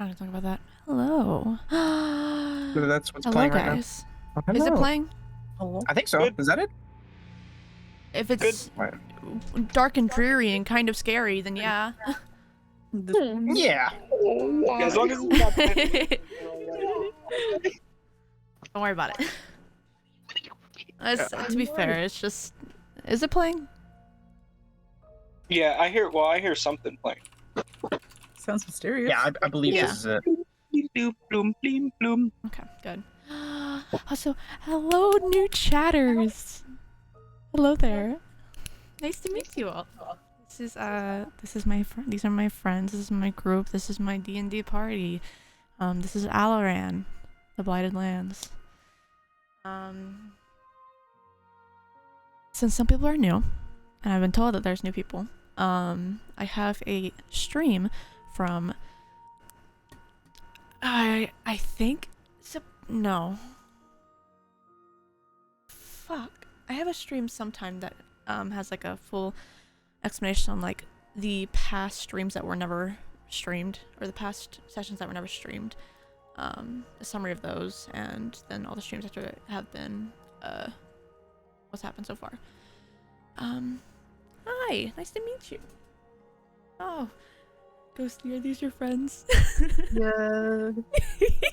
We're not gonna talk about that. Hello. That's what's Hello, playing guys. right now. Is it playing? Hello. I think so. Good. Is that it? If it's Right. dark and dreary and kind of scary, then yeah. Yeah. As long as it's not Don't worry about it. To be fair, it's just... Is it playing? Yeah, I hear something playing. Sounds mysterious. Yeah, I believe Yeah. this is it. Bloom, bloom, bloom, bloom. Okay, good. Also, hello, new chatters. Hello there. Nice to meet you all. This is my friend. These are my friends. This is my group. This is my D&D party. This is Aloran, the Blighted Lands. Since some people are new, and I've been told that there's new people, I have a stream from I think no. Fuck. I have a stream sometime that has like a full explanation on like the past streams that were never streamed, or the past sessions that were never streamed. A summary of those, and then all the streams after it have been what's happened so far. Hi, nice to meet you. Oh, Ghosty, are these your friends? Yeah.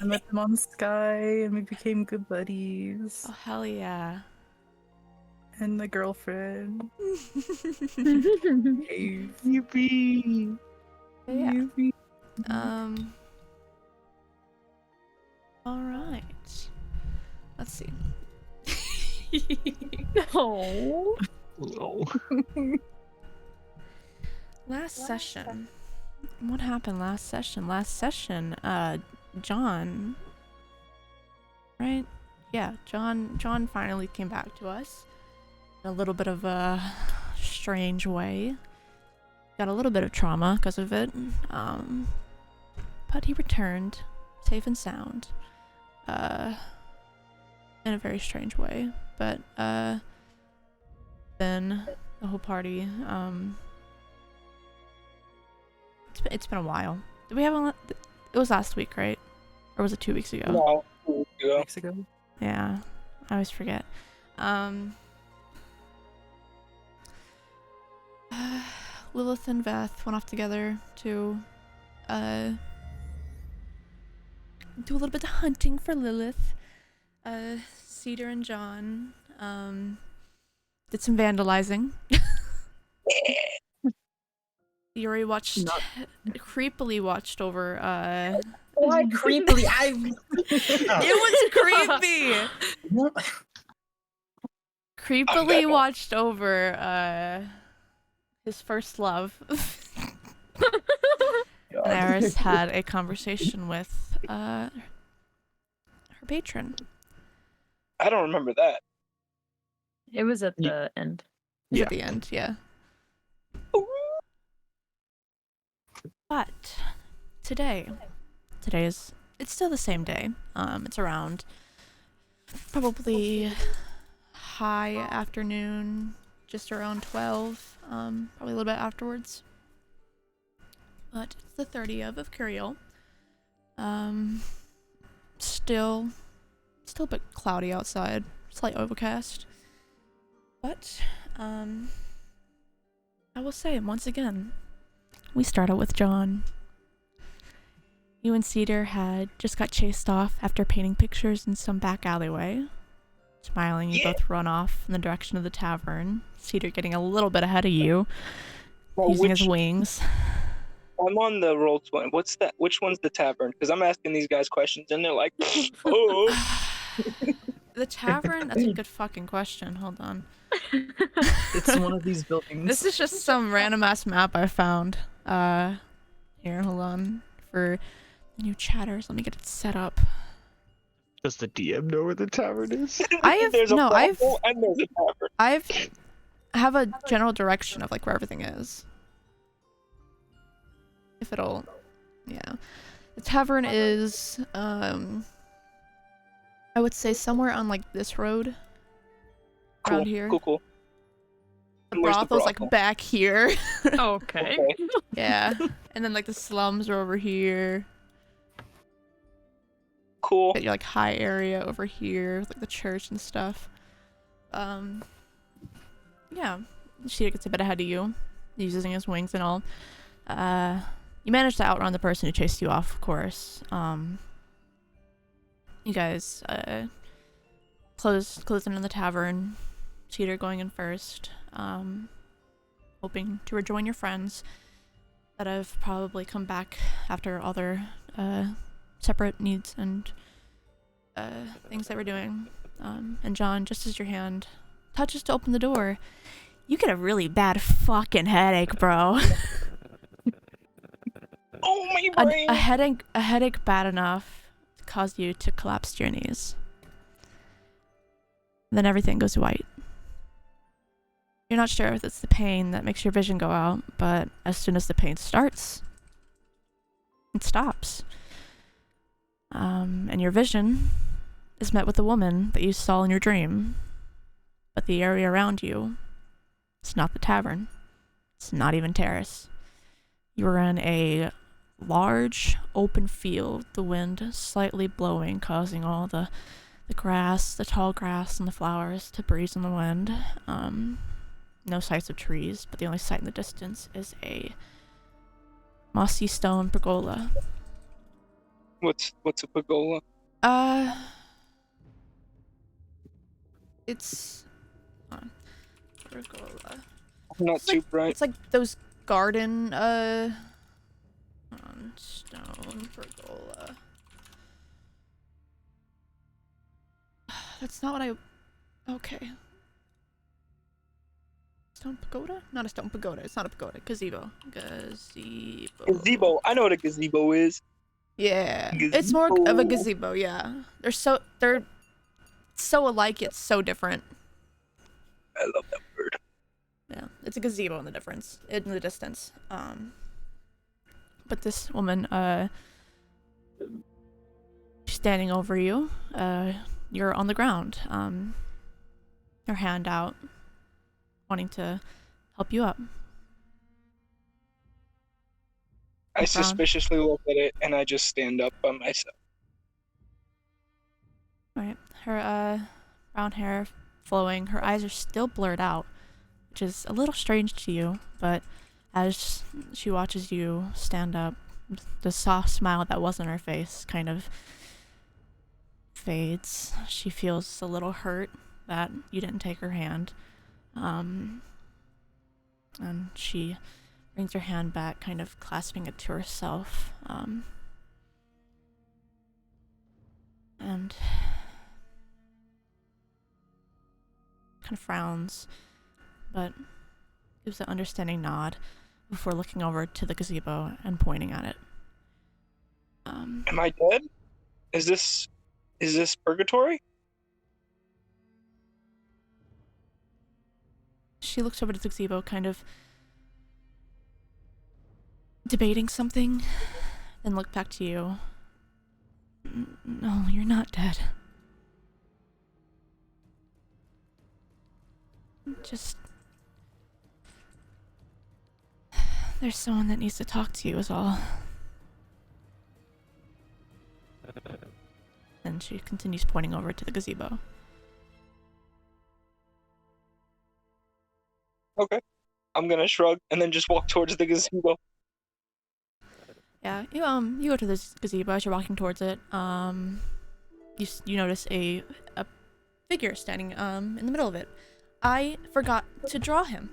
I met them on Sky and we became good buddies. Oh, hell yeah. And the girlfriend. Hey. Yippee! Yeah. Yippee. Alright. Let's see. Oh. Last session. What happened last session? Last session, John. Right? Yeah, John finally came back to us. In a little bit of a strange way. Got a little bit of trauma because of it. But he returned, safe and sound. In a very strange way. But, then the whole party, it's been a while. Did we have it was last week, right? Or was it 2 weeks ago? No, 2 weeks ago. Weeks ago. Yeah, I always forget. Lilith and Veth went off together to do a little bit of hunting for Lilith. Cedar and John did some vandalizing. Yuri creepily watched over Why creepily? It was creepy. Creepily watched over his first love. And Eris had a conversation with her patron. I don't remember that. It was at the end. Yeah. At the end, yeah. But today it's still the same day. It's around probably high afternoon, just around 12, probably a little bit afterwards. But it's the 30th of Curiel. Still a bit cloudy outside, slight overcast. But I will say once again, we start out with John. You and Cedar had just got chased off after painting pictures in some back alleyway. Smiling, you both run off in the direction of the tavern. Cedar getting a little bit ahead of you, using his wings. I'm on the roll 20. What's that? Which one's the tavern? Because I'm asking these guys questions and they're like, oh. The tavern? That's a good fucking question. Hold on. It's one of these buildings. This is just some random ass map I found. Here, hold on. For the new chatters, let me get it set up. Does the DM know where the tavern is? I have a general direction of like where everything is. If it'll, yeah. The tavern is, I would say somewhere on like this road. Around here. Cool. The brothel's like back here. Okay. Yeah. And then like the slums are over here. cool. Got your like high area over here with like the church and stuff. Yeah, Cheetah gets a bit ahead of you, using his wings and all. You manage to outrun the person who chased you off, of course. You guys close in on the tavern. Cheetah going in first, hoping to rejoin your friends that have probably come back after all their separate needs and things they were doing. And John, just as your hand touches to open the door, you get a really bad fucking headache, bro. Oh my brain! A headache bad enough to cause you to collapse to your knees. Then everything goes white. You're not sure if it's the pain that makes your vision go out, but as soon as the pain starts, it stops. And your vision is met with the woman that you saw in your dream. But the area around you, it's not the tavern. It's not even Terrace. You are in a large open field, the wind slightly blowing, causing all the grass, the tall grass and the flowers to breeze in the wind. No sights of trees, but the only sight in the distance is a mossy stone pergola. What's a pergola? It's pergola. Not It's too like, bright. It's like those garden stone pergola. That's not what I. Okay. Stone pagoda? Not a stone pagoda. It's not a pagoda. Gazebo. Gazebo. I know what a gazebo is. Yeah. It's more of a gazebo, yeah. They're so alike yet so different. I love that word. Yeah. It's a gazebo in the distance. But this woman, she's standing over you. You're on the ground. Her hand out, wanting to help you up. I suspiciously look at it and I just stand up by myself. Right. Her brown hair flowing. Her eyes are still blurred out, which is a little strange to you, but as she watches you stand up, the soft smile that was on her face kind of fades. She feels a little hurt that you didn't take her hand. And she brings her hand back, kind of clasping it to herself. And kind of frowns, but gives an understanding nod before looking over to the gazebo and pointing at it. Am I dead? Is this purgatory? She looks over to the gazebo, kind of debating something, then look back to you. No, you're not dead. Just... there's someone that needs to talk to you is all. And she continues pointing over to the gazebo. Okay. I'm gonna shrug and then just walk towards the gazebo. Yeah, you go to this gazebo as you're walking towards it. You notice a figure standing in the middle of it. I forgot to draw him.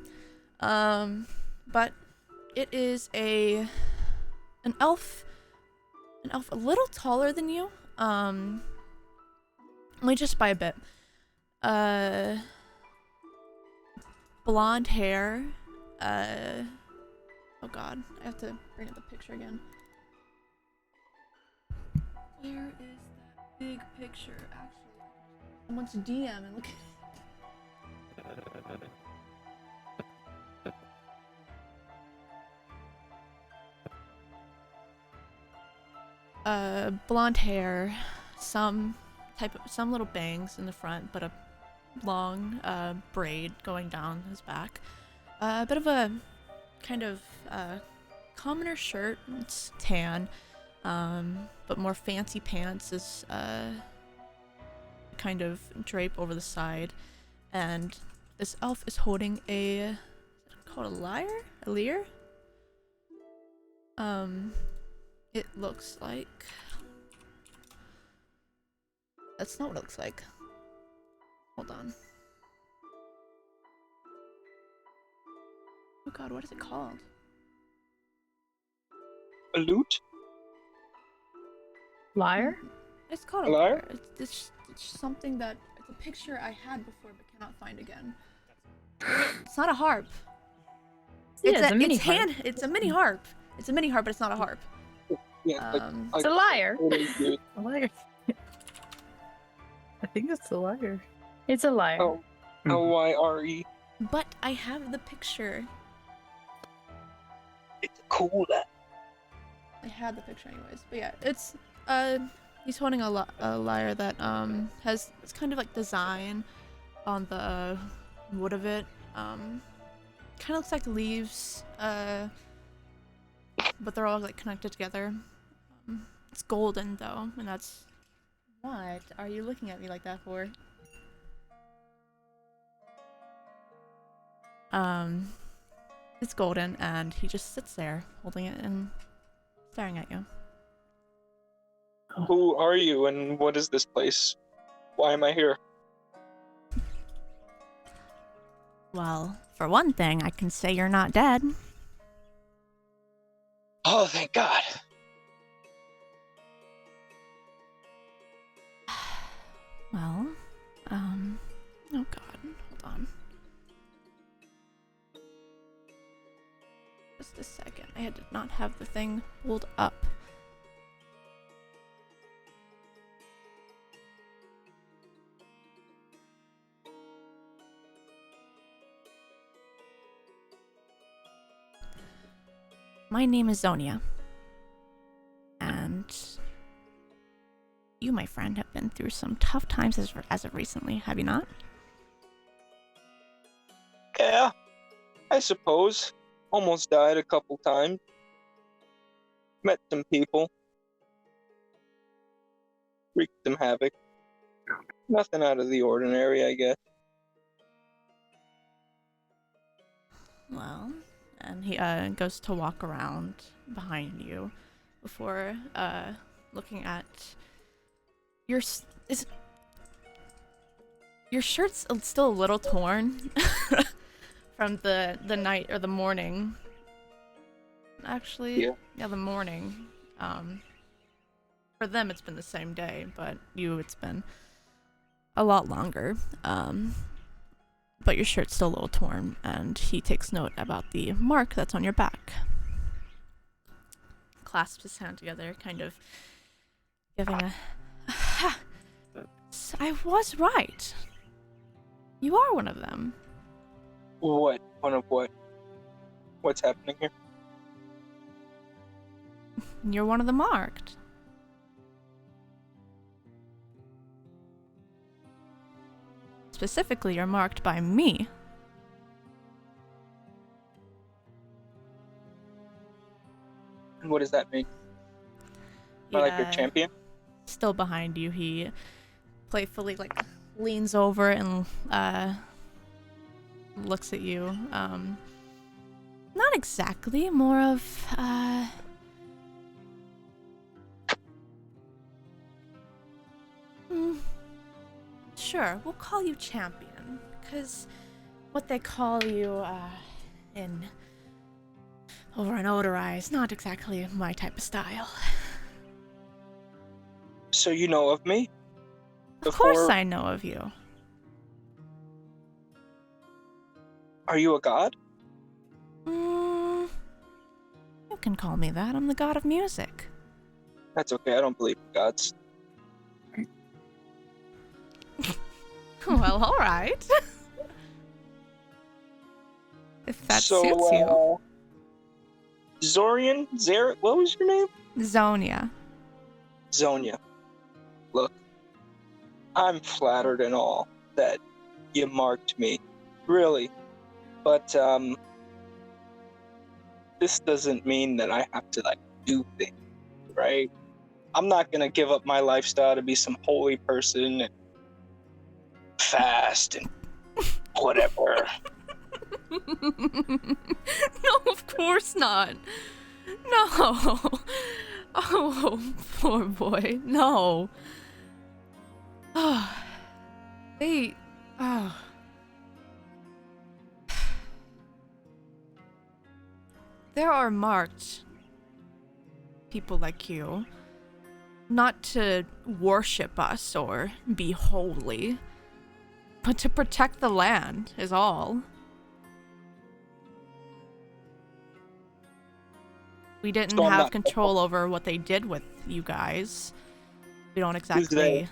But it is an elf a little taller than you. Only just by a bit. Blonde hair. Oh god, I have to bring up the picture again. Where is that big picture? Actually, someone's DM and look at blonde hair, some little bangs in the front, but a long braid going down his back. A bit of a kind of commoner shirt. It's tan. but more fancy pants is kind of drape over the side, and this elf is holding a, is it called a lyre? A lyre? It looks like, that's not what it looks like. Hold on. Oh god, what is it called? A lute? Liar? It's called A lyre? It's something that, it's a picture I had before but cannot find again. It's not a harp. Yeah, it's a mini harp. It's a mini harp. It's a mini harp, but it's not a harp. Yeah, It's a liar. A liar. I think it's a liar. It's a liar. Oh, Lyre. But I have the picture. It's cool. I had the picture anyways. But yeah, it's he's holding a lyre that has it's kind of like design on the wood of it. Kind of looks like leaves. But they're all like connected together. It's golden though, and that's what are you looking at me like that for? It's golden, and he just sits there holding it and staring at you. Who are you and what is this place? Why am I here? Well, for one thing, I can say you're not dead. Oh, thank God. Well, oh god, hold on. Just a second, I did not have the thing pulled up. My name is Zonia. And you, my friend, have been through some tough times as of recently, have you not? Yeah, I suppose. Almost died a couple times. Met some people. Wreaked some havoc. Nothing out of the ordinary, I guess. Well, and he goes to walk around behind you before looking at your shirt's still a little torn from the night or the morning. Actually, yeah, the morning. For them it's been the same day, but you it's been a lot longer. But your shirt's still a little torn, and he takes note about the mark that's on your back. Clasps his hand together, kind of giving a ha! I was right. You are one of them. What? One of what? What's happening here? You're one of the marked. Specifically, you're marked by me. And what does that mean? Am I like your champion? Still behind you, he playfully leans over and looks at you. Not exactly, more of sure, we'll call you champion, because what they call you over in Odorai is not exactly my type of style. So you know of me? Of course I know of you. Are you a god? You can call me that. I'm the god of music. That's okay, I don't believe in gods. Well, alright. If that suits you. Zorian? What was your name? Zonia. Zonia. Look, I'm flattered and all that you marked me. Really. But, this doesn't mean that I have to, do things. right? I'm not gonna give up my lifestyle to be some holy person and fast and whatever. No, of course not. No. Oh, poor boy. No. Oh. They. Oh. There are marked people like you not to worship us or be holy, but to protect the land is all. We didn't So I'm have not- control over what they did with you guys. We don't they? exactly.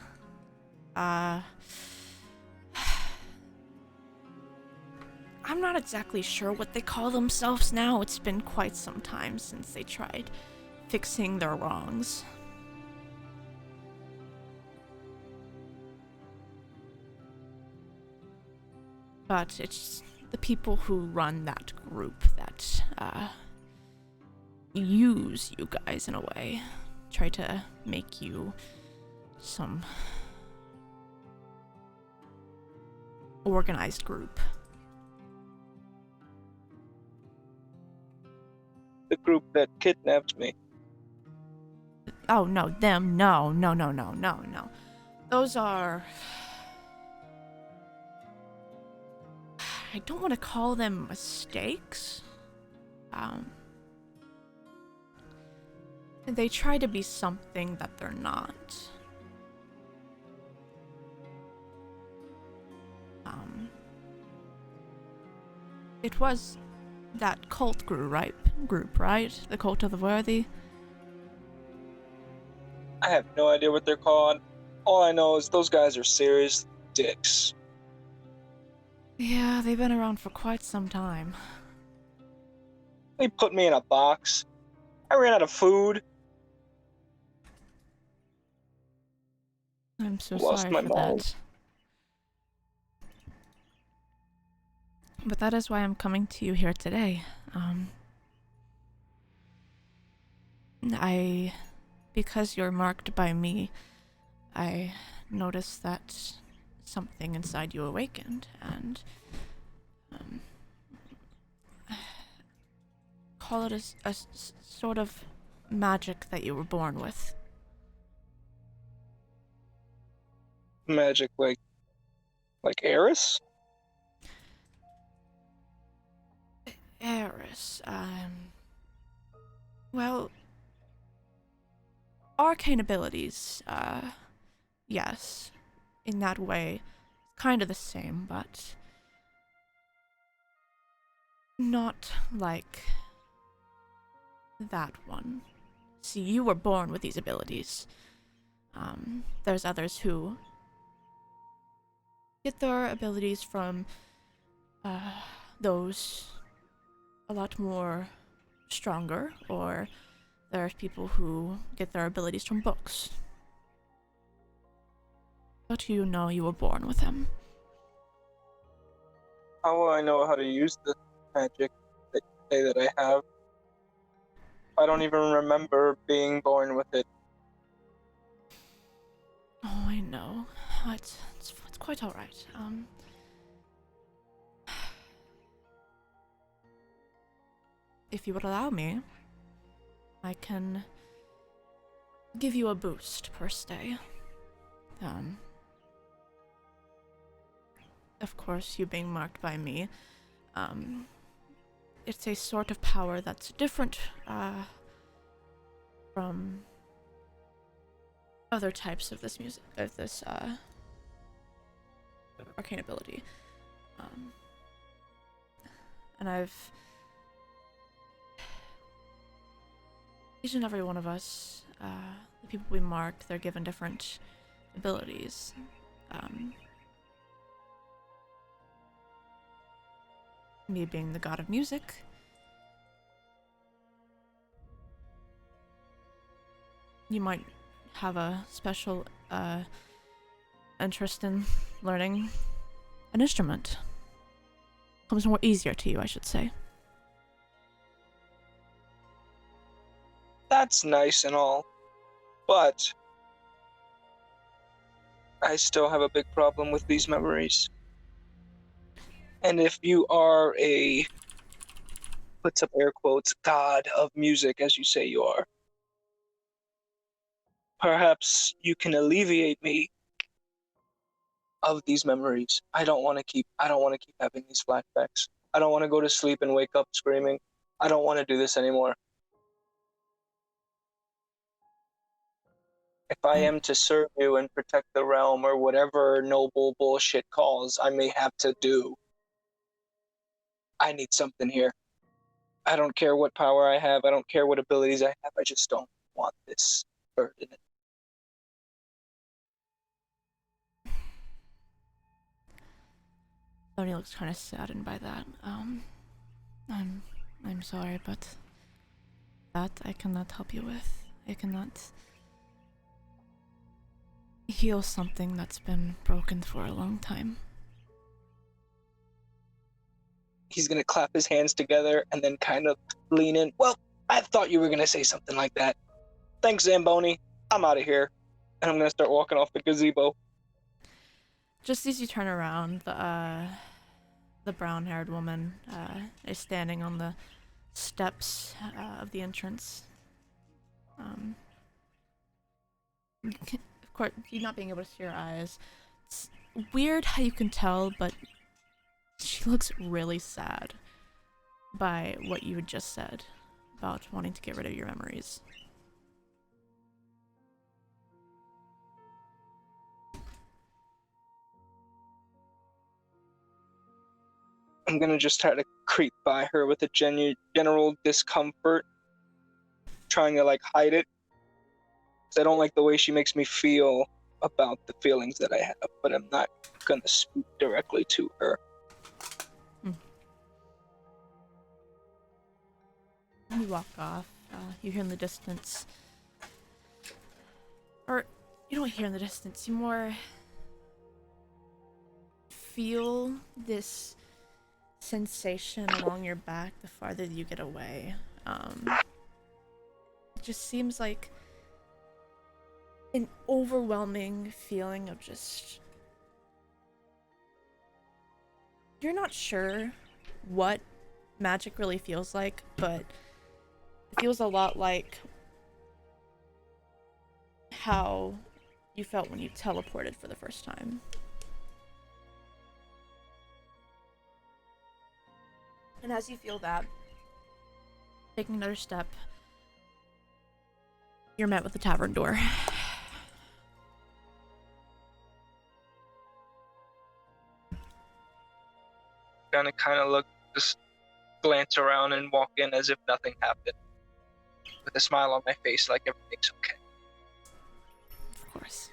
I'm not exactly sure what they call themselves now. It's been quite some time since they tried fixing their wrongs. But it's the people who run that group that use you guys in a way. Try to make you some organized group. The group that kidnapped me. Oh, no, them. No, no, no, no, no, no. Those are... I don't want to call them mistakes. They try to be something that they're not. It was that cult group, right? The Cult of the Worthy? I have no idea what they're called. All I know is those guys are serious dicks. Yeah, they've been around for quite some time. They put me in a box. I ran out of food. I'm so Lost sorry my for mind. that. But that is why I'm coming to you here today. Because you're marked by me, I noticed that something inside you awakened, and call it a sort of magic that you were born with. Magic like Eris? Eris, well, arcane abilities, yes, in that way, kind of the same, but not like that one. See, you were born with these abilities. There's others who get their abilities from, those a lot more stronger, or there's people who get their abilities from books. But you know you were born with them. How will I know how to use the magic that you say that I have? I don't even remember being born with it. Oh, I know. It's quite alright. If you would allow me, I can give you a boost per stay. Of course, you being marked by me, it's a sort of power that's different, from other types of this arcane ability. And each and every one of us, the people we mark, they're given different abilities. Me being the god of music, you might have a special interest in learning an instrument. Comes more easier to you, I should say. That's nice and all, But I still have a big problem with these memories. And if you are a, puts up air quotes, god of music, as you say you are, perhaps you can alleviate me of these memories. I don't want to keep having these flashbacks. I don't want to go to sleep and wake up screaming. I don't want to do this anymore. If I am to serve you and protect the realm or whatever noble bullshit calls I may have to do, I need something here. I don't care what power I have. I don't care what abilities I have. I just don't want this burden. Tony looks kind of saddened by that. I'm sorry, but that I cannot help you with. I cannot heal something that's been broken for a long time. He's gonna clap his hands together and then kind of lean in. Well, I thought you were gonna say something like that. Thanks, Zamboni. I'm out of here. And I'm gonna start walking off the gazebo. Just as you turn around, the brown-haired woman is standing on the steps of the entrance. Of course, you not being able to see her eyes. It's weird how you can tell, but she looks really sad by what you had just said about wanting to get rid of your memories. I'm gonna just try to creep by her with a general discomfort, trying to hide it. 'Cause I don't like the way she makes me feel about the feelings that I have, but I'm not gonna speak directly to her. You walk off. You hear in the distance, or you don't hear in the distance. You more feel this sensation along your back the farther you get away. It just seems like an overwhelming feeling of just... You're not sure what magic really feels like, but it feels a lot like how you felt when you teleported for the first time. And as you feel that, taking another step, you're met with the tavern door. Gonna kind of just glance around and walk in as if nothing happened, with a smile on my face like everything's okay. Of course.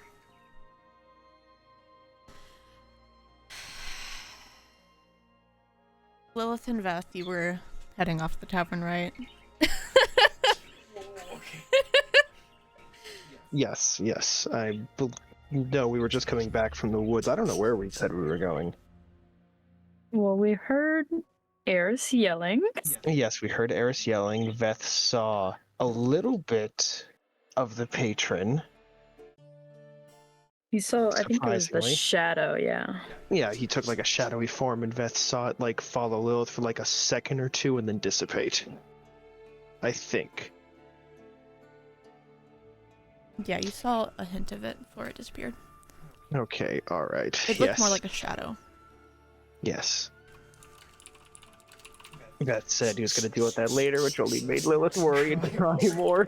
Lilith and Veth, you were heading off the tavern, right? Yes. No, we were just coming back from the woods. I don't know where we said we were going. Well, we heard Eris yelling. Yes, we heard Eris yelling. Veth saw a little bit of the patron. You saw, I think it was the Surprisingly. shadow, yeah. Yeah, he took a shadowy form, and Veth saw it follow Lilith for a second or two and then dissipate. I think. Yeah, you saw a hint of it before it disappeared. Okay, alright. It looked more like a shadow. Yes. Veth said he was going to deal with that later, which only made Lilith worry and cry more.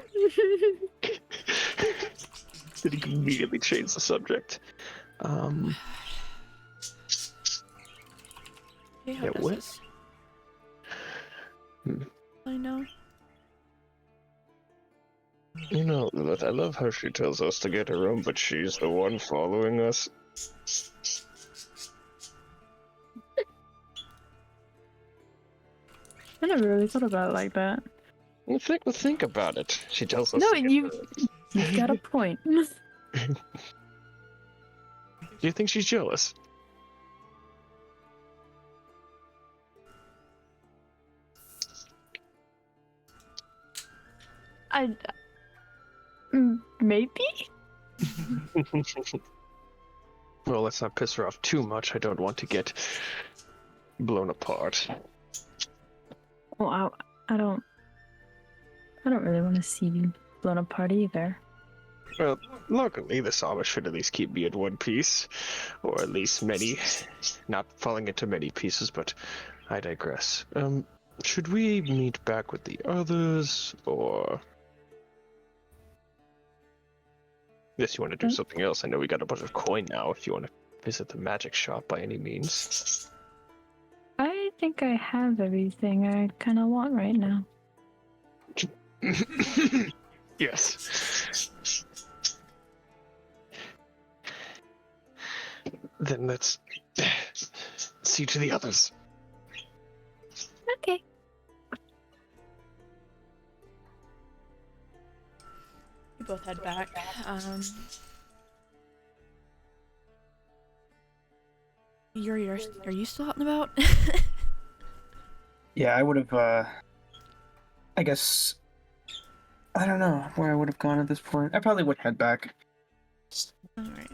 Then he immediately changed the subject. Hey, how Yeah, does what? this? Hmm. I know. You know, Lilith, I love how she tells us to get her own, but she's the one following us. I never really thought about it like that. Well, think about it. She tells us. No, to get you've got a point. Do you think she's jealous? Maybe? Well, let's not piss her off too much. I don't want to get blown apart. Well, I don't really want to see you blown apart either. Well, luckily, this armor should at least keep me in one piece. Or at least many. Not falling into many pieces, but I digress. Should we meet back with the others, or... Yes, you want to do something else? I know we got a bunch of coin now, if you want to visit the magic shop by any means. I think I have everything I kind of want right now. Yes. Then let's see to the others. Okay. You both head back. Yuri, are you still out and about? Yeah, I would have, I guess, I don't know where I would have gone at this point. I probably would head back. Alright.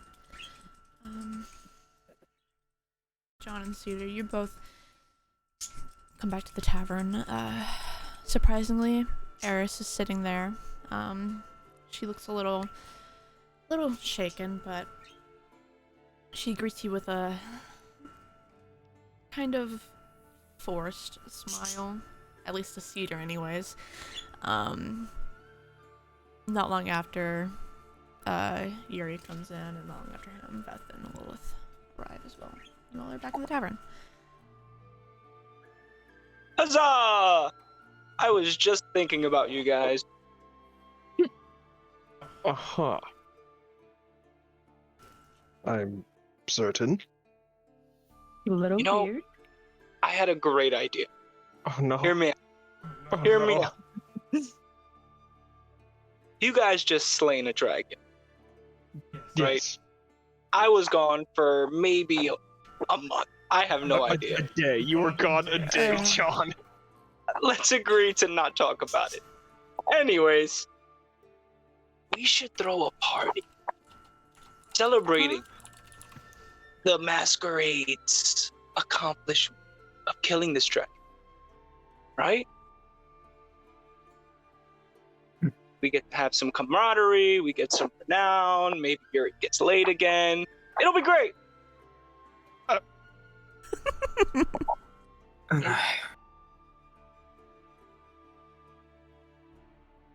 John and Cedar, you both come back to the tavern. Surprisingly, Eris is sitting there. She looks a little shaken, but she greets you with a kind of forced smile, at least to Cedar anyways. Not long after, Yuri comes in, and not long after him, Beth and Lilith arrive as well. You all are back in the tavern. Huzzah! I was just thinking about you guys. Aha. I'm certain. A little You know- weird. I had a great idea. Oh no. Hear me. Oh, Hear me no. out. You guys just slain a dragon. Right. Yes. I was gone for maybe a month. I have no idea. A day. You were gone a day, John. Let's agree to not talk about it. Anyways, we should throw a party celebrating the masquerade's accomplishment of killing this dragon. Right? We get to have some camaraderie, we get some renown, maybe Yuri gets laid again. It'll be great!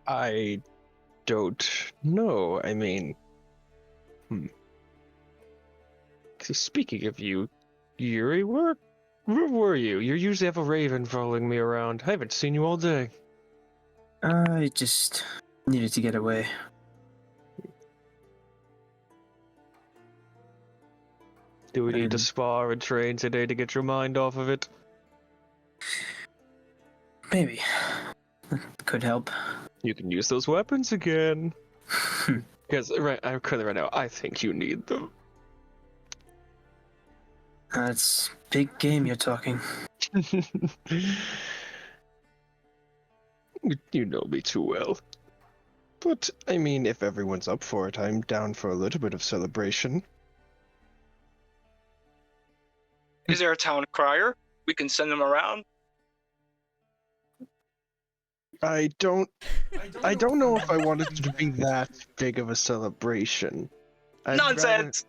I don't know. I mean, Speaking of you, Yuri, where were you? You usually have a raven following me around. I haven't seen you all day. I just needed to get away. Do we need to spar and train today to get your mind off of it? Maybe. Could help. You can use those weapons again. Because right now, I think you need them. That's big game you're talking. You know me too well. But, I mean, if everyone's up for it, I'm down for a little bit of celebration. Is there a town crier? We can send them around. I don't know if I want it to be that big of a celebration. Nonsense!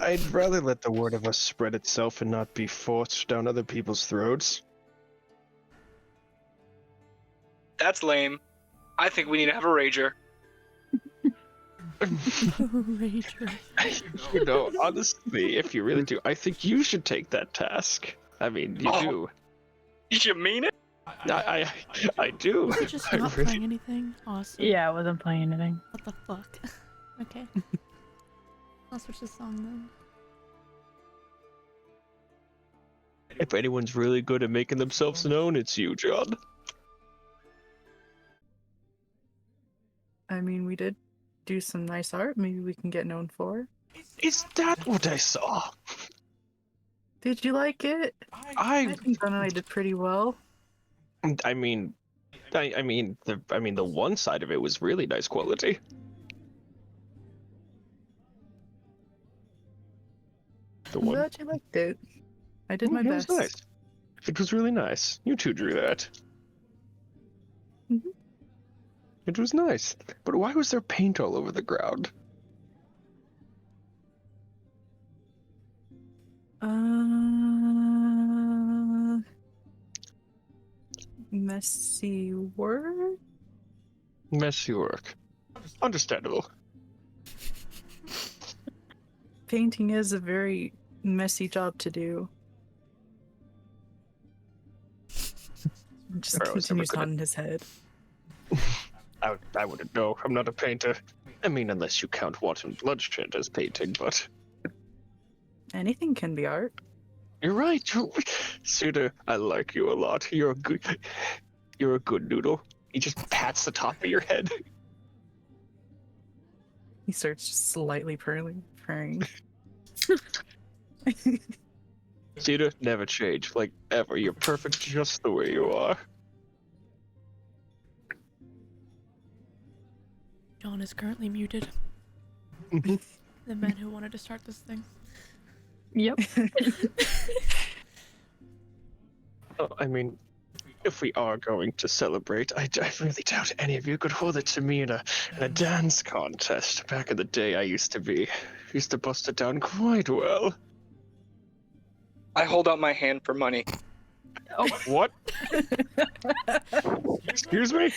I'd rather let the word of us spread itself and not be forced down other people's throats. That's lame. I think we need to have a rager. Rager. You know, honestly, if you really do, I think you should take that task. I mean, you do. You mean it? I do. Was it just I not really- playing anything? Awesome. Yeah, I wasn't playing anything. What the fuck? Okay. I'll switch the song then. If anyone's really good at making themselves known, it's you, John. I mean, we did do some nice art. Maybe we can get known for. Is that what I saw? Did you like it? I I think Donna and I did pretty well. mean, I mean, the one side of it was really nice quality. The I'm one. glad you liked it. I did my It best. was nice. It was really nice. You two drew that. Mhm. It was nice. But why was there paint all over the ground? Messy work? Messy work. Understandable. Painting is a very messy job to do. Just Or I was never continues good at- nodding his head. I wouldn't know. I'm not a painter. I mean, unless you count Watson Bloodshed as painting, but Anything can be art. you're right. Suda, I like you a lot. You're a good noodle. He just pats the top of your head. He starts just slightly purring. Suda, never change. Like, ever. You're perfect just the way you are. John is currently muted. Mhm. The man who wanted to start this thing. Yep. Oh, I mean, if we are going to celebrate, I really doubt any of you could hold it to me in a dance contest. Back in the day, I used to bust it down quite well. I hold out my hand for money. Oh, what? Excuse me?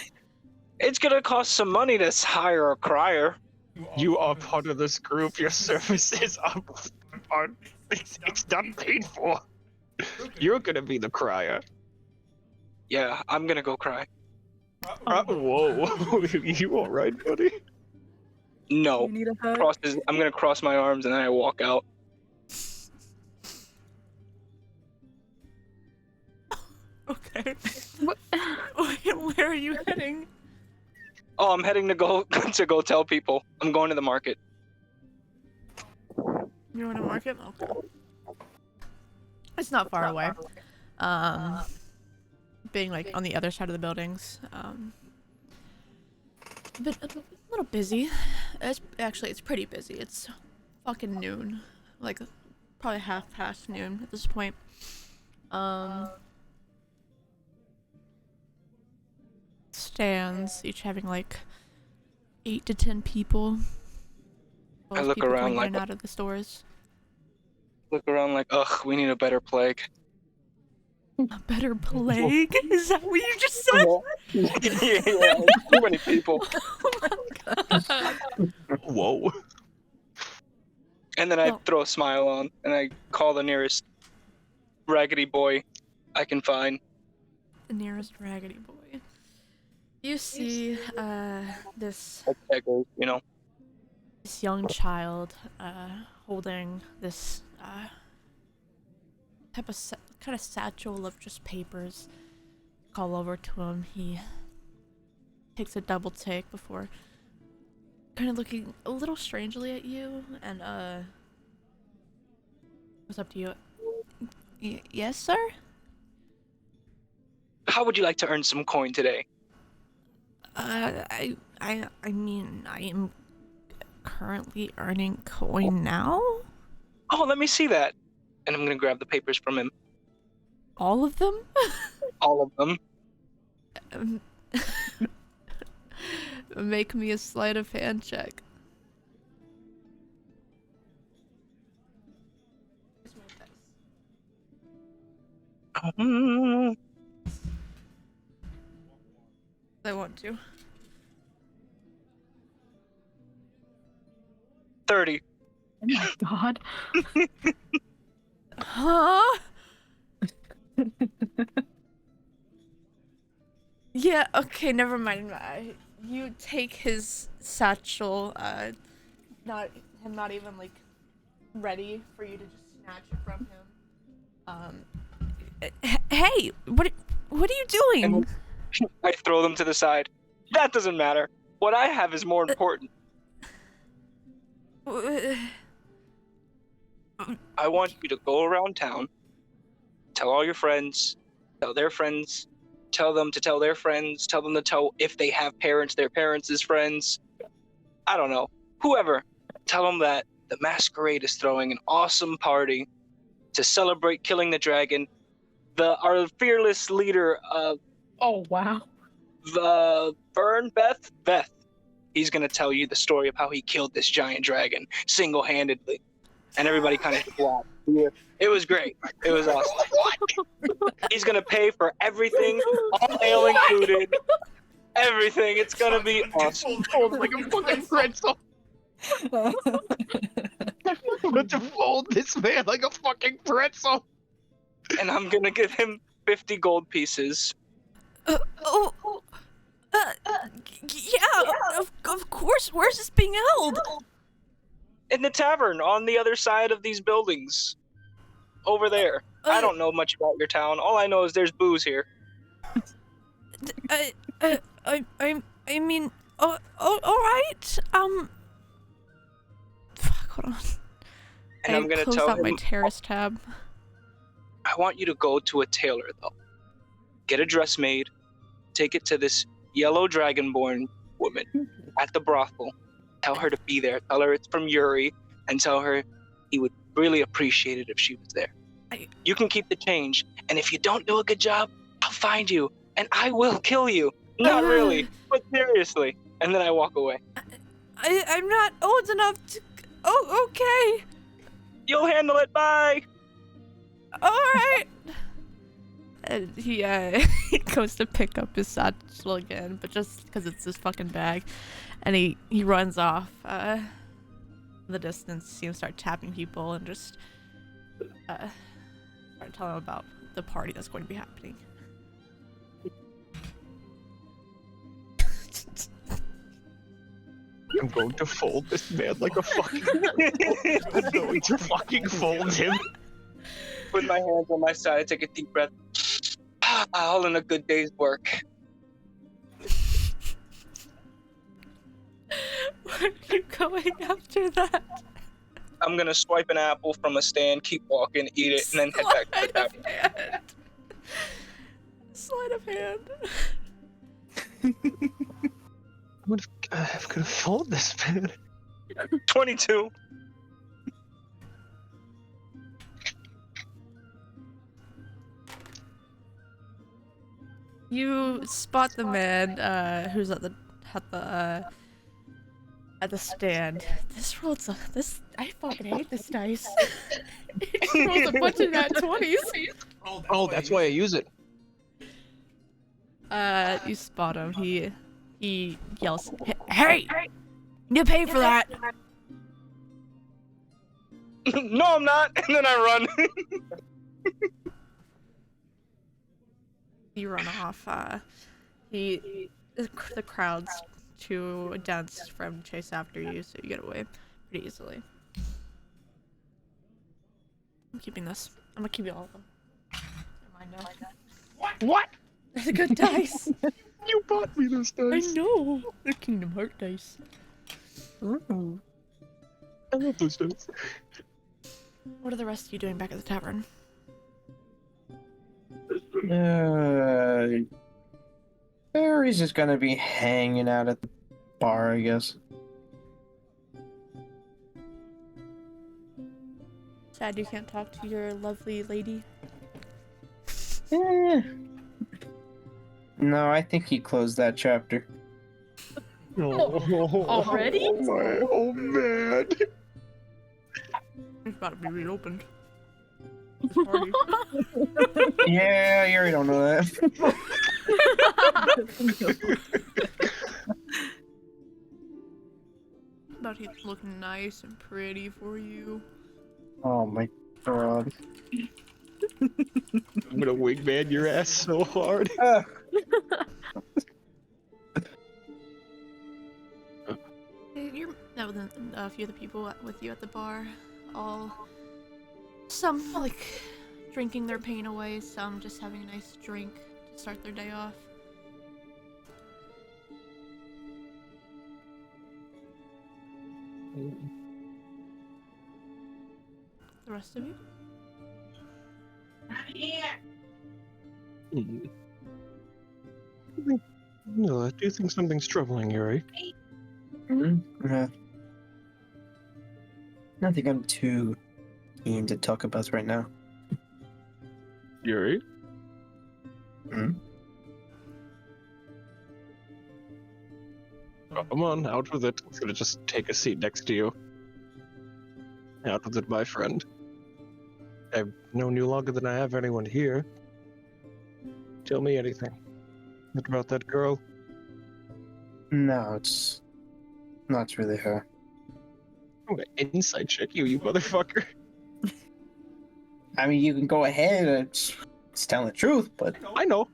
It's gonna cost some money to hire a crier. You are part of this group. Your services are it's not paid for. You're gonna be the crier. Yeah, I'm gonna go cry. Whoa, you all right, buddy? No. You need a hug? I'm gonna cross my arms and then I walk out. Okay. What? Where are you heading? Oh, I'm heading to go tell people. I'm going to the market. You want to market? Okay. It's not far away. Being like on the other side of the buildings. But a little busy. It's pretty busy. It's fucking noon. Like probably half past noon at this point. Stands, each having like 8 to 10 people. I look People around coming in like and out of the stores. Look around like, ugh, we need a better plague. A better plague? Is that what you just said? Yeah, too many people. Whoa. And then I Well- throw a smile on and I call the nearest raggedy boy I can find. The nearest raggedy boy. You see, this Like beggars, you know. this young child, holding this, type of kind of satchel of just papers. Call over to him. He takes a double take before kind of looking a little strangely at you and, goes up to you. Yes, sir? How would you like to earn some coin today? I mean, I am currently earning coin now? Oh, let me see that. And I'm gonna grab the papers from him. All of them? All of them. Make me a sleight of hand check. I want to. 30. Oh my god. Huh? Yeah, okay, never mind. You take his satchel, not even like ready for you to just snatch it from him. Hey, what are you doing? And I throw them to the side. That doesn't matter. What I have is more important. I want you to go around town, tell all your friends, tell their friends, Tell them to tell their friends. Tell them to tell, if they have parents, their parents' friends. I don't know. Whoever. Tell them that the masquerade is throwing an awesome party to celebrate killing the dragon. Our fearless leader, Oh wow. Beth. He's gonna tell you the story of how he killed this giant dragon single-handedly, and everybody kind of just laughed. It was great. It was awesome. He's gonna pay for everything, all ale included. Everything. It's gonna be awesome. Fold like a fucking pretzel. I'm going to fold this man like a fucking pretzel. And I'm gonna give him 50 gold pieces. Yeah, of course. Where's this being held? In the tavern on the other side of these buildings. Over there. I don't know much about your town. All I know is there's booze here. I mean, all right. Fuck, hold on. And I'm gonna closed tell out my him, terrace tab. I want you to go to a tailor, though. Get a dress made. Take it to this yellow dragonborn woman at the brothel. Tell her to be there. Tell her it's from Yuri. And tell her he would really appreciate it if she was there. You can keep the change. And if you don't do a good job, I'll find you. And I will kill you. Not really, but seriously. And then I walk away. I'm not old enough to... Oh, okay. You'll handle it. Bye. Alright. And he goes to pick up his satchel again, but just because it's his fucking bag. And he runs off. In the distance, you start tapping people and just start telling them about the party that's going to be happening. I'm going to fold this man like a fucking... I'm going to fucking fold him. Put my hands on my side, take a deep breath. All in a good day's work. Where are you going after that? I'm gonna swipe an apple from a stand, keep walking, eat it, and then head back to the tavern. Hand. Sleight of hand. I'm gonna fold this man. 22. You spot the man who's at the stand. This rolls I fucking hate this dice. It rolls a bunch of nat 20s. Oh, that's why I use it. You spot him. He yells, "Hey! You pay for that!" No, I'm not. And then I run. You run off. The crowd's too dense for him to chase after you, so you get away pretty easily. I'm keeping this. I'm gonna keep you all of them. Never mind now. What? They're the good dice. You bought me those I dice. know. They're Kingdom Heart dice. Ooh. I love those dice. What are the rest of you doing back at the tavern? Barry's just gonna be hanging out at the bar, I guess. Sad you can't talk to your lovely lady. No, I think he closed that chapter. Already? Oh man. It's about to be reopened. Yeah, you already don't know that. About he's looking nice and pretty for you. Oh my god. I'm gonna wingman your ass so hard. You're met with a few of the people with you at the bar. Some like drinking their pain away, some just having a nice drink to start their day off. The rest of you? No, I do think something's troubling you, right? Nothing I'm too keen to talk about right now. Yuri? Come on, out with it. I'm gonna just take a seat next to you. Out with it, my friend. I've known you longer than I have anyone here. Tell me anything. What about that girl? No, it's not really her. I'm gonna inside check you, you motherfucker. I mean, you can go ahead and tell the truth, but I know,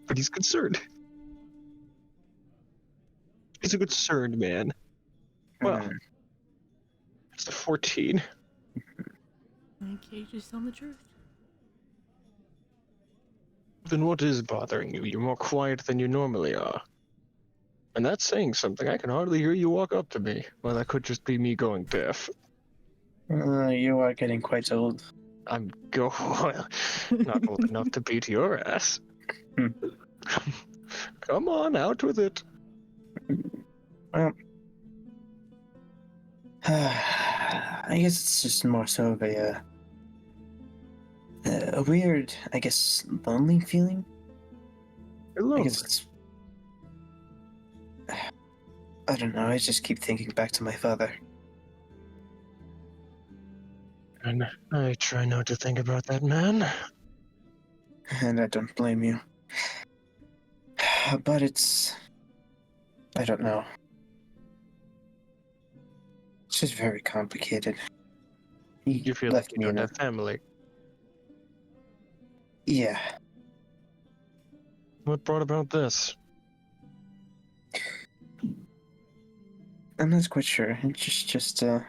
but he's concerned. He's a concerned man. Well, it's a 14. Okay, just tell the truth. Then what is bothering you? You're more quiet than you normally are. And that's saying something. I can hardly hear you walk up to me. Well, that could just be me going deaf. You are getting quite old. I'm not old enough to beat your ass. Come on, out with it. Well, I guess it's just more so of a weird, I guess, lonely feeling. Hello. I guess it's... I don't know, I just keep thinking back to my father. And I try not to think about that man. And I don't blame you. But it's... I don't know. It's just very complicated. You feel like you don't have family. Yeah. What brought about this? I'm not quite sure. It's just a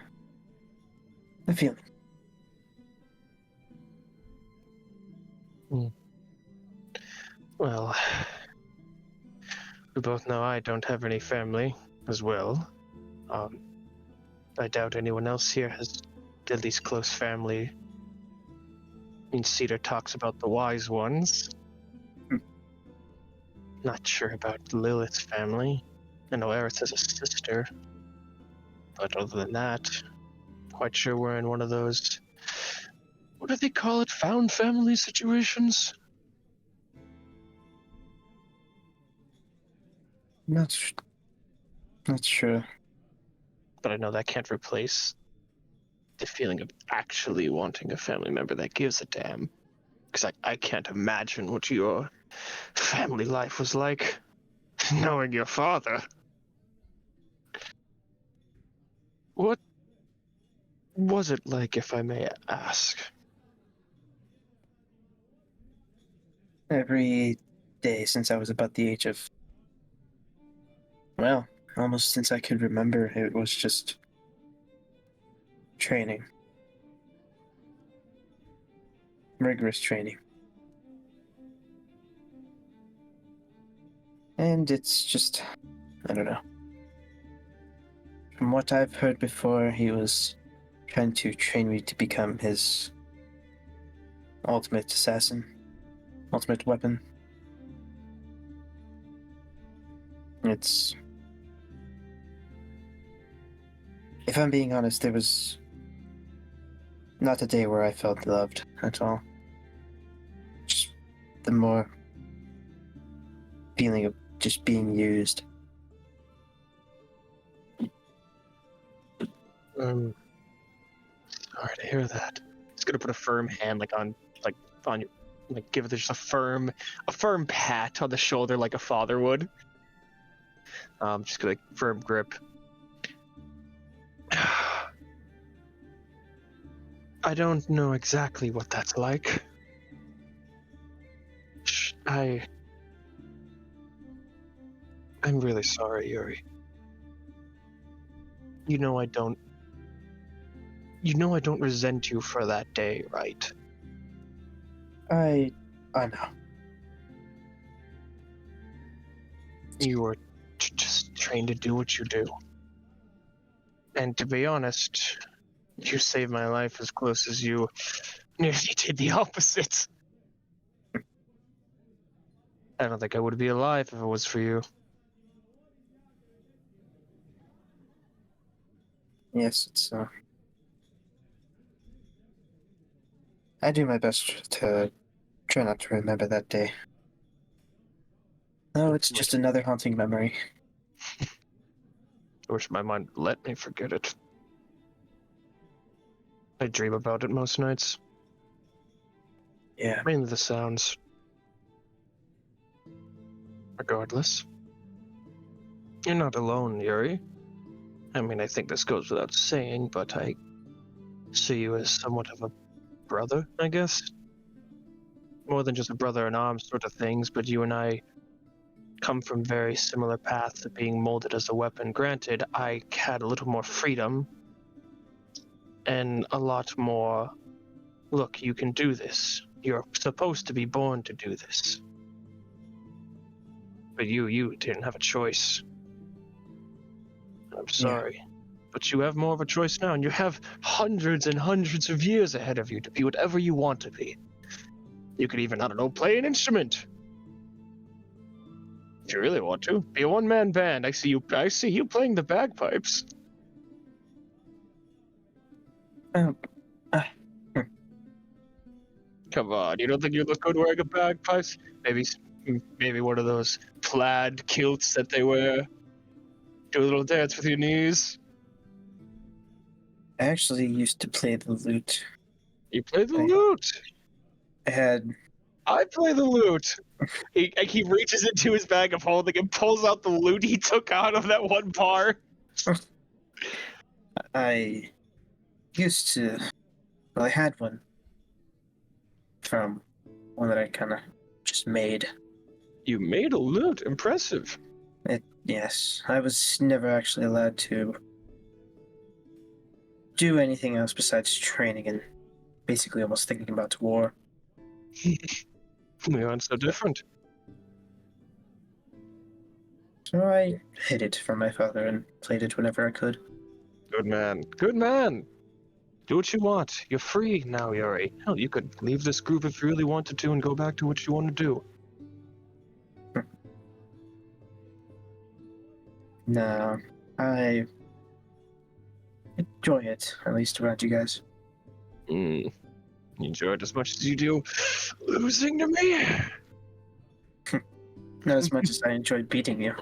feeling. Well, we both know I don't have any family as well. I doubt anyone else here has at least close family. I mean, Cedar talks about the wise ones. Not sure about Lilith's family. I know Eris has a sister. But other than that, quite sure we're in one of those... What do they call it? Found family situations? Not sure. But I know that can't replace the feeling of actually wanting a family member that gives a damn. Because I can't imagine what your family life was like, knowing your father. What was it like, if I may ask? Every day since I was about the age of... Well, almost since I could remember, it was just... training. Rigorous training. And it's just... I don't know. From what I've heard before, he was trying to train me to become his ultimate assassin. Ultimate weapon. It's... If I'm being honest, there was not a day where I felt loved at all. Just the more feeling of just being used. Sorry to hear that. He's gonna put a firm hand on your, give it just a firm pat on the shoulder like a father would. Just gonna firm grip. I don't know exactly what that's like. I'm really sorry, Yuri. You know I don't resent you for that day, right? I know. You were just trained to do what you do. And to be honest, you saved my life as close as you nearly did the opposite. I don't think I would be alive if it was for you. Yes, it's I do my best to try not to remember that day. No, it's just another haunting memory. I wish my mind would let me forget it. I dream about it most nights. Yeah. Mainly the sounds. Regardless. You're not alone, Yuri. I mean, I think this goes without saying, but I see you as somewhat of a brother, I guess. More than just a brother in arms sort of things, but you and I come from very similar paths of being molded as a weapon. Granted, I had a little more freedom and a lot more, look, you can do this. You're supposed to be born to do this. But you didn't have a choice. I'm sorry. But you have more of a choice now, and you have hundreds and hundreds of years ahead of you to be whatever you want to be. You could even, I don't know, play an instrument. If you really want to. Be a one-man band. I see you playing the bagpipes. Um, Come on, you don't think you look good wearing a bagpipes? Maybe one of those plaid kilts that they wear. Do a little dance with your knees. I actually used to play the lute. You play the I- lute. I I play the lute. He reaches into his bag of holding and pulls out the lute he took out of that one bar. I used to. Well, I had one from one that I kind of just made. You made a lute. Impressive. Yes, I was never actually allowed to do anything else besides training and basically almost thinking about war. We aren't so different. So I hid it from my father and played it whenever I could. Good man. Good man. Do what you want. You're free now, Yuri. Hell, you could leave this group if you really wanted to and go back to what you want to do. No, I enjoy it, at least around you guys. You enjoy it as much as you do losing to me? Not as much as I enjoyed beating you.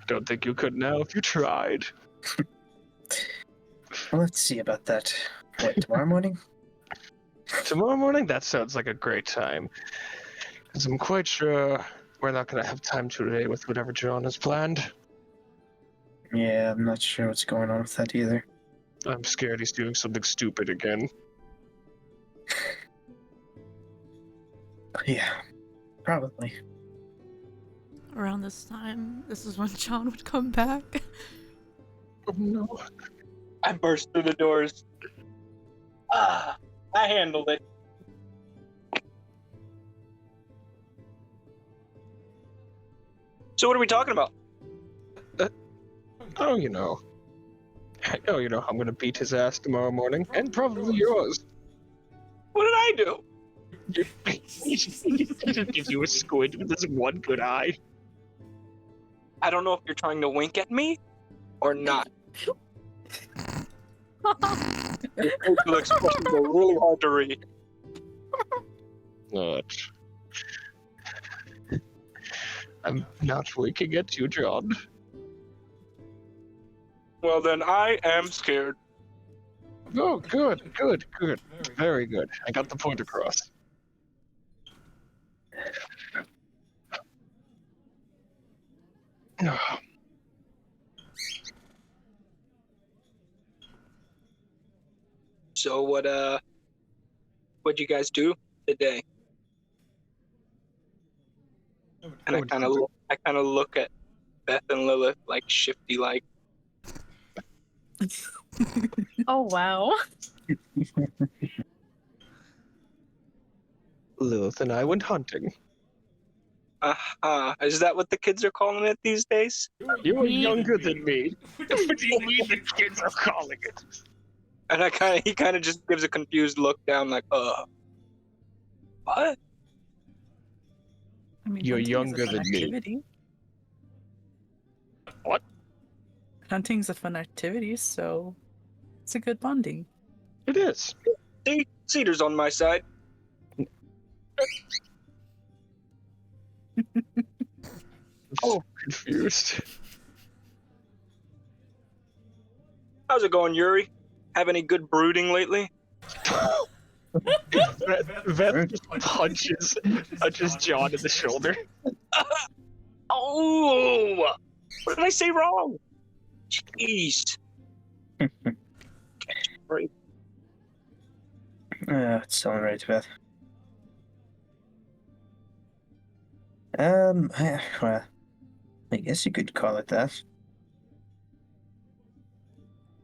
Don't think you could now if you tried. Well, let's see about that. What, tomorrow morning? Tomorrow morning? That sounds like a great time. Because I'm quite sure we're not going to have time today with whatever John has planned. Yeah, I'm not sure what's going on with that either. I'm scared he's doing something stupid again. Yeah, probably. Around this time, this is when John would come back. Oh no. I burst through the doors. I handled it. So what are we talking about? Oh, you know. I'm going to beat his ass tomorrow morning. And probably yours. What did I do? He just gives you a squint with this one good eye. I don't know if you're trying to wink at me or not. Your facial expressions are really hard to read. I'm not winking at you, John. Well, then I am scared. Oh, good. Very good. I got the point across. So what'd you guys do today? And I kind of look at Beth and Lilith like shifty, like. Oh wow. Lilith and I went hunting. Is that what the kids are calling it these days? You are younger than me. What do you mean the kids are calling it? And he kind of just gives a confused look down, like, what? I mean, You're hunting is a younger fun than me. activity. What? Hunting's a fun activity, so it's a good bonding. It is. See, Cedar's on my side. Oh, confused. How's it going, Yuri? Have any good brooding lately? Veth just punches John in the shoulder. Oh! What did I say wrong? Jeez. Right. It's someone right to bed. Well, I guess you could call it that.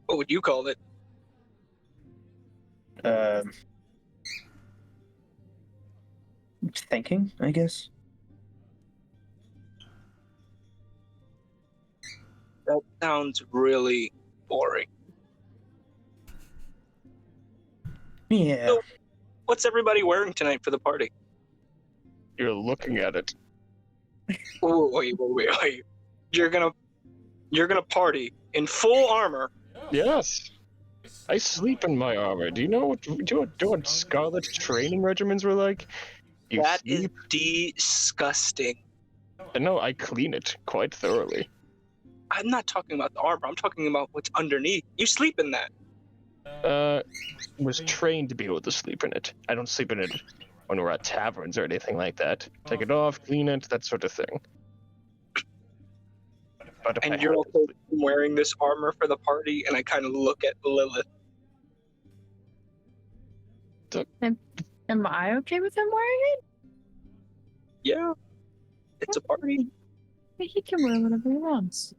What would you call it? Thinking, I guess. That sounds really boring. Yeah. So, what's everybody wearing tonight for the party? You're looking at it. Oh, wait. You're gonna party in full armor. Yes. I sleep in my armor. Do you know what Scarlet training regimens were like? You That is sleep. disgusting. No, I clean it quite thoroughly. I'm not talking about the armor. I'm talking about what's underneath. You sleep in that. Was trained to be able to sleep in it. I don't sleep in it when we're at taverns or anything like that. Take it off, clean it, that sort of thing. But if I And you're have to also sleep- wearing this armor for the party, and I kind of look at Lilith. Am I okay with him wearing it? Yeah, it's a party. He can wear whatever he wants.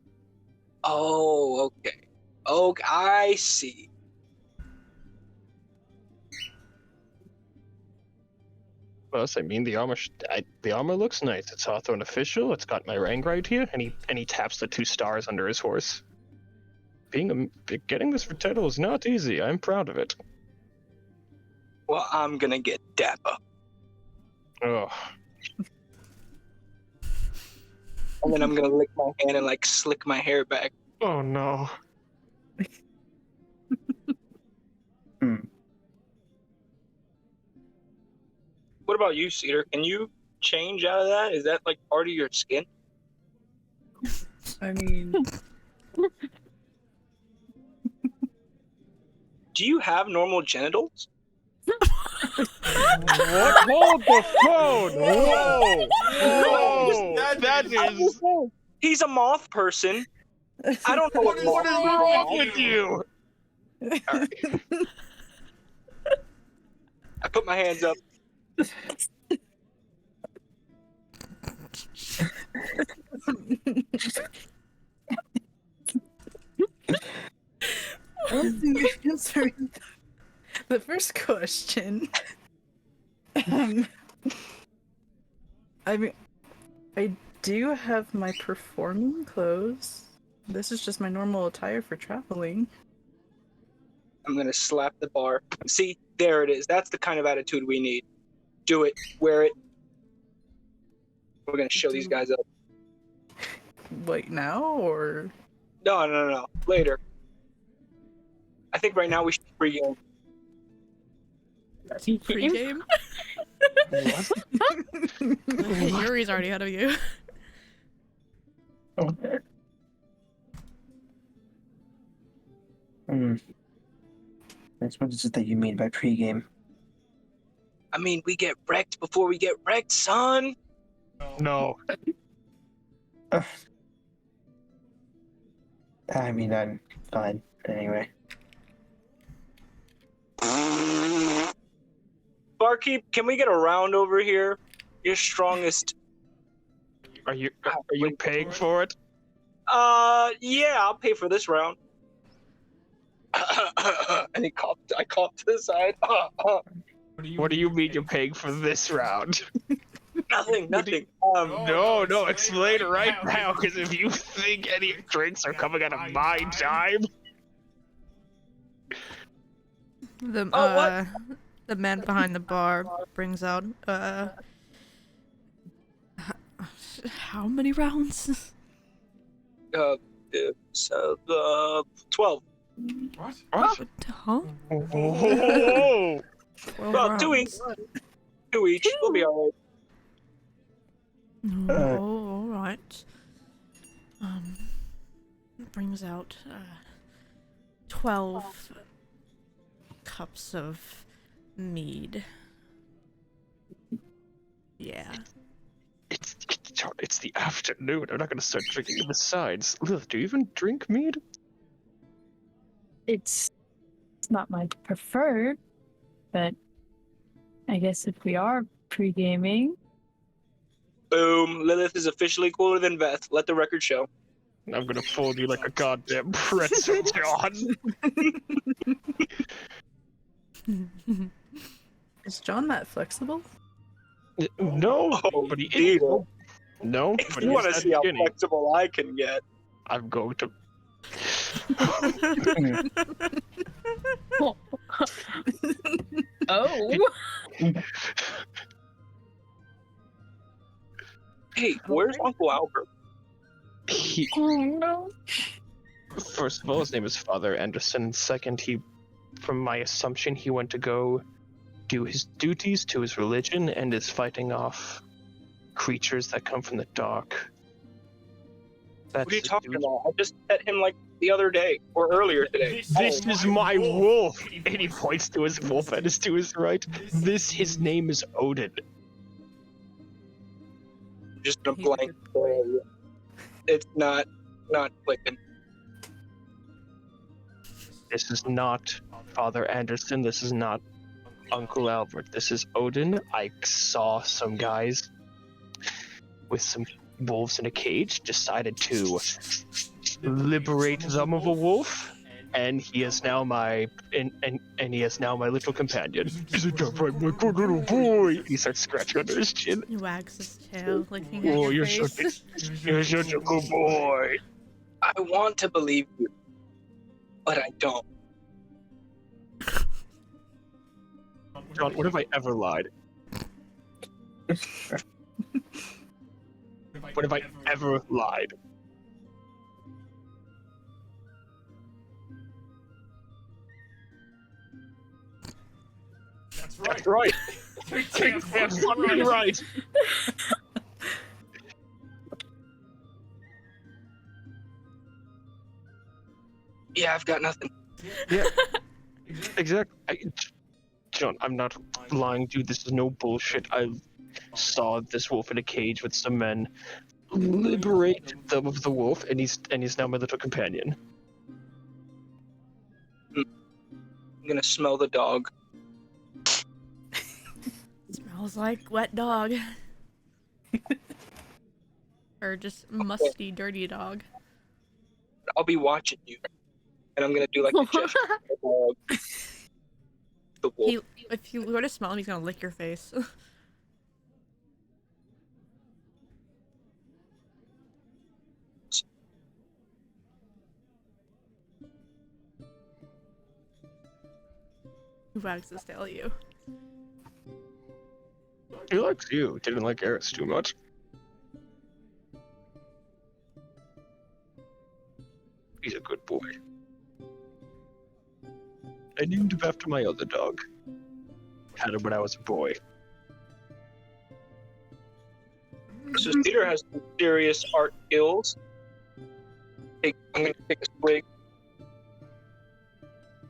Oh, okay. Okay, I see. Plus, I mean, the armor looks nice. It's Hawthorne official. It's got my rank right here, and he taps the 2 stars under his horse. Getting this title is not easy. I'm proud of it. Well, I'm gonna get dapper. Oh, And then I'm gonna lick my hand and like slick my hair back. oh no. What about you, Cedar? Can you change out of that? Is that like part of your skin? I mean, Do you have normal genitals? What? Hold the phone! Whoa! Whoa! That is. He's a moth person. I don't know what What is moth wrong with you? I put my hands up. answering the first question. I mean, I do have my performing clothes. This is just my normal attire for traveling. I'm gonna slap the bar. See, there it is. That's the kind of attitude we need. Do it. Wear it. We're gonna show these guys up. Wait, now or No. Later. I think right now we should pregame. Pre-game? Yuri's already ahead of you. Okay. That's what is it that you mean by pregame? I mean, we get wrecked before we get wrecked, son. No. I mean, I'm fine anyway. Barkeep, can we get a round over here? Your strongest. Are you paying for it? Yeah, I'll pay for this round. And I coughed to the side. What do you mean you're paying for this round? Nothing. No, explain right now, because if you think any drinks are coming out of my time... The man behind the bar brings out how many rounds? So the 12. What? Huh? Whoa! 12 Well, two rounds. each. 2 each. We'll be alright. Oh, alright. Brings out 12 cups of mead. Yeah. It's the afternoon. I'm not gonna start drinking. Besides, Lilith, do you even drink mead? It's not my preferred, but I guess if we are pre-gaming, Boom. Lilith is officially cooler than Beth. Let the record show. I'm gonna fold you like a goddamn pretzel, John. Is John that flexible? No, Oh, but he indeed. is. No, If but you he want is to that see how skinny. flexible I can get. I'm going to. oh, Hey, where's Uncle Albert? He, oh no. first of all, his name is Father Anderson. Second, from my assumption, he went to go do his duties to his religion and is fighting off creatures that come from the dark. What are you his talking duty. about? I just met him like the other day or earlier today. This is my wolf! And he points to his wolf and is to his right. His name is Odin. Just a He's a blank. good boy. It's not clicking. This is not Father Anderson. This is not Uncle Albert. This is Odin. I saw some guys with some wolves in a cage, decided to liberate them of a wolf, and he is now my he is now my little companion. Isn't that right, my good little boy? He starts scratching under his chin. He wags his tail, licking at Oh, your you're face. you're such a good boy. I want to believe you, but I don't. John, when have I ever lied? When have I ever lied? That's right. That's fucking right. Yeah, I've got nothing. Yeah, exactly. John, I'm not lying, dude. This is no bullshit. I saw this wolf in a cage with some men. Liberate them of the wolf, and he's now my little companion. I'm gonna smell the dog. Smells like wet dog. Or just musty, dirty dog. I'll be watching you, and I'm gonna do like a gesture to the dog. The wolf. If you were to smell him, he's gonna lick your face. He wags his tail at you. He likes you. Didn't like Eris too much. He's a good boy. I named him after my other dog. Had him when I was a boy. So Cedar has some serious art skills. I'm gonna take a swig.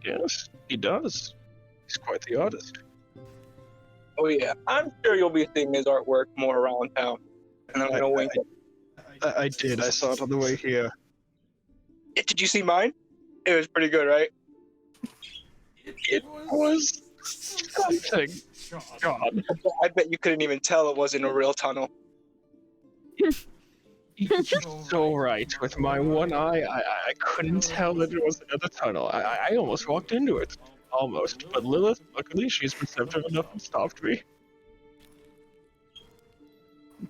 Yes, he does. He's quite the artist. Oh yeah, I'm sure you'll be seeing his artwork more around town. And I'm gonna wink. I did. I saw it on the way here. Did you see mine? It was pretty good, right? It was something. God. I bet you couldn't even tell it wasn't a real tunnel. You're so right. With my one eye, I couldn't tell that it was another tunnel. I almost walked into it. Almost. But Lilith, luckily, she's perceptive enough and stopped me.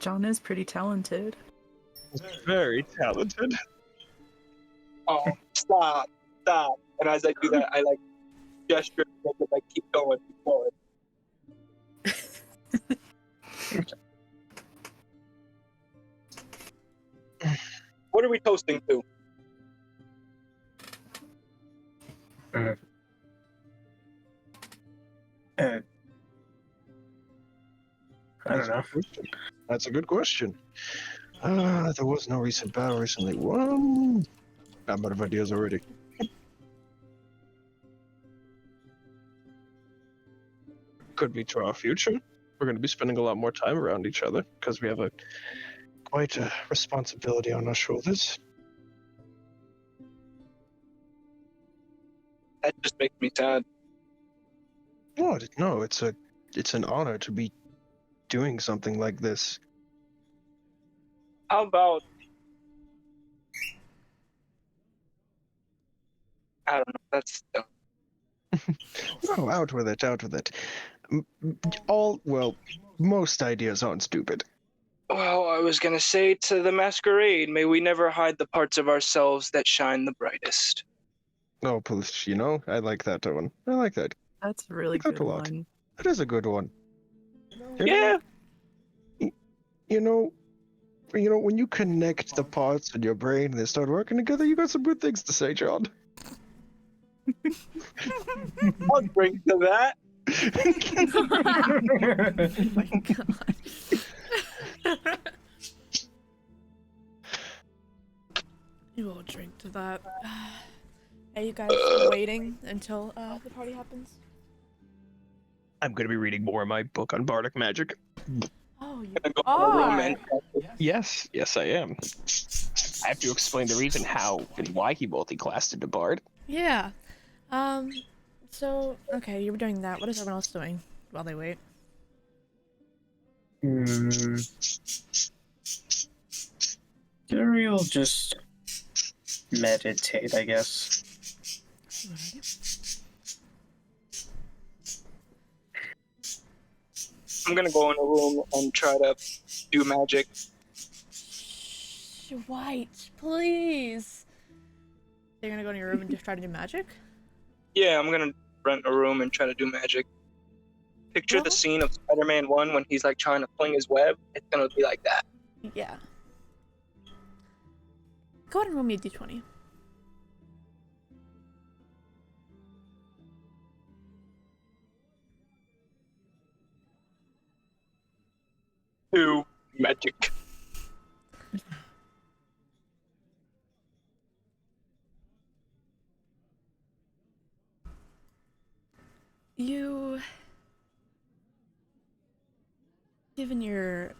John is pretty talented. Very talented. Oh, stop. And as I do that, I like gesture and like keep going, keep going. What are we toasting to? Mm. Uh, I don't know. That's a good question. There was no recent battle recently. Well, I'm out of ideas already. Could be to our future. We're going to be spending a lot more time around each other because we have quite a responsibility on our shoulders. That just makes me sad. What? No, it's an honor to be doing something like this. How about I don't know. That's Oh, out with it, out with it. Most ideas aren't stupid. well, I was gonna say to the masquerade, may we never hide the parts of ourselves that shine the brightest. Oh, I like that one. I like that. That's a really That good a lot. one. That is a good one. Yeah. You know, when you connect the parts in your brain and they start working together, you got some good things to say, John. I'll drink to that. Oh my god. You will drink to that. Are you guys waiting until the party happens? I'm going to be reading more of my book on bardic magic. Oh, you Gonna go in a room are. and Yes, I am. I have to explain the reason how and why he multi-classed into bard. Yeah. So, okay, you were doing that. What is everyone else doing while they wait? Gary will just meditate, I guess. I'm gonna go in a room and try to do magic. Shh, White, please. You're gonna go in your room and just try to do magic? Yeah, I'm gonna rent a room and try to do magic. Picture the Well- scene of Spider-Man 1 when he's like trying to fling his web. It's gonna be like that. Yeah. Go ahead and roll me a d20. Do magic. You, given your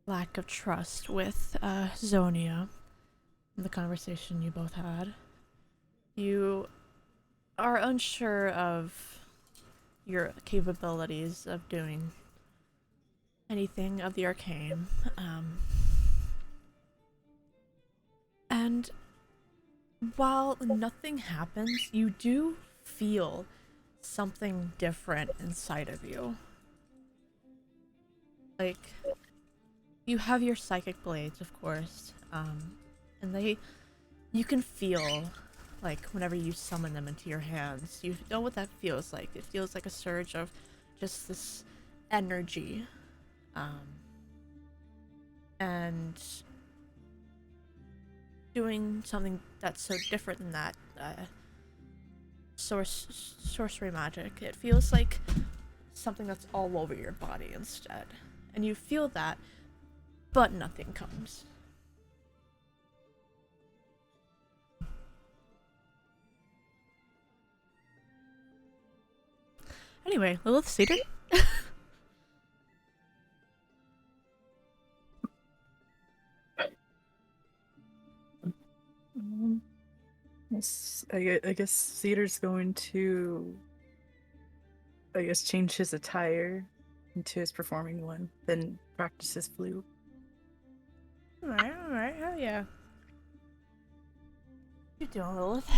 lack of trust with Zonia and the conversation you both had, you are unsure of your capabilities of doing anything of the arcane. And while nothing happens, you do feel something different inside of you. Like, you have your psychic blades, of course, and you can feel, like, whenever you summon them into your hands, you know what that feels like. It feels like a surge of just this energy, and doing something that's so different than that, sorcery magic. It feels like something that's all over your body instead. And you feel that, but nothing comes. Anyway, Lilith Cedar? I guess Cedar's going to, change his attire into his performing one, then practice his flute. Alright, hell yeah. You doing, Lilith?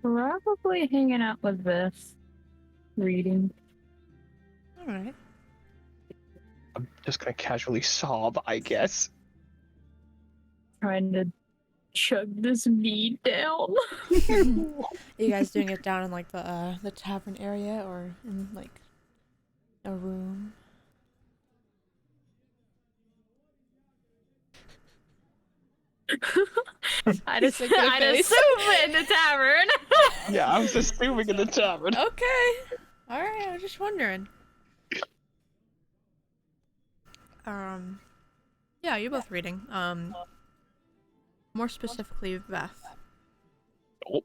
Probably hanging out with this. Reading. Alright. I'm just going to casually sob, I guess. Trying to chug this mead down. You guys doing it down in like the tavern area or in like a room? I just looked at her I'd face. assume in the tavern. Yeah, I was assuming in the tavern. Okay. Alright, I was just wondering. Yeah, you're both reading. More specifically, Beth. Oh.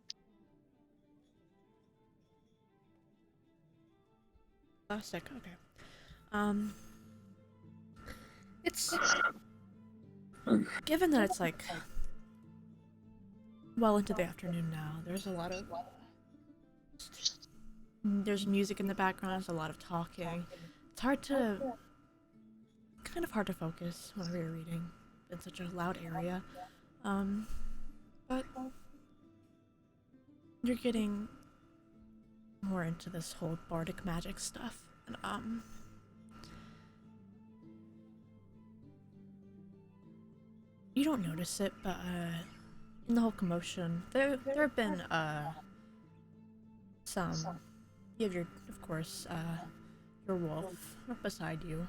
Plastic, okay. It's... Given that it's, like, well into the afternoon now, there's a lot of... There's music in the background, there's a lot of talking. It's hard to... kind of hard to focus whenever you're reading in such a loud area. But you're getting more into this whole bardic magic stuff. And, you don't notice it, but, in the whole commotion, there have been, some... You have of course, your wolf beside you,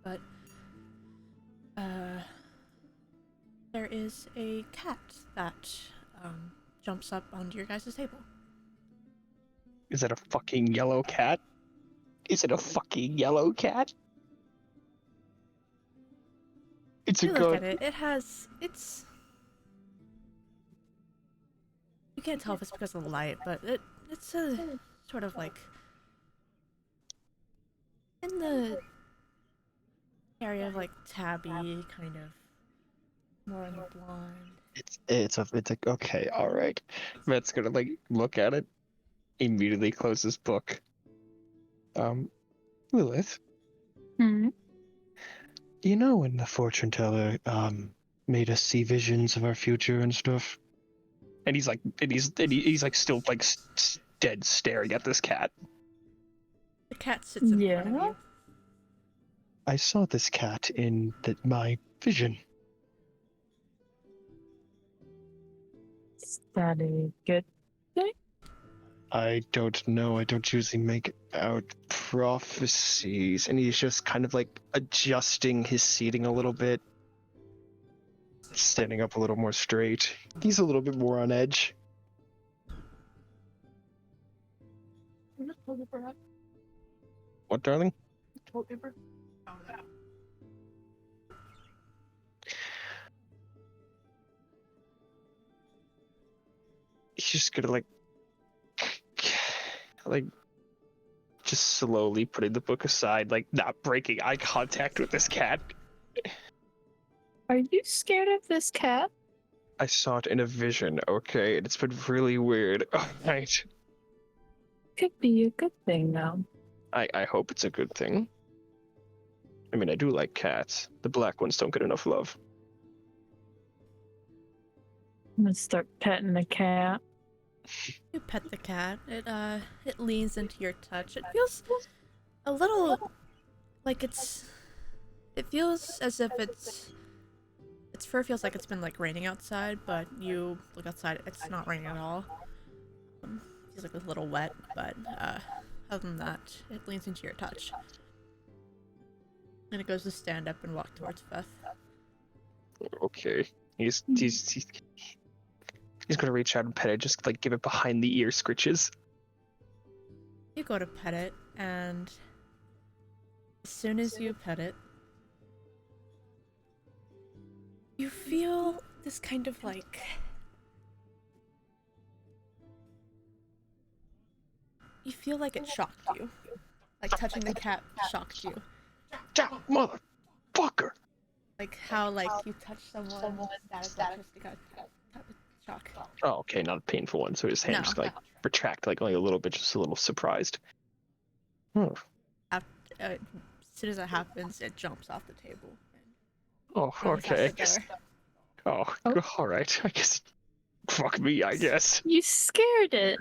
but there is a cat that jumps up onto your guys' table. Is it a fucking yellow cat? Is it a fucking yellow cat? It's a You look good. at it. It's. You can't tell if it's because of the light, but it's a sort of like in the area of like tabby kind of. More on the blonde. It's like, okay, all right. Matt's gonna like look at it, immediately close his book. Lilith, Hmm. you know when the fortune teller made us see visions of our future and stuff? And he's like, he's like still like dead staring at this cat. The cat sits in front of Yeah? you. I saw this cat in my vision. Is that a good thing? I don't know. I don't usually make out prophecies. And he's just kind of like adjusting his seating a little bit. Standing up a little more straight. He's a little bit more on edge. What, darling? Toilet paper? He's just gonna like just slowly putting the book aside, like not breaking eye contact with this cat. Are you scared of this cat? I saw it in a vision, okay? And it's been really weird. All right. Could be a good thing, though. I hope it's a good thing. I mean, I do like cats. The black ones don't get enough love. I'm gonna start petting the cat. You pet the cat. It leans into your touch. It feels a little like it's. It feels as if its fur feels like it's been like raining outside, but you look outside, it's not raining at all. Feels like a little wet, but other than that, it leans into your touch. And it goes to stand up and walk towards Beth. Okay. He's gonna reach out and pet it, just like give it behind the ear scritches. You go to pet it, and as soon as you pet it, you feel this kind of like... You feel like it shocked you. Like touching the cat shocked you. Down, motherfucker! Like how like you touch someone that is electricity type of shock. Oh, okay, not a painful one. So his hands No. like retract like only a little bit, just a little surprised. Oh, As soon as that happens, it jumps off the table. oh, runs out okay. the door. Oh, all right. I guess. Fuck me, I guess. You scared it.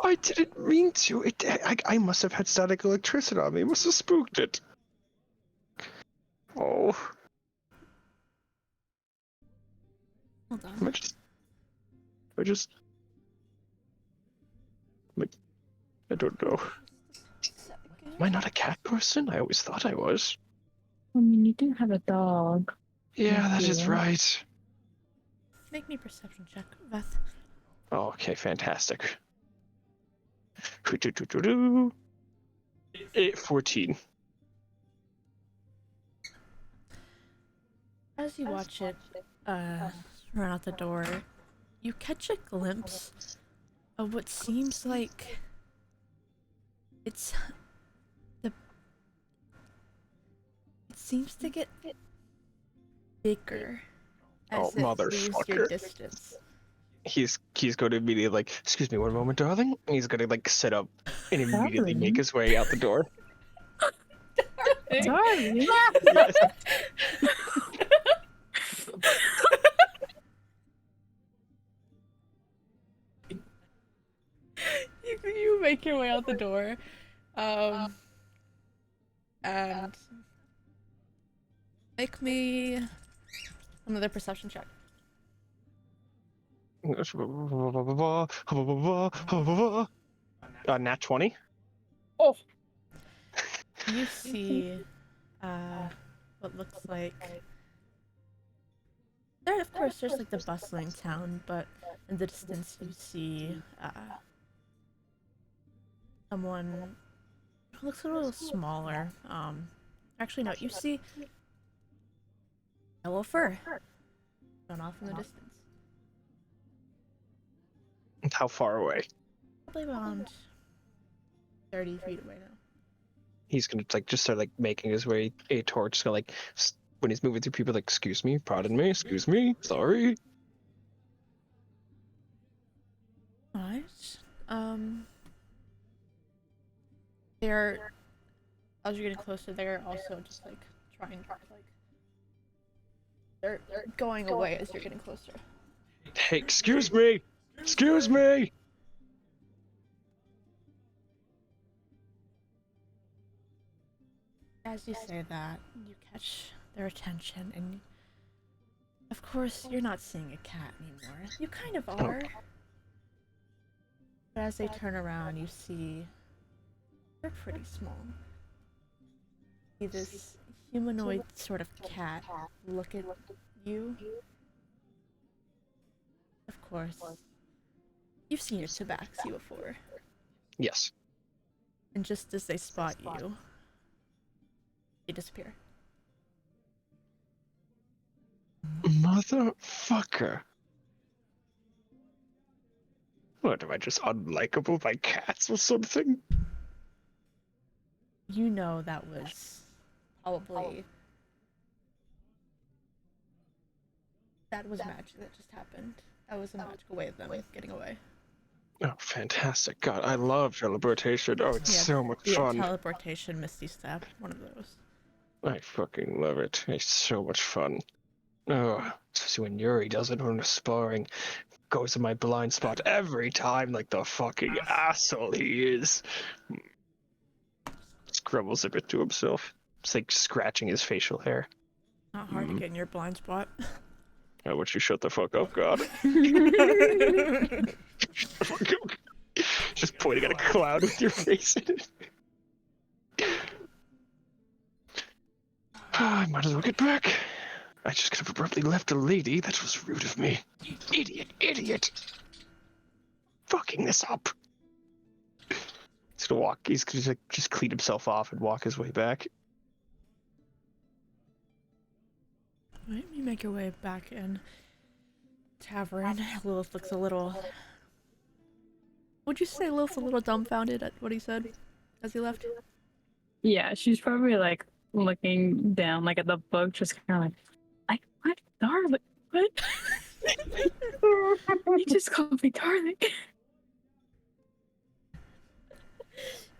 I didn't mean to. I must have had static electricity on me. Must have spooked it. Oh, Hold on. am I just. Like, I don't know. Am I not a cat person? I always thought I was. I mean, you do have a dog. Yeah, that is Yeah. right. Make me perception check, Beth. Oh, okay, fantastic. 14. As you watch it run out the door, you catch a glimpse of what seems like it seems to get bigger as Oh, it leaves your motherfucker. distance. He's going to immediately like, excuse me one moment, darling. And he's going to like sit up and immediately make Darling? his way out the door. Darling. Yes. You make your way out the door, and make me another perception check. Nat 20. You see, what looks like there. Of course, there's like the bustling town, but in the distance, you see, someone who looks a little smaller. Actually, no. You see yellow fur going off in the distance. How far away? Probably around 30 feet away now. He's gonna like just start like making his way towards, gonna like when he's moving through people, like, excuse me, pardon me, excuse me, sorry. Alright. They're, as you're getting closer, they're also just like trying to like they're going away as you're getting closer. Hey, excuse me, excuse me. As you say that, you catch their attention, and of course, you're not seeing a cat anymore. You kind of are. But as they turn around, you see they're pretty small. You see this humanoid sort of cat look at you. Of course, you've seen your tabaxi before. Yes. And just as they spot you, they disappear. Motherfucker. What, am I just unlikable by cats or something? You know that was probably... That was magic that just happened. That was a magical way of them getting away. Oh, fantastic. God, I love teleportation. Oh, it's so much fun. Teleportation, Misty Step, one of those. I fucking love it. It's so much fun. Oh, especially when Yuri does it when we're sparring. Goes in my blind spot every time, like the fucking asshole he is. Just grumbles a bit to himself. It's like scratching his facial hair. Not hard to get in your blind spot. Why would you shut the fuck up, God? Just pointing at a cloud with your face in it. I might as well get back. I just could have abruptly left a lady. That was rude of me. Idiot. Fucking this up. He's gonna walk. He's gonna just clean himself off and walk his way back. Right, you make your way back in. Tavern. Lilith looks a little... Would you say Lilith's a little dumbfounded at what he said as he left? Yeah, she's probably like looking down like at the book, just kind of like what, darling? What? You just called me darling.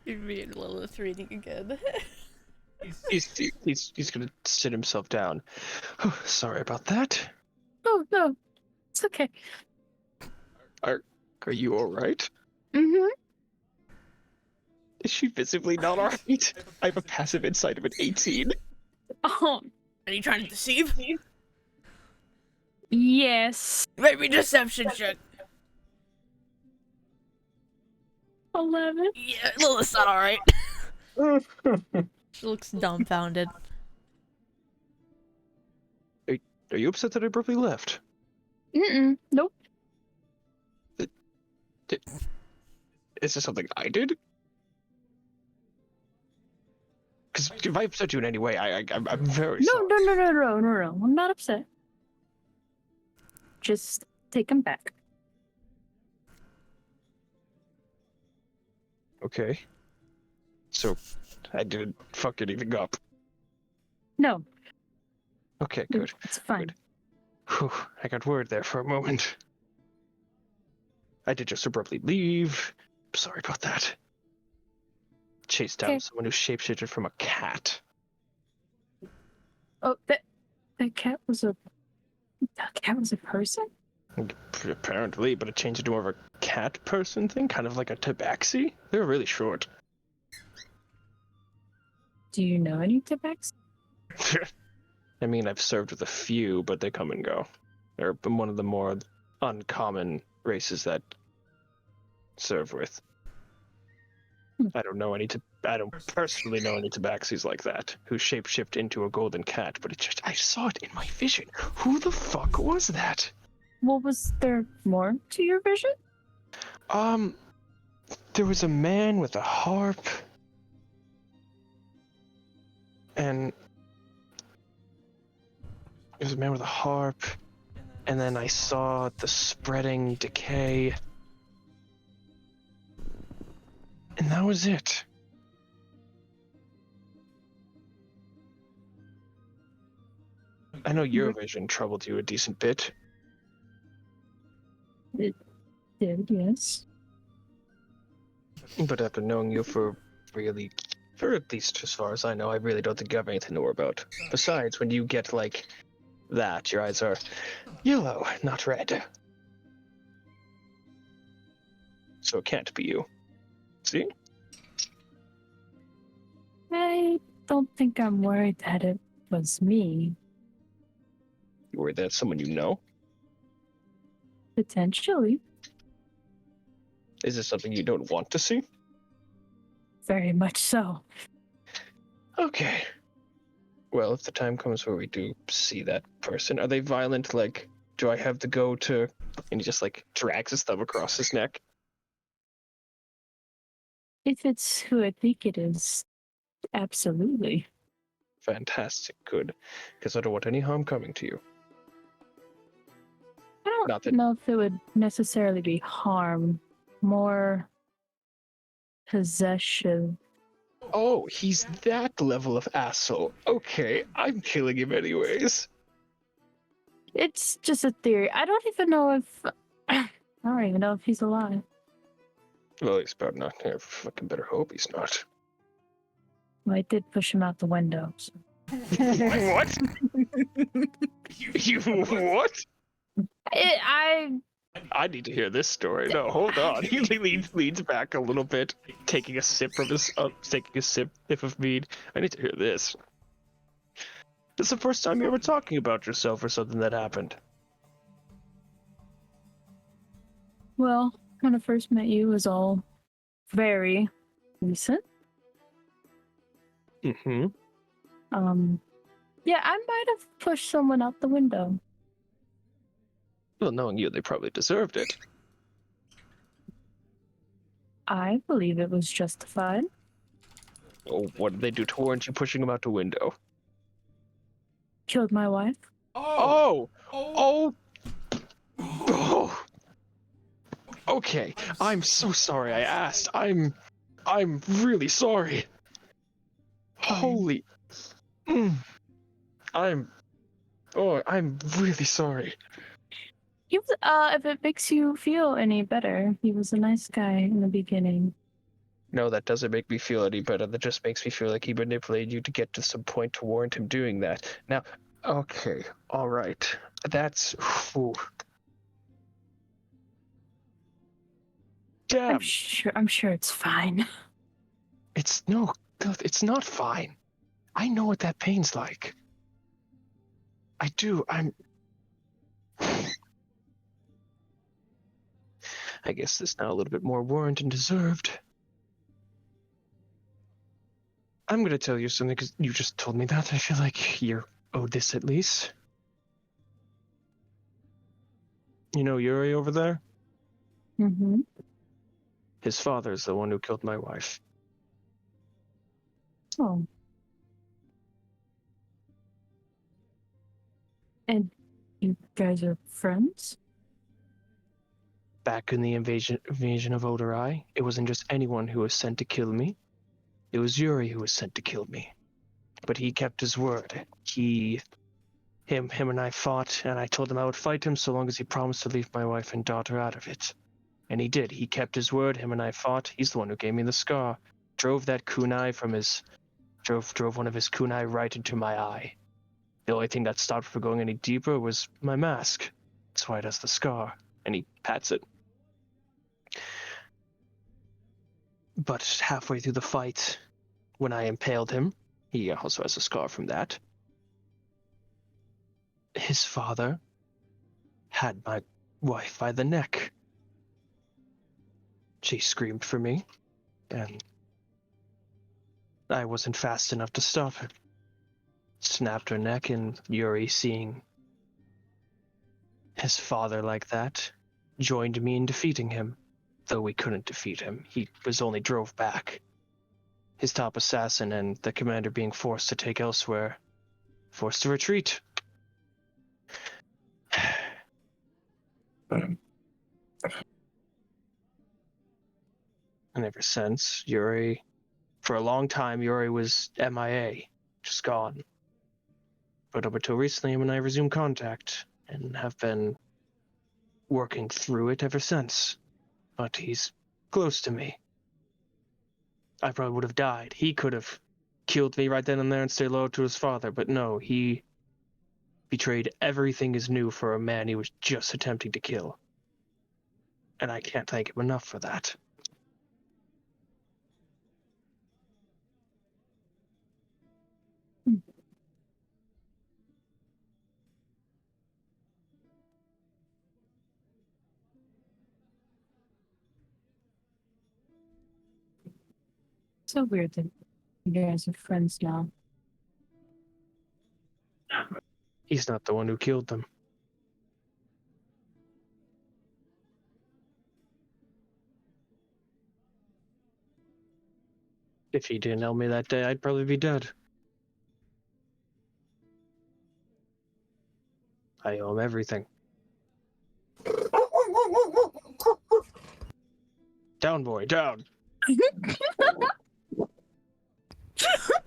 You'd be in Lilith reading again. He's gonna sit himself down. Oh, sorry about that. Oh no, it's okay. Are you all right? Mm-hmm. Is she visibly not all right? I have a passive insight of an 18. Oh Are you trying to deceive? yes. Maybe deception check. 11. Yeah, Lilith's not alright. She looks dumbfounded. Are you upset that I abruptly left? Nope. Is this something I did? Because if I upset you in any way, I'm very No, sorry. no. I'm not upset. Just take him back. Okay. So, I didn't fuck anything up. No, Okay, good. it's fine. Good. Whew, I got worried there for a moment. I did just abruptly leave. Sorry about that. Chased down Okay. someone who shapeshifted from a cat. Oh, that cat was a person? Apparently, but it changed into more of a cat person thing, kind of like a tabaxi. They were really short. Do you know any Tibex? I mean, I've served with a few, but they come and go. They're one of the more uncommon races that serve with. I don't personally know any tabaxis like that who shapeshift into a golden cat, but I saw it in my vision. Who the fuck was that? Well, was there more to your vision? There was a man with a harp, and there's a man with a harp, and then I saw the spreading decay, and that was it. I know your vision troubled you a decent bit. It did, yes. But after knowing you for at least as far as I know, I really don't think you have anything to worry about. Besides, when you get like that, your eyes are yellow, not red. So it can't be you. See? I don't think I'm worried that it was me. You worried that's someone you know? Potentially. Is this something you don't want to see? Very much so. Okay. Well, if the time comes where we do see that person, are they violent? Like, do I have to go to... And he just, like, drags his thumb across his neck. If it's who I think it is, absolutely. Fantastic, good. Because I don't want any harm coming to you. I don't Not that- know if it would necessarily be harm, more possession. Oh, he's that level of asshole. Okay, I'm killing him anyways. It's just a theory. I don't even know if I don't even know if he's alive. Well, he's about not. I fucking better hope he's not. Well, I did push him out the window. So. What? You what? I need to hear this story. No, hold on. He leans back a little bit, taking a sip from his sip of mead. I need to hear this. This is the first time you're ever talking about yourself or something that happened. Well, when I first met you, it was all very recent. Mm-hmm. Yeah, I might have pushed someone out the window. Well, knowing you, they probably deserved it. I believe it was justified. Oh, what did they do to warrant you pushing them out the window? Killed my wife. Oh! Okay, I'm so sorry I asked. I'm really sorry. Holy... I'm really sorry. He was, if it makes you feel any better, he was a nice guy in the beginning. No, that doesn't make me feel any better. That just makes me feel like he manipulated you to get to some point to warrant him doing that. Now, okay, all right. That's... Ooh. Damn. I'm sure it's fine. It's not fine. I know what that pain's like. I do. I guess this now a little bit more warranted and deserved. I'm gonna tell you something because you just told me that. I feel like you're owed this at least. You know Yuri over there? Mm-hmm. His father's the one who killed my wife. Oh. And you guys are friends? Back in the invasion of Odorai, it wasn't just anyone who was sent to kill me. It was Yuri who was sent to kill me. But he kept his word. Him and I fought, and I told him I would fight him so long as he promised to leave my wife and daughter out of it. And he did. He kept his word. Him and I fought. He's the one who gave me the scar. Drove that kunai from his... Drove one of his kunai right into my eye. The only thing that stopped from going any deeper was my mask. That's why it has the scar. And he pats it. But halfway through the fight, when I impaled him, he also has a scar from that. His father had my wife by the neck. She screamed for me, and I wasn't fast enough to stop her. Snapped her neck, and Yuri, seeing his father like that, joined me in defeating him. Though we couldn't defeat him, he was only drove back. His top assassin and the commander being forced to take elsewhere. Forced to retreat. And ever since, Yuri... For a long time, Yuri was MIA. Just gone. But up until recently, him and I resumed contact, and have been working through it ever since. But he's close to me. I probably would have died. He could have killed me right then and there and stayed loyal to his father, but no, he betrayed everything is new for a man he was just attempting to kill. And I can't thank him enough for that. So weird that you guys are friends now. He's not the one who killed them. If he didn't help me that day, I'd probably be dead. I owe him everything. Down, boy, down.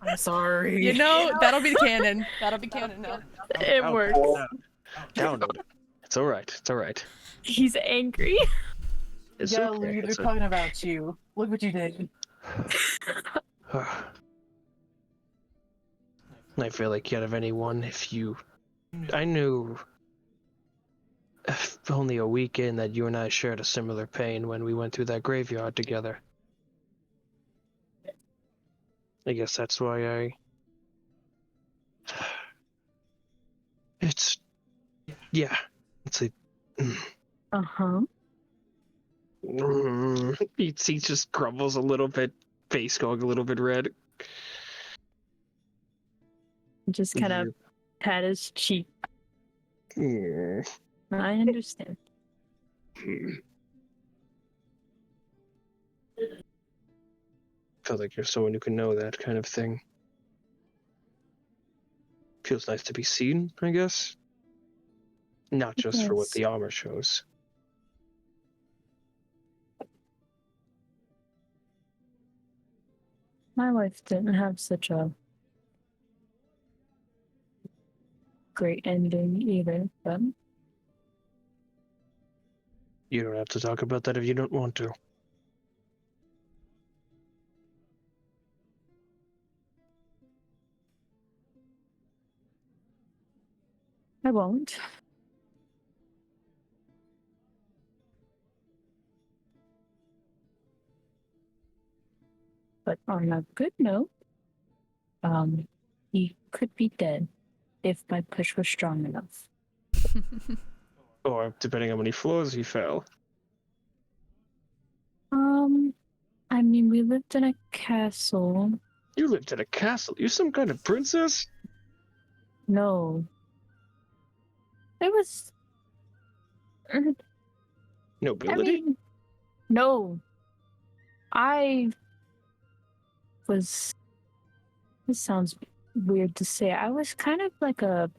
I'm sorry. You know, that'll be the canon. That'll be canon now. It Down, works. Down, down. It's alright, it's alright. He's angry. It's Yeah, okay. Louis, they're It's talking about you. Look what you did. I feel like out of anyone, I knew only a week in that you and I shared a similar pain when we went through that graveyard together. I guess that's why it's like... Uh-huh. He just grumbles a little bit, face going a little bit red. Just kind of pat his cheek. Mm. I understand. Feel like you're someone who can know that kind of thing. Feels nice to be seen, I guess. Not just for what Yes. the armor shows. My wife didn't have such a great ending either, but You don't have to talk about that if you don't want to. I won't. But on a good note, he could be dead if my push was strong enough. Or depending on how many floors he fell. I mean, we lived in a castle. You lived in a castle. You some kind of princess? No. It was I Nobility? mean, no. I was. This sounds weird to say. I was kind of like a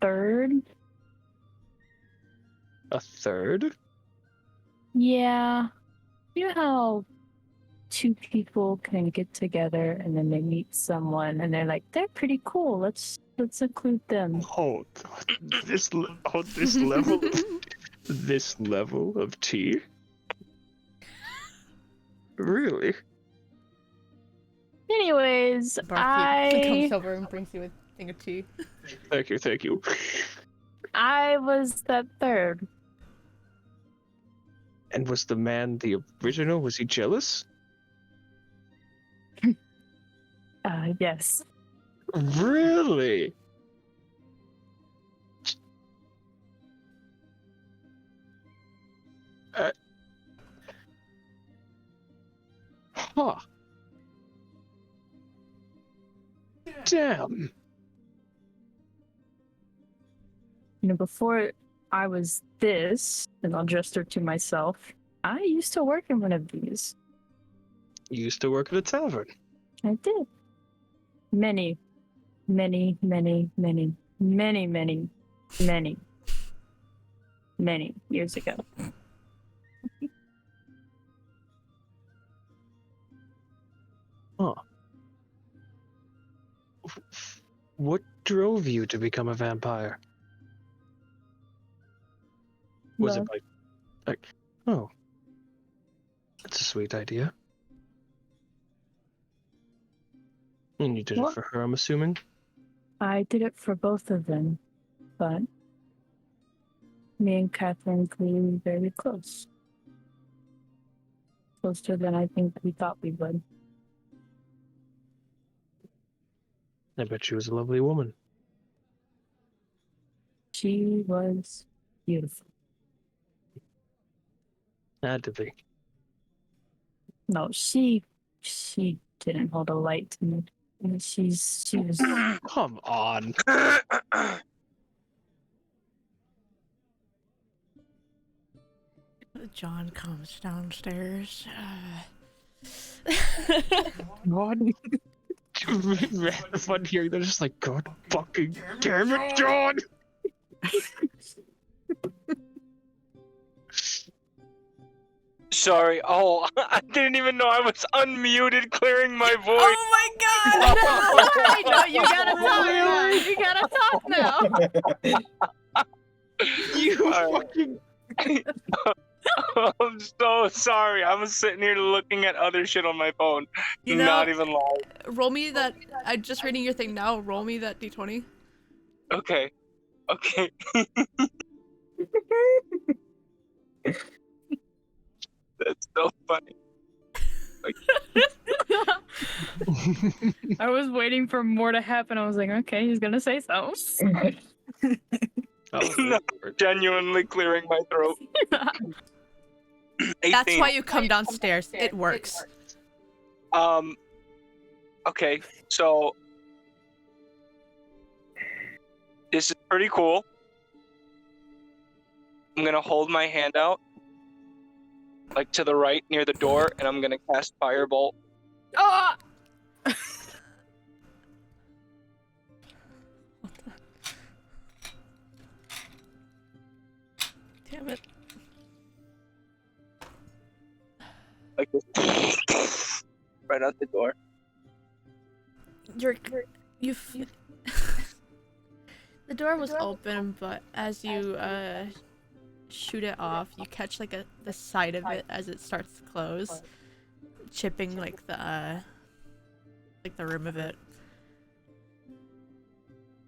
third. A third? Yeah. You know how two people can get together and then they meet someone and they're like, they're pretty cool. Let's include them. Oh, this level this level of tea? Really? Anyways, Barkeep comes I over and brings you a thing of tea. Thank you. was that third. And was the man the original? Was he jealous? Yes. Really? Huh. Damn. You know, before I was this, and I'll gesture to myself, I used to work in one of these. You used to work at a tavern. I did. Many years ago. Huh. What drove you to become a vampire? Was it like, oh, that's a sweet idea. And you did it What? for her, I'm assuming? I did it for both of them, but me and Catherine grew very close. Closer than I think we thought we would. I bet she was a lovely woman. She was beautiful. Had to be. No, she didn't hold a light to me. And she was Come on. John comes downstairs. God. Fun hearing they're just like, God fucking damn it, John! Sorry. Oh, I didn't even know I was unmuted, clearing my voice. Oh my god! I know you gotta talk now. You gotta talk now. You Alright. fucking. I'm so sorry. I was sitting here looking at other shit on my phone. You know, Not even lying. roll me that. I'm just reading your thing now. Roll me that d20. Okay. That's so funny. I was waiting for more to happen. I was like, okay, he's gonna say something. No, genuinely clearing my throat. 18. That's why you come downstairs. It works. Okay, so this is pretty cool. I'm gonna hold my hand out, like to the right near the door, and I'm gonna cast Firebolt. Ah! Damn it. Like this. Right out the door. The door was open, but as you shoot it off, you catch like the side of it as it starts to close, chipping like the rim of it.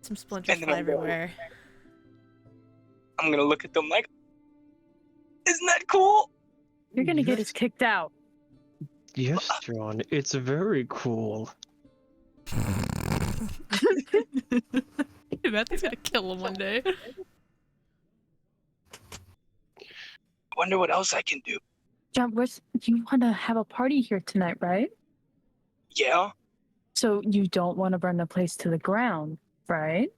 Some splinters And then fly I'm going- everywhere. I'm gonna look at them like, isn't that cool? You're gonna get us kicked out. Yes, John, it's very cool. Matthew's gonna kill him one day. I wonder what else I can do. John, you want to have a party here tonight, right? Yeah? So you don't want to burn the place to the ground, right?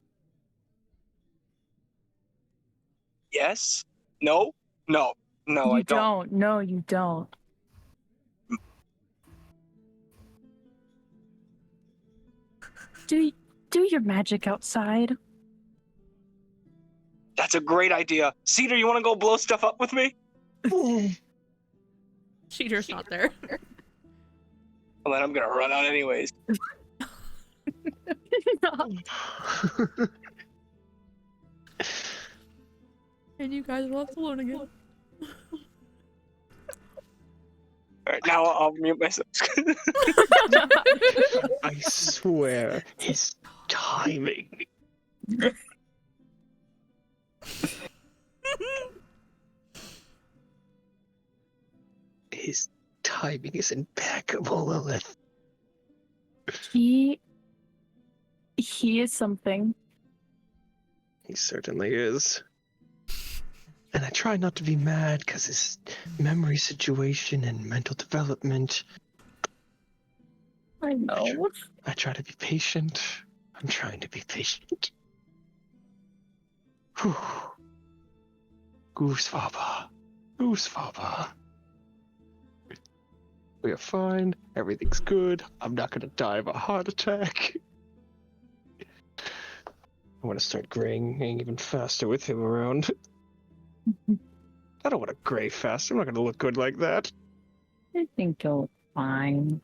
Yes? No, no, no, I You don't. No, you don't. Do your magic outside. That's a great idea. Cedar, you want to go blow stuff up with me? Cheater's not there. Well, then I'm gonna run out anyways. And you guys are left alone again. All right, now I'll mute myself. I swear, his timing. His timing is impeccable, Lilith. He is something. He certainly is. And I try not to be mad because his memory situation and mental development. I know. I try to be patient. I'm trying to be patient. Whew. Goosefaba. Goosefaba. We are fine. Everything's good. I'm not gonna die of a heart attack. I want to start graying even faster with him around. I don't want to gray fast. I'm not gonna look good like that. I think you'll look fine.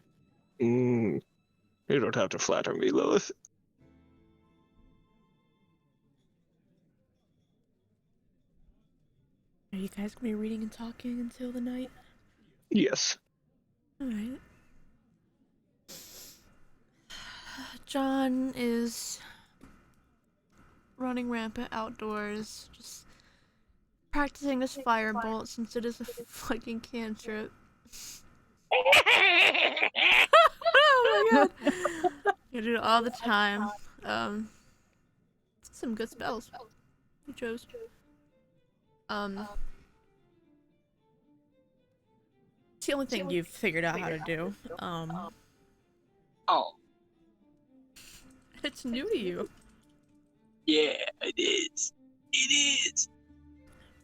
You don't have to flatter me, Lilith. Are you guys gonna be reading and talking until the night? Yes. Alright. John is running rampant outdoors, just practicing this firebolt since it is a fucking cantrip. Oh my god! You do it all the time. Some good spells. You chose. It's the only thing you've figured out how to do. Oh, It's new to you. yeah, it is. It is.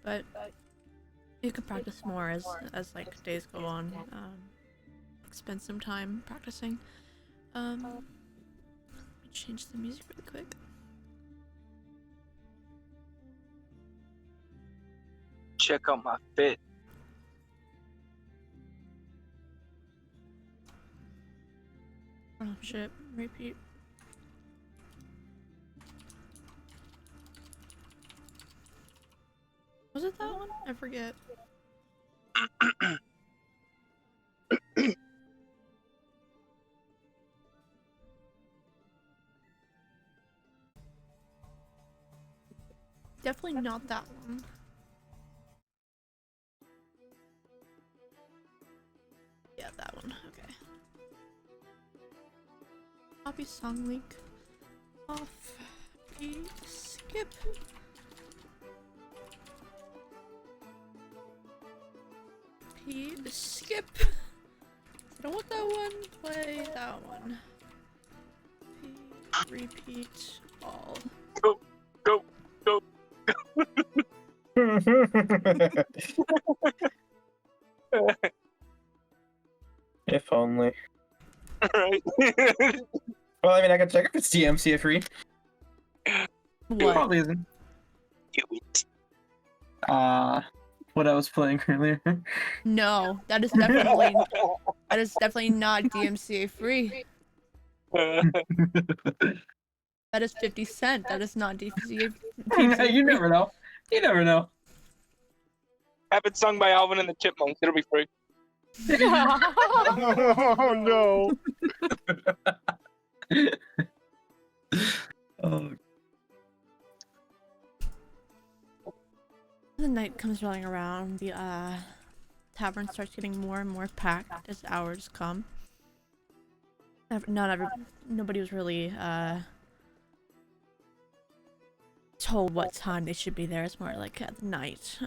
But you can practice more as like days go on. Spend some time practicing. Let me change the music really quick. Check out my fit. Oh shit! Repeat. Was it that one? I forget. Definitely not that one. Yeah, that one. Okay. Copy song link. Off. Skip. Skip. I don't want that one. Play that one. Repeat all. Go, go, go. If only. Alright. Well, I mean, I can check if it's DMCA free. What? Probably isn't. Do it. What I was playing earlier. No, that is definitely not DMCA free. That is 50 Cent. That is not DMCA free. You never know. You never know. Have it sung by Alvin and the Chipmunks. It'll be free. Oh no. Oh. The night comes rolling around. The tavern starts getting more and more packed as hours come. Nobody was really told what time they should be there. It's more like at night.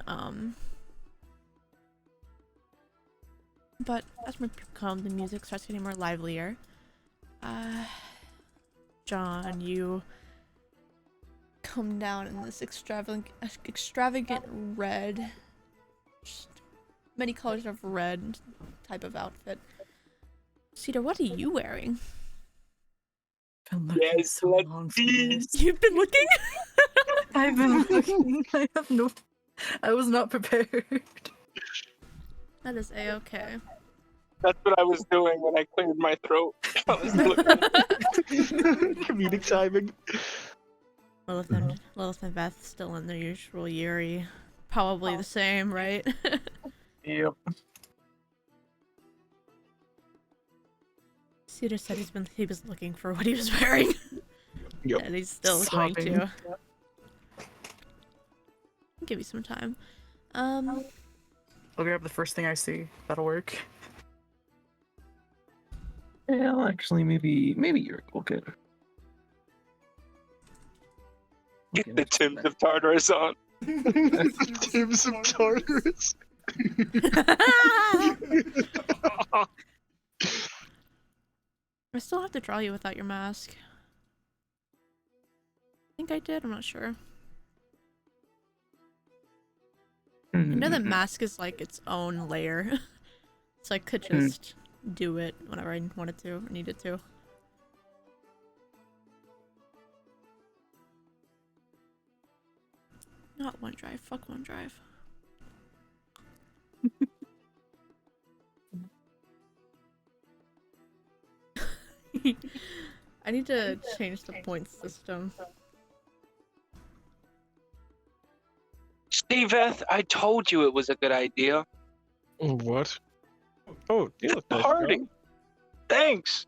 But as more people come, the music starts getting more livelier. John, you come down in this extravagant red, just many colors of red type of outfit. Cedar, what are you wearing? Been looking Yes, so let's long for see. this. You've been looking? I've been looking. I was not prepared. That is a-okay. That's what I was doing when I cleared my throat. I was looking. Comedic timing. Lilith and Beth still in their usual Yuri. Probably the same, right? Yep. Cedar said he was looking for what he was wearing. Yep. And he's still Sobbing. going to. I'll give you some time. I'll grab the first thing I see. That'll work. Well, actually, maybe Yuri will get. Get the Timbs of Tartarus on. Timbs of Tartarus. I still have to draw you without your mask. I think I did, I'm not sure. I know that mask is like its own layer. So I could just do it whenever I wanted to or needed to. Not OneDrive, fuck OneDrive. I need to change the point system. Steveth, I told you it was a good idea. What? Oh, you look nice. Party. Thanks.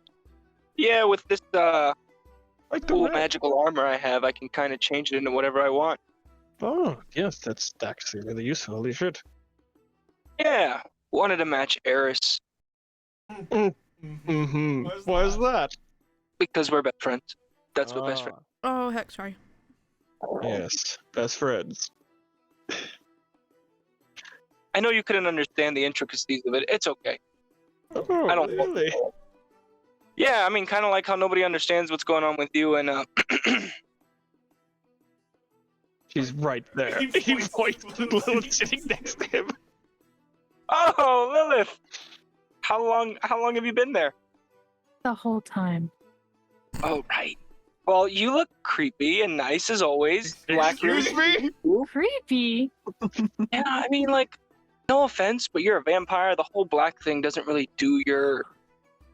Yeah, with this Like the cool red. magical armor I have, I can kind of change it into whatever I want. Oh, yes, that's actually really useful. Holy shit. Yeah, wanted to match Eris Mm-hmm. Why is that? because we're best friends. That's what best friends. Oh heck, sorry. Yes, best friends. I know you couldn't understand the intricacies of it. It's okay. Oh, I don't really? Yeah, I mean, kind of like how nobody understands what's going on with you and She's right there. He points to Lilith sitting next to him. Oh, Lilith. How long have you been there? The whole time. Oh, right. Well, you look creepy and nice as always. Black ears. Excuse me? Creepy. Yeah, I mean, like, no offense, but you're a vampire. The whole black thing doesn't really do your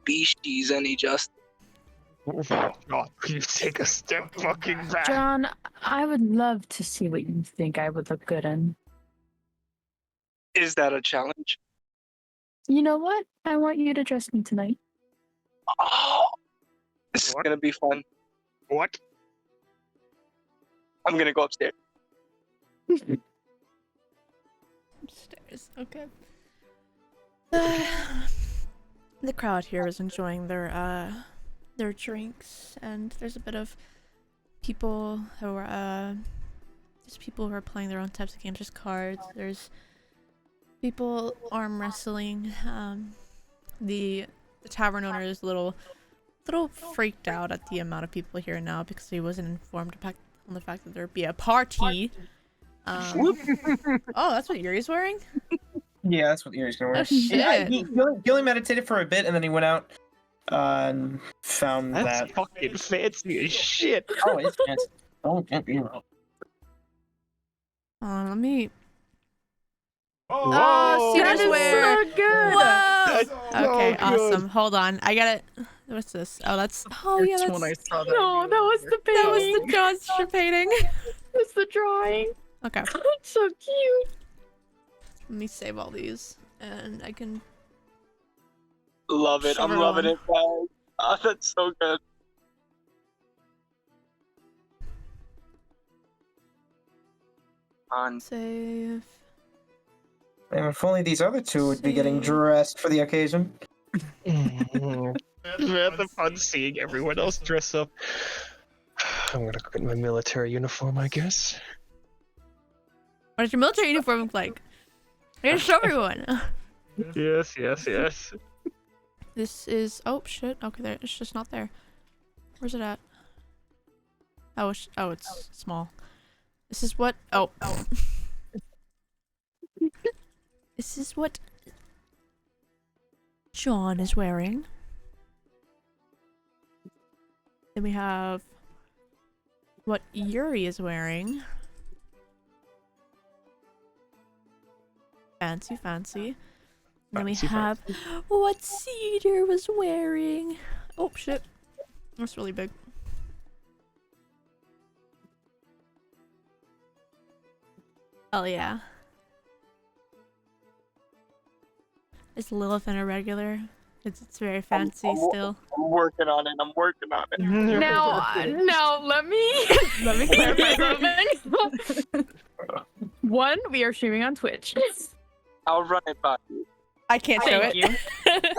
species any justice. Oh my god, please take a step fucking back. John, I would love to see what you think I would look good in. Is that a challenge? You know what? I want you to dress me tonight. Oh, this is What? gonna be fun. What? I'm gonna go upstairs. Upstairs, okay. The crowd here is enjoying their drinks, and there's a bit of people who are there's people who are playing their own types of games, just cards. There's people arm wrestling. The tavern owner is a little freaked out at the amount of people here now because he wasn't informed on the fact that there'd be a party. Oh, that's what Yuri's wearing? Yeah, that's what Yuri's gonna wear. Oh, shit. Yeah, he only meditated for a bit, and then he went out and found That's that. fucking fancy as shit. Oh, it's fancy. Don't get me wrong. Let me. Whoa! Oh, Cedar's That is wear. so good. Whoa! That's Okay, so good. awesome. Hold on, I got it. What's this? Oh, that's. Oh yeah, Which that's. one I saw that. No, that was the painting. That was the Johnstra painting. That's the drawing. Okay, It's so cute. let me save all these, and I can. Love it. I'm Shove it loving on. it, guys. Oh, that's so good. On. Save. And if only these other two would be getting dressed for the occasion. Man, the fun seeing everyone else dress up. I'm gonna quit my military uniform, I guess. What does your military uniform look like? I gotta show everyone. Yes, yes, yes. This is. Oh shit. Okay, there. It's just not there. Where's it at? Oh, it's small. This is what. Oh. This is what John is wearing. Then we have what Yuri is wearing. Fancy, fancy. And then we have what Cedar was wearing. Oh shit. That's really big. Oh yeah. Is Lilith in a regular? It's very fancy still. I'm working on it. I'm working on it. Now let me clarify something. One, we are streaming on Twitch. I'll run it by you. I can't show Thank it.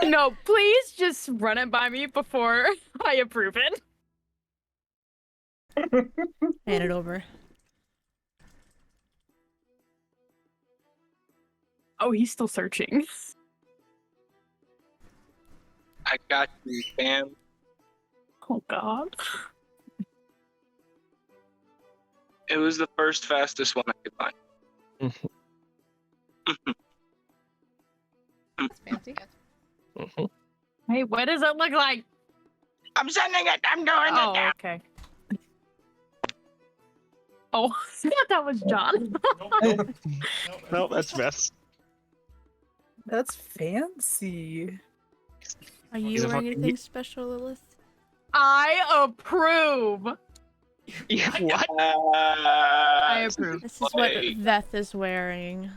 you. No, please just run it by me before I approve it. Hand it over. Oh, he's still searching. I got you, fam. Oh god. It was the first fastest one I could find. It's fancy. Hey, what does it look like? I'm sending it. I'm doing it Oh, now. okay. Oh, I thought that was John. No, that's Vess. That's fancy. Are you He's a wearing fucking- anything special, Lilith? I approve. Yeah, what? I approve. This is what Veth is wearing.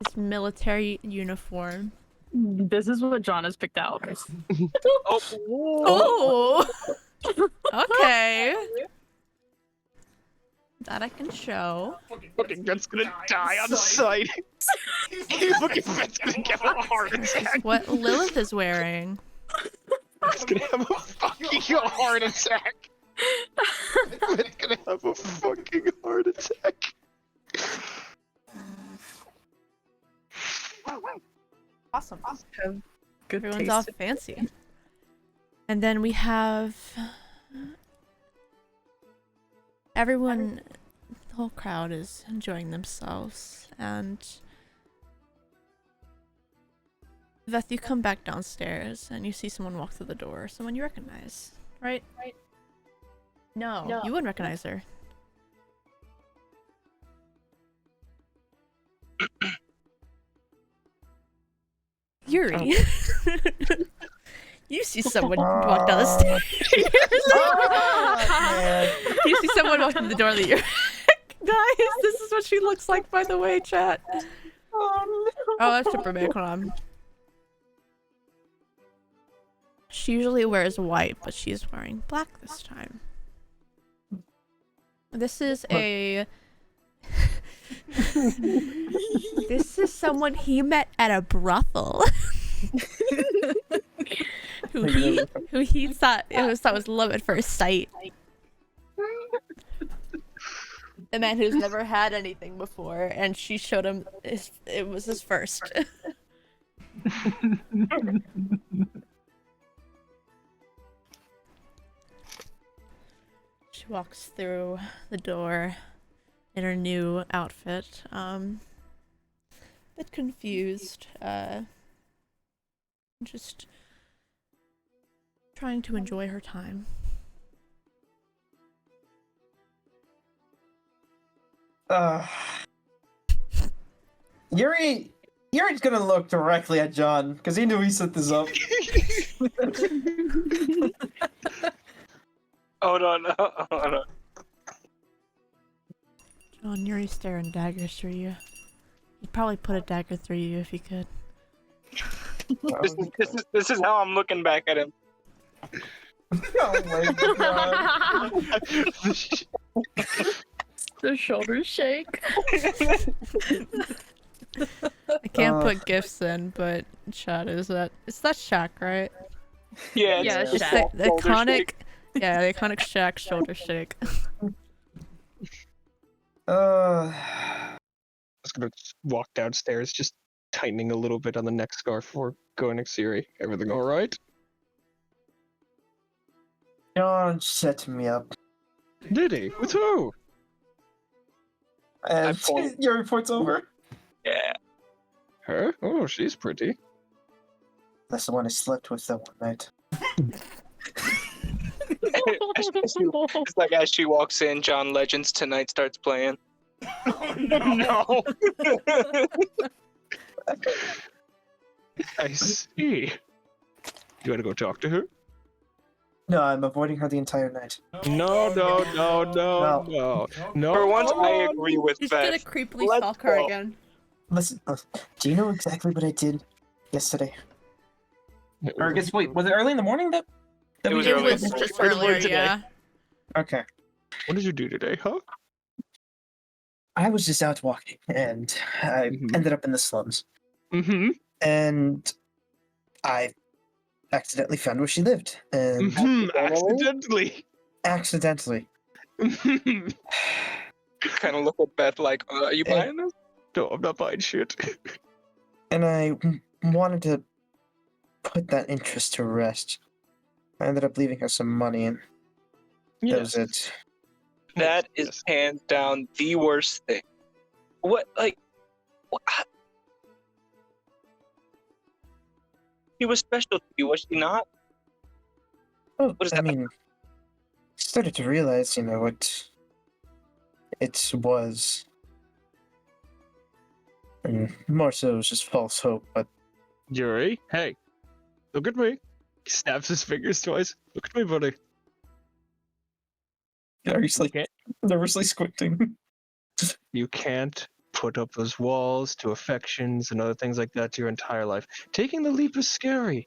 His military uniform. This is what John has picked out. Oh, Oh! Okay. That I can show. Fucking Veth's gonna die on sight. Fucking Veth's gonna get a heart This attack. is what Lilith is wearing. He's gonna have a fucking heart attack. Veth's gonna have a fucking heart attack. Awesome. Have good Everyone's taste. all fancy. And then we have everyone, the whole crowd is enjoying themselves, and Veth, you come back downstairs and you see someone walk through the door, someone you recognize, right? No, you wouldn't recognize her. Yuri. You see someone walk down the stairs. You see someone walk through the door that you Guys, this is what she looks like, by the way, chat. Oh, that's super big. Hold on. She usually wears white, but she's wearing black this time. This is a... This is someone he met at a brothel. who he thought was love at first sight. The man who's never had anything before, and she showed him it was his first. She walks through the door in her new outfit, a bit confused, just trying to enjoy her time. Yuri's gonna look directly at John because he knew he set this up. hold on. John, Yuri's staring daggers through you. He'd probably put a dagger through you if he could. This is how I'm looking back at him. Oh my god. The shoulders shake. I can't put gifs in, but chat is that it's that Shaq, right? Yeah, Yeah, it's It's Shaq. the iconic, yeah, the iconic Shaq shoulder shake. Just gonna walk downstairs, just tightening a little bit on the neck scarf before going to Siri. Everything all right? John set me up. Did he? With who? And point. your report's over. Yeah. Her? Oh, she's pretty. That's the one I slept with that one night. It's like as she walks in, John Legend's Tonight starts playing. No. I see. You gotta go talk to her? No, I'm avoiding her the entire night. No. For once, come I on. agree with He's Beth. gonna creepily Let's stalk her go. again. Listen, do you know exactly what I did yesterday? Or I guess, wait, was it early in the morning that It was It early. was just What earlier, today? yeah. Okay. What did you do today, huh? I was just out walking, and I Mhm. ended up in the slums. Mm-hmm. And I accidentally found where she lived. And Accidentally. accidentally. Kind of look at Beth like, are you buying this? No, I'm not buying shit. And I wanted to put that interest to rest. I ended up leaving her some money, and that was it. That is Yes. hands down the worst thing. What, like, what? She was special to you, was she not? Well, What is I that? mean, started to realize, what it was. And more so, it was just false hope, but Yuri, hey, look at me. He snaps his fingers twice. Look at me, buddy. he's like nervously squinting. You can't put up those walls to affections and other things like that to your entire life. Taking the leap is scary.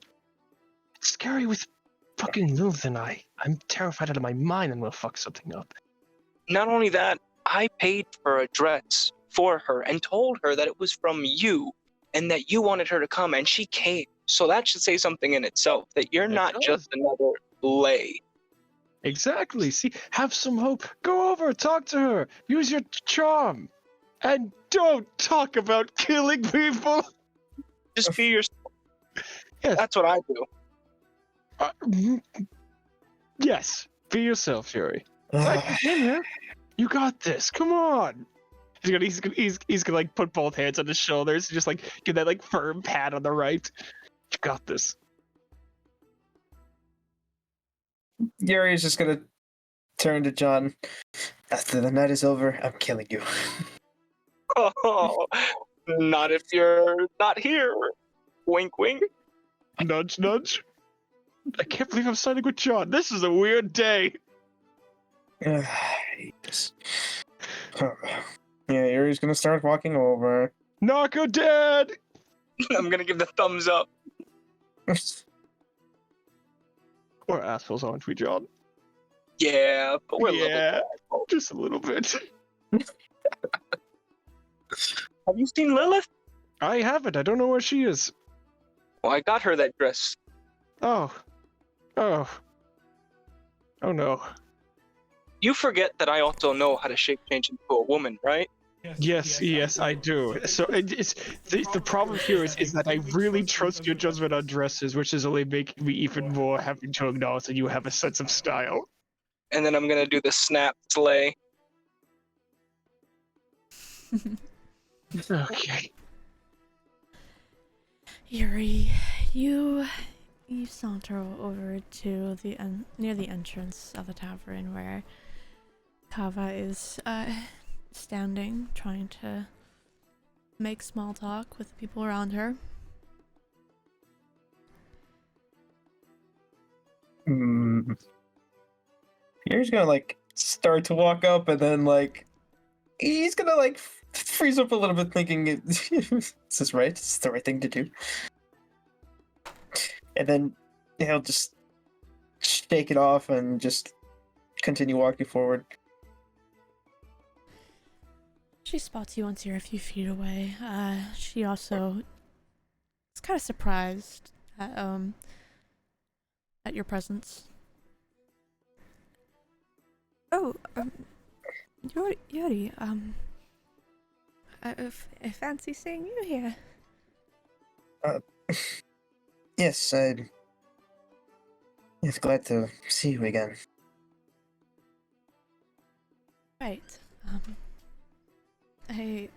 It's scary with fucking Lilith and I. I'm terrified out of my mind I'm gonna fuck something up. Not only that, I paid for a dress for her and told her that it was from you and that you wanted her to come, and she came. So that should say something in itself, that you're It not does. just another lay. Exactly. See, have some hope. Go over, talk to her. Use your charm. And don't talk about killing people. Just be yourself. Yes. That's what I do. Yes. Be yourself, Yuri. Like, in here. You got this. Come on. He's gonna like put both hands on his shoulders, and just like give that like firm pat on the right. You got this. Yuri is just gonna turn to John. After the night is over, I'm killing you. Oh, not if you're not here. Wink, wink. Nudge, nudge. I can't believe I'm signing with John. This is a weird day. Yes. Yeah, Yuri's gonna start walking over. Narco dead. I'm gonna give the thumbs up. We're assholes, aren't we, John? Yeah, but we're Yeah, level. just a little bit. Have you seen Lilith? I haven't. I don't know where she is. Well, I got her that dress. Oh. Oh no. You forget that I also know how to shape change into a woman, right? Yes, I do. So it's the problem here is that I really trust your judgment on dresses, which is only making me even more having to acknowledge that you have a sense of style. And then I'm gonna do the snap slay. Okay. Yuri, you saunter over to the near the entrance of the tavern where Kava is standing, trying to make small talk with the people around her. Yuri's gonna start to walk up, and then he's gonna freeze up a little bit, thinking, "Is this right? Is this the right thing to do?" And then he'll just shake it off and just continue walking forward. She spots you once you're a few feet away. She also is kind of surprised at your presence. Oh, Yuri, I fancy seeing you here. Yes, It's glad to see you again. Right. I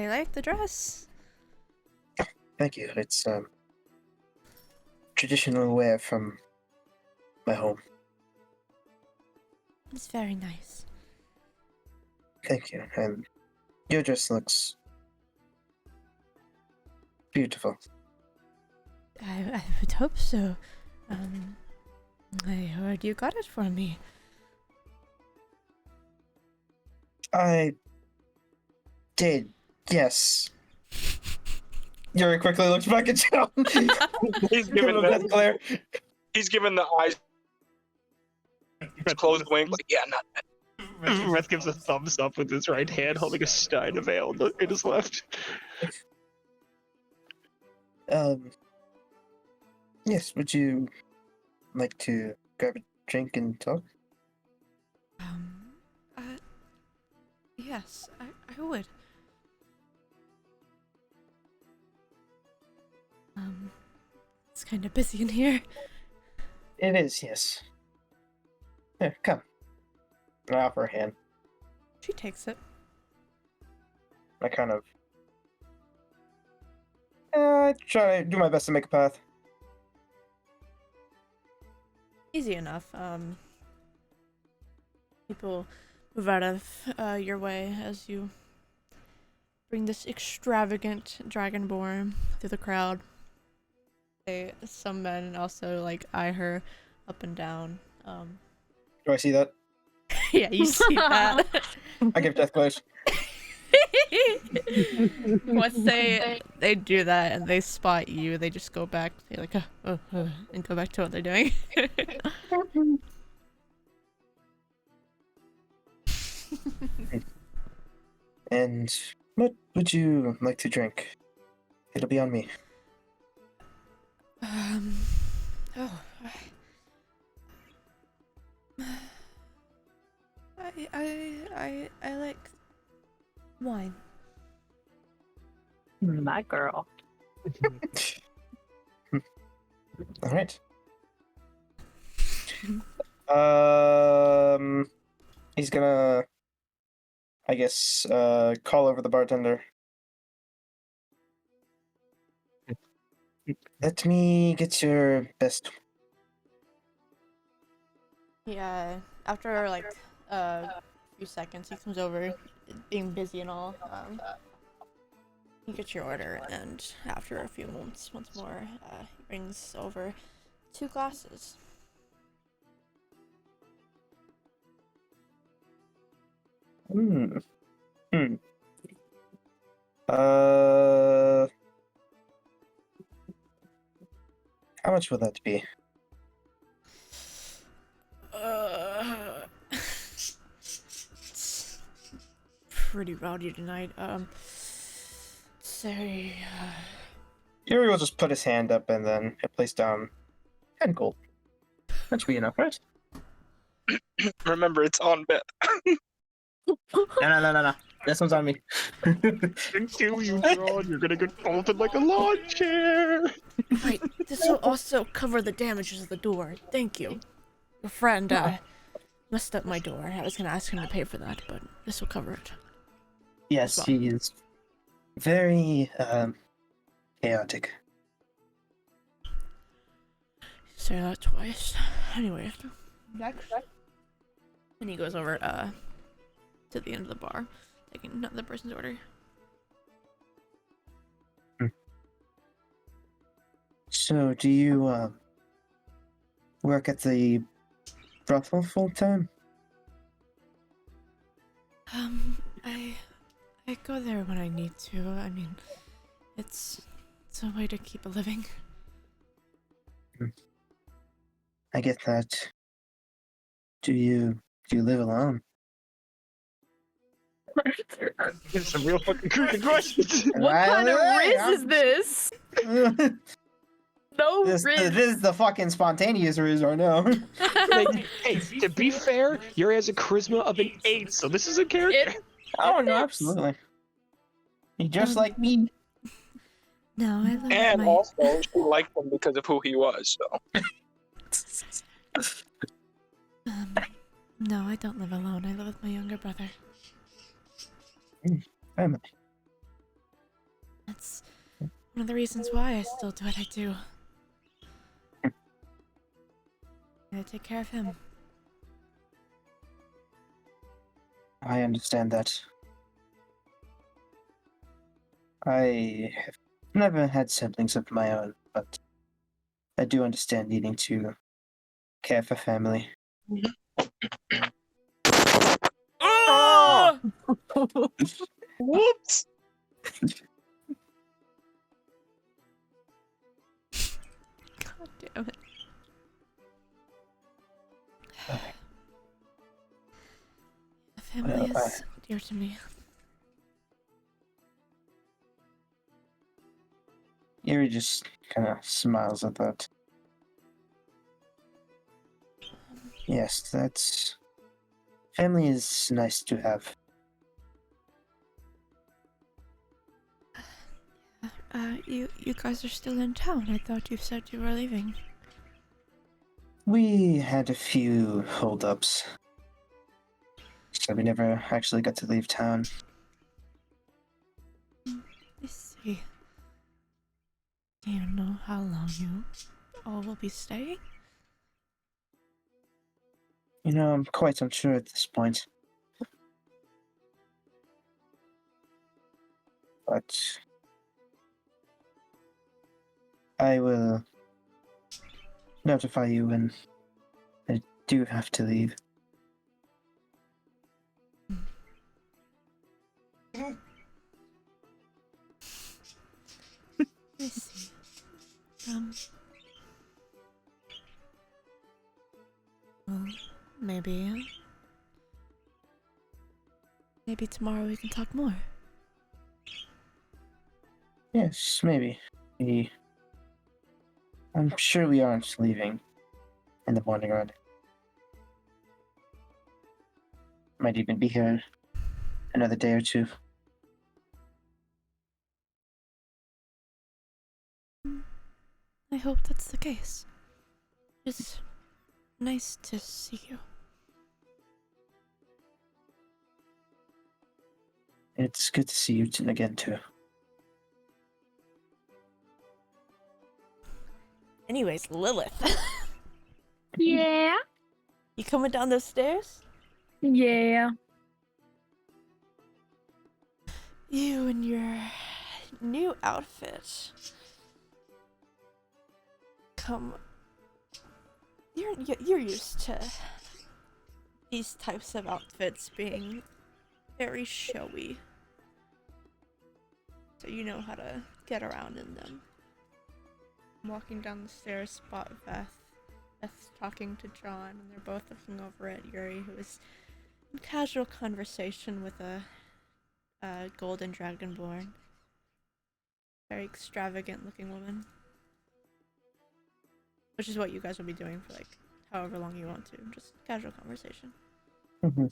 like the dress. Thank you. It's traditional wear from my home. It's very nice. Thank you. And your dress looks beautiful. I would hope so. I heard you got it for me. I did, yes. Yuri quickly looks back at Joe. He's Give giving him a death glare. He's giving the eyes closed wink, like, yeah, not that. Reth gives a thumbs up with his right hand, holding a stein of ale in his left. Yes, would you like to grab a drink and talk? Yes, I would. It's kind of busy in here. It is, yes. Here, come. I offer a hand. She takes it. I kind of try to do my best to make a path. Easy enough. People move out of your way as you bring this extravagant dragonborn through the crowd. Some men also like eye her up and down. Do I see that? Yeah, you see that. I give death glares. Once they do that and they spot you, they just go back. They're like, and go back to what they're doing. And what would you like to drink? It'll be on me. Oh, I like wine. My girl. All right. He's gonna, I guess, call over the bartender. Let me get your best. Yeah, after like a few seconds, he comes over, being busy and all. You get your order, and after a few moments, once more, he brings over 2 glasses. How much will that be? It's pretty rowdy tonight. Say, Yuri will just put his hand up and then he'll place down 10 gold. That should be enough, right? Remember, it's on bet. No. This one's on me. Kill you, bro. You're gonna get bolted like a lawn chair. right, this will also cover the damages of the door. Thank you. Your friend, messed up my door. I was gonna ask him to pay for that, but this will cover it. Yes, he is very chaotic. Say that twice. Anyway, next. And he goes over to the end of the bar, taking another person's order. So, do you work at the brothel full time? I go there when I need to. I mean, it's a way to keep a living. I get that. Do you live alone? It's some real fucking creepy questions. What kind of riz is this? No This riz. is the fucking spontaneous riz right now. Hey, to be fair, Yuri has a charisma of an 8, so this is a character. Oh no, absolutely. He's just like me. No, I love And my... also, she liked him because of who he was, so. No, I don't live alone. I live with my younger brother. Family. That's one of the reasons why I still do what I do. I take care of him. I understand that. I have never had siblings of my own, but I do understand needing to care for family. Oh! Whoops! God damn it. Family is dear to me. Yuri just kind of smiles at that. Yes, that's... Family is nice to have. You guys are still in town. I thought you said you were leaving. We had a few holdups, so we never actually got to leave town. I see. Do you know how long you all will be staying? You know, I'm quite unsure at this point. But I will notify you when I do have to leave. I see. Well, maybe tomorrow we can talk more. Yes, maybe. I'm sure we aren't leaving in the morning run. Might even be here another day or two. I hope that's the case. It's nice to see you. It's good to see you again, too. Anyways, Lilith. Yeah. You coming down those stairs? Yeah. You and your new outfit. You're used to these types of outfits being very showy. So you know how to get around in them. I'm walking down the stairs, spot Veth. Veth's talking to John, and they're both looking over at Yuri, who is in casual conversation with a golden dragonborn. Very extravagant looking woman. Which is what you guys will be doing for like however long you want to. Just casual conversation. Mm-hmm.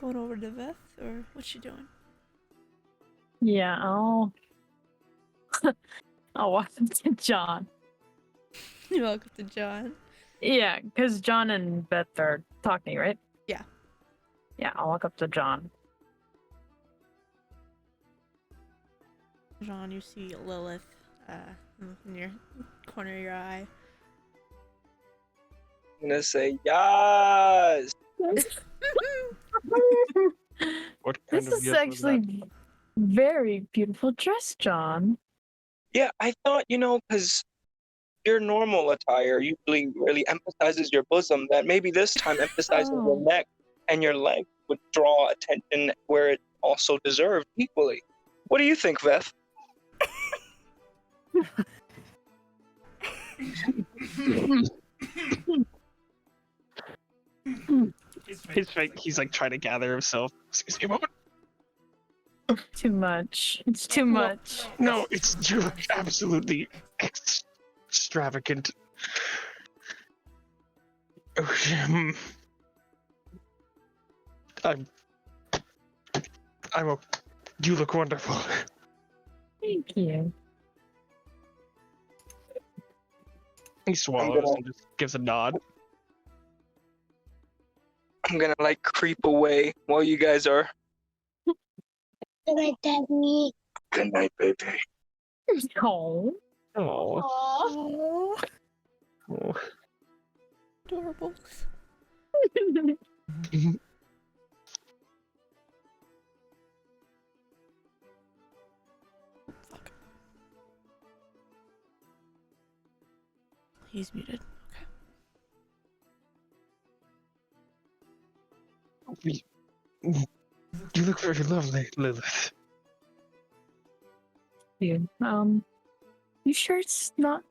Going over to Veth, or what's she doing? Yeah, I'll walk up to John. You walk up to John. Yeah, because John and Beth are talking, right? Yeah. Yeah, I'll walk up to John. John, you see Lilith in your corner of your eye. I'm gonna say yes. What kind This of is gift was that? actually very beautiful dress, John. Yeah, I thought, because your normal attire usually really emphasizes your bosom, that maybe this time emphasizing your Oh. neck and your leg would draw attention where it also deserved equally. What do you think, Veth? His face, he's like trying to gather himself. Excuse me a moment. Too much. It's too much. No, you're absolutely extravagant. I'm You look wonderful. Thank you. He swallows and just gives a nod. I'm gonna like creep away while you guys are. Good night, Daddy. Good night, baby. Oh. Oh. Oh, Oh. adorable. Fuck. He's muted. You look very lovely, Lilith. You. You sure it's not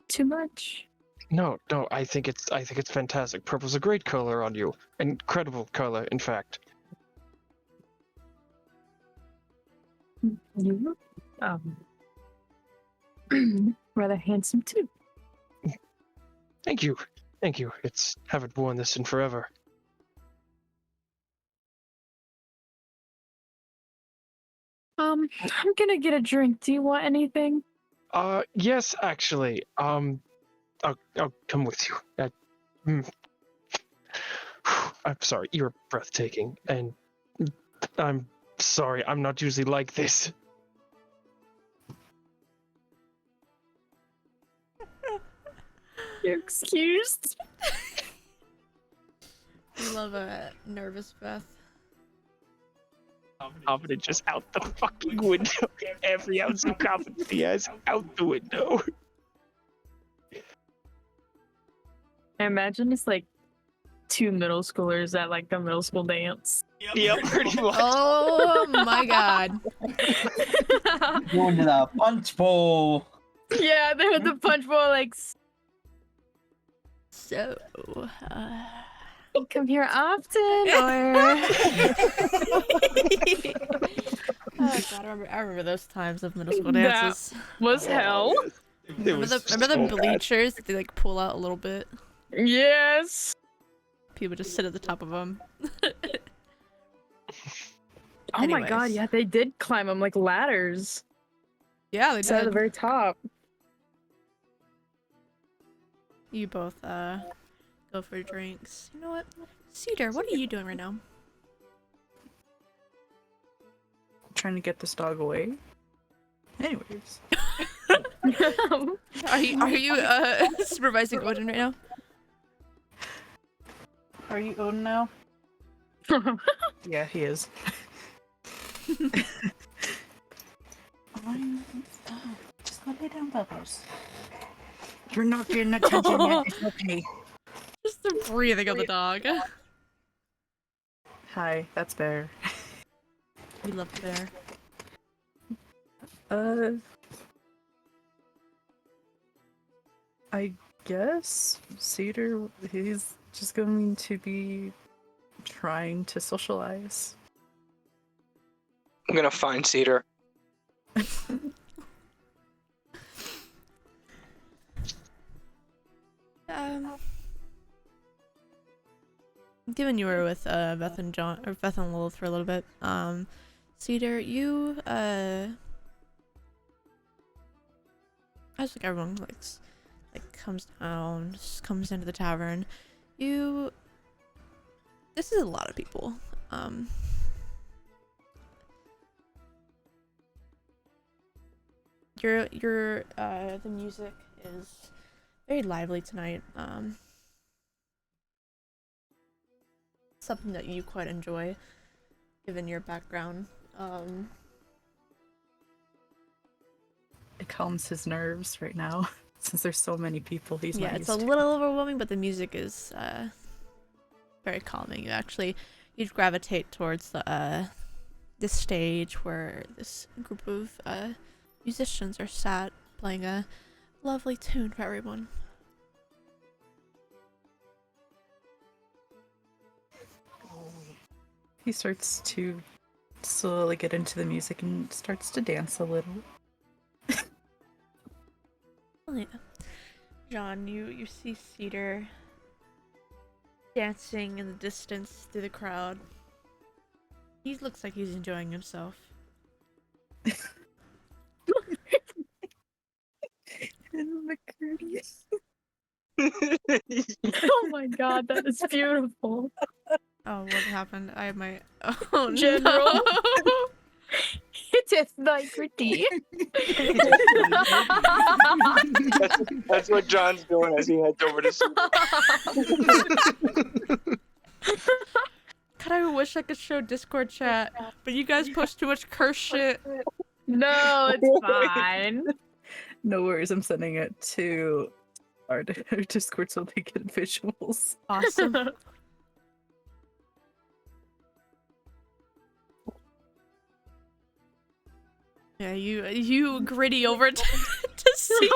too much? No, I think it's fantastic. Purple's a great color on you. Incredible color, in fact. You look, rather handsome too. Thank you. Haven't worn this in forever. I'm gonna get a drink. Do you want anything? Yes, actually. I'll come with you. I'm sorry, you're breathtaking, and I'm sorry, I'm not usually like this. You're excused. We love a nervous Beth. Confidence just out the fucking window. Every ounce of confidence he has out the window. I imagine it's like two middle schoolers at like the middle school dance. Yep, pretty much. Oh my god. Going to the punch bowl. Yeah, they're at the punch bowl like. So, You come here often, or oh god, I remember those times of middle school That- dances. was hell? Remember the bleachers that they like pull out a little bit? Yes. People just sit at the top of them. Oh my god, Anyways. yeah, they did climb them like ladders. Yeah, they It's at the did. very top. You both go for drinks. You know what? Cedar, what are you doing right now? Trying to get this dog away. Anyways. Are you supervising Odin right now? Are you Odin now? Yeah, he is. Just go lay down, Bubbles. You're not getting attention yet. It's okay. Just the breathing of the dog. Hi, that's Bear. We love the bear. I guess Cedar, he's just going to be trying to socialize. I'm gonna find Cedar. Given you were with Beth and Lilith for a little bit, Cedar, you as like everyone comes down, just comes into the tavern. This is a lot of people. The music is very lively tonight. Something that you quite enjoy, given your background. It calms his nerves right now, since there's so many people he's Yeah, not it's a used to. little overwhelming, but the music is very calming. You'd gravitate towards the stage where this group of musicians are sat playing a lovely tune for everyone. He starts to slowly get into the music and starts to dance a little. Oh, yeah. John, you see Cedar dancing in the distance through the crowd. He looks like he's enjoying himself. And McCurdy. Oh my god, that is beautiful. Oh, what happened? I have my. Oh General. no! It is like pretty. That's what John's doing as he heads over to sleep. God, I wish I could show Discord chat, but you guys post too much curse shit. No, it's fine. No worries, I'm sending it to our Discord so they get visuals. Awesome. Yeah, you gritty over to Cedar.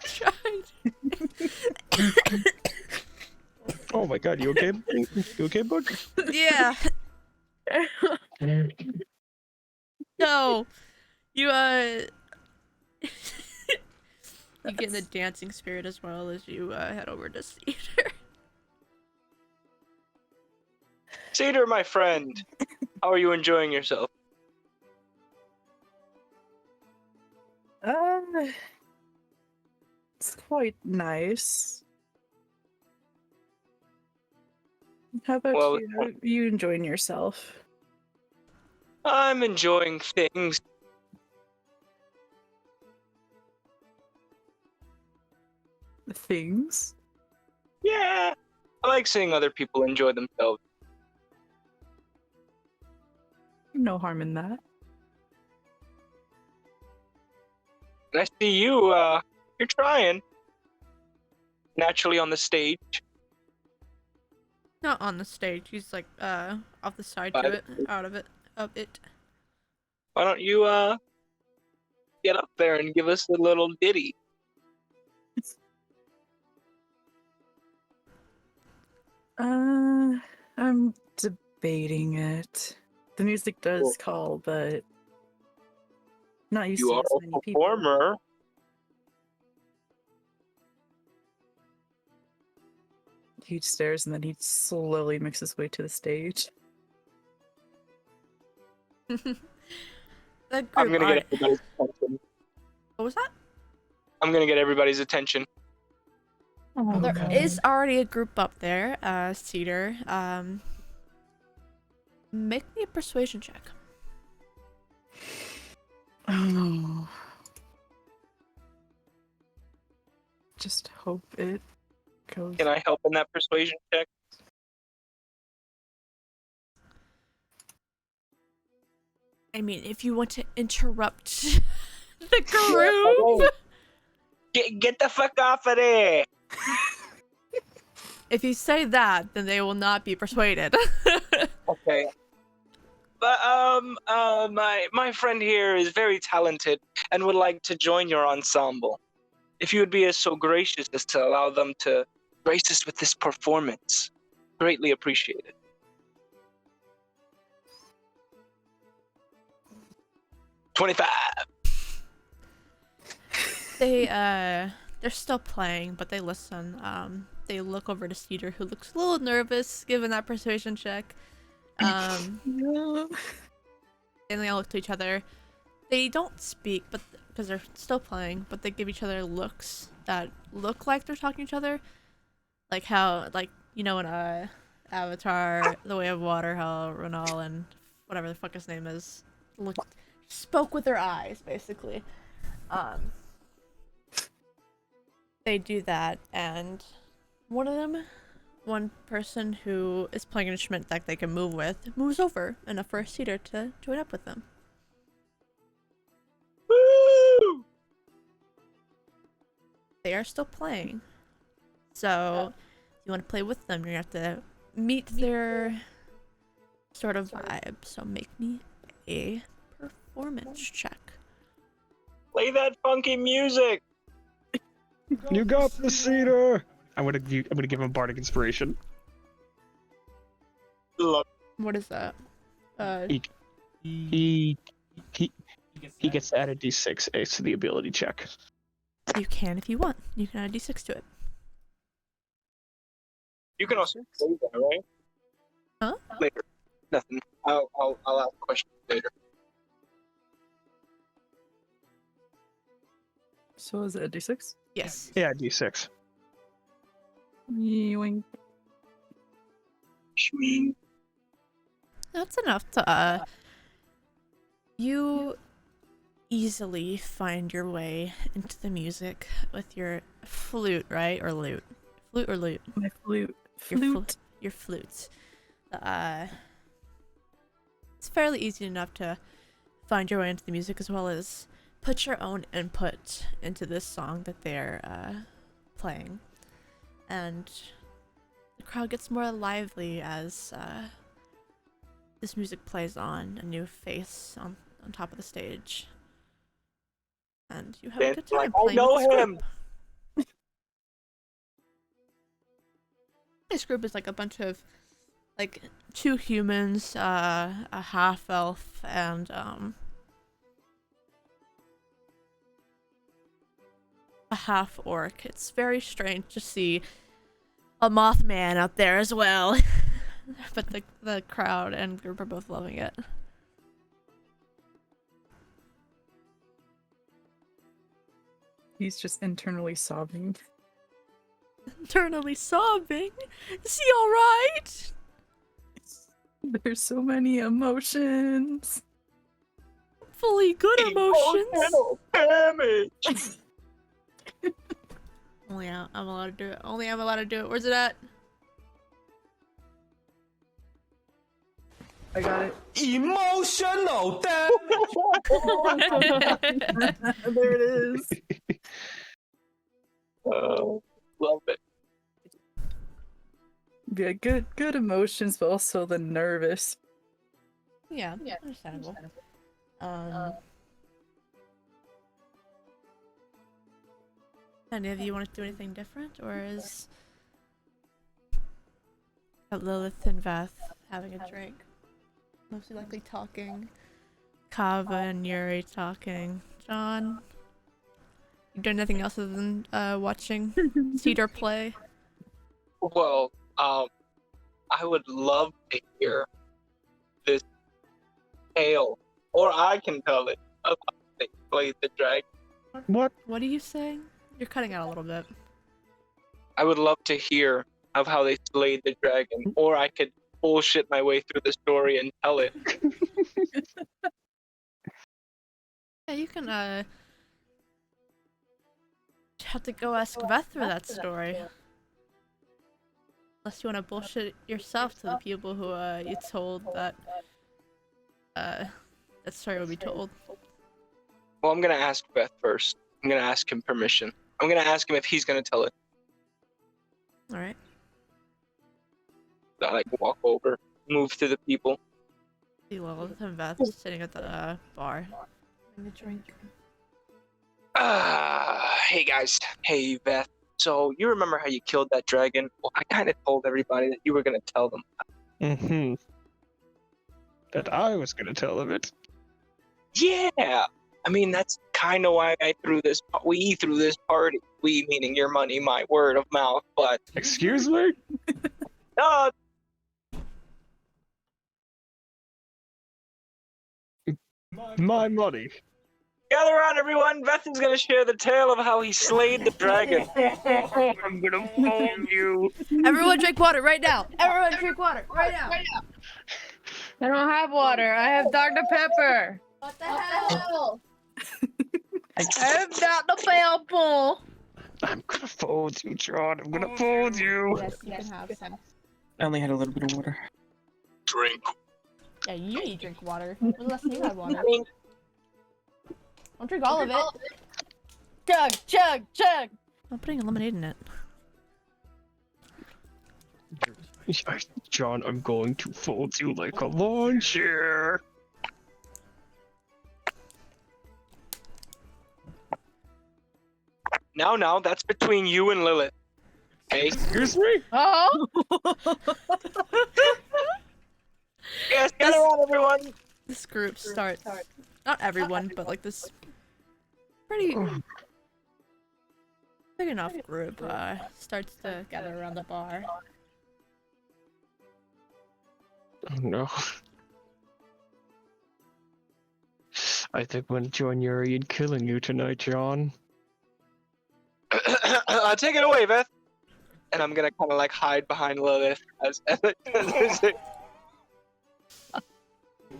Trying. Oh my god, you okay? You okay, bud? Yeah. No. You you get in the dancing spirit as well as you head over to Cedar. Cedar, my friend, how are you enjoying yourself? It's quite nice. How about Well, you? How are you enjoying yourself? I'm enjoying things. Things? Yeah, I like seeing other people enjoy themselves. No harm in that. And I see you, you're trying. Naturally on the stage. Not on the stage. He's like off the side By to the it, out of it. Why don't you, get up there and give us a little ditty? I'm debating it. The music does Cool. call, but not used You to are this a many people. performer. He stares and then he slowly makes his way to the stage. That I'm group gonna get art- everybody's attention. What was that? I'm gonna get everybody's attention. Oh, There God. is already a group up there, Cedar. Make me a persuasion check. Oh. Just hope it goes. Can I help in that persuasion check? I mean, if you want to interrupt the group, Get the fuck off of there! if you say that, then they will not be persuaded. Okay. But my friend here is very talented and would like to join your ensemble. If you would be so gracious as to allow them to grace us with this performance, greatly appreciated. $25. They're still playing, but they listen. They look over to Cedar, who looks a little nervous given that persuasion check. Yeah. And they all look to each other. They don't speak, but because they're still playing, but they give each other looks that look like they're talking to each other, like how, like, you know, in Avatar: The Way of Water, how Renal and whatever the fuck his name is spoke with their eyes, basically. They do that, and one person who is playing an instrument that they can move with moves over enough for Cedar to join up with them. Woo! They are still playing, so if you want to play with them, you're gonna have to meet their sort of vibe. So make me a performance check. Play that funky music. You got the Cedar. I'm gonna give him bardic inspiration. Look, What is that? He gets to add a d6 ace to the ability check. You can if you want. You can add a d6 to it. you can also say that, right? Huh? Later. Nothing. I'll ask questions later. So is it a D6? Yes. Yeah, D6. Yoink. Shmee. That's enough to, you easily find your way into the music with your flute, right? Or lute? Flute or lute? My flute. Your flute. It's fairly easy enough to find your way into the music as well as put your own input into this song that they're playing. And the crowd gets more lively as this music plays on, a new face on top of the stage. And you have a good time I playing know with this him. group. This group is like a bunch of, like, 2 humans, a half-elf, and, a half-orc. It's very strange to see a Mothman out there as well. But the crowd and group are both loving it. He's just internally sobbing. Internally sobbing? Is he alright? There's so many emotions. Fully good emotions. Emotional damage. Only I'm allowed to do it. Only I'm allowed to do it. Where's it at? I got it. Emotional damage. There it is. Love it. Yeah, good emotions, but also the nervous. Yeah, understandable. Any of you want to do anything different, or is Lilith and Veth having a drink? Mostly likely talking. Kava and Yuri talking. John, you doing nothing else other than watching Cedar play? Well, I would love to hear this tale, or I can tell it of how they played the dragon. What? What are you saying? You're cutting out a little bit. I would love to hear of how they slayed the dragon, or I could bullshit my way through the story and tell it. Yeah, you can have to go ask Veth for that story. Unless you want to bullshit yourself to the people who you told that that story will be told. Well, I'm gonna ask Beth first. I'm gonna ask him permission. I'm gonna ask him if he's gonna tell it. Alright. I like walk over, move to the people. See Lilith and Veth sitting at the bar. Having a drink. Hey guys. Hey Beth. So you remember how you killed that dragon? Well, I kind of told everybody that you were gonna tell them. Mm-hmm. That I was gonna tell them it. Yeah. I mean, that's kind of why we threw this party. We meaning your money, my word of mouth. But Excuse me? uh, My money. gather around, everyone. Beth is gonna share the tale of how he slayed the dragon. I'm gonna phone you. Everyone drink water right now! Everyone drink water right now! I don't have water. I have Dr. Pepper. What the hell? I have Dr. Pepper. I'm gonna fold you, John. I'm gonna fold you. Yes, you can have some. I only had a little bit of water. Drink. Yeah, you need to drink water. When was the last time you had water? I mean, Don't drink all of it. Chug, chug, chug. I'm putting lemonade in it. John, I'm going to fold you like a lawn chair. now, that's between you and Lilith. Okay? Excuse me? Oh. Yes, gather around, everyone. This group starts. Not everyone, but like this pretty big enough group starts to gather around the bar. Oh no. I think I'm gonna join Yuri in killing you tonight, John. Take it away, Beth. And I'm gonna kind of like hide behind Lilith as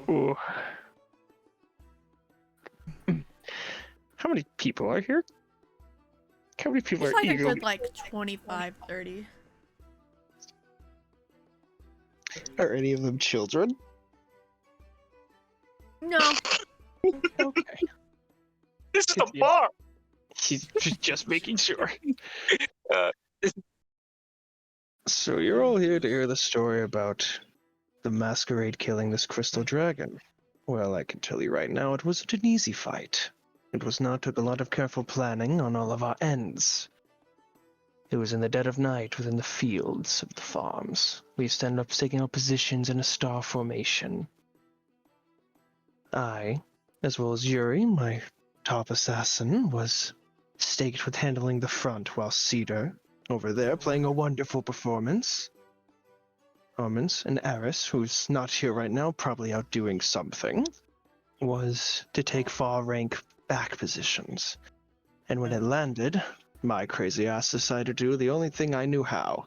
Ooh. How many people are here? How many people It's are like a eagerly... good like 25, 30. Are any of them children? No. Okay. this is a bar. He's just making sure. Uh, So you're all here to hear the story about the masquerade killing this crystal dragon. Well, I can tell you right now, it wasn't an easy fight. It took a lot of careful planning on all of our ends. It was in the dead of night within the fields of the farms. We ended up taking our positions in a star formation. I, as well as Yuri, my top assassin, was staked with handling the front, while Cedar, over there, playing a wonderful performance. And Eris, who's not here right now, probably out doing something, was to take far rank back positions. And when it landed, my crazy ass decided to do the only thing I knew how.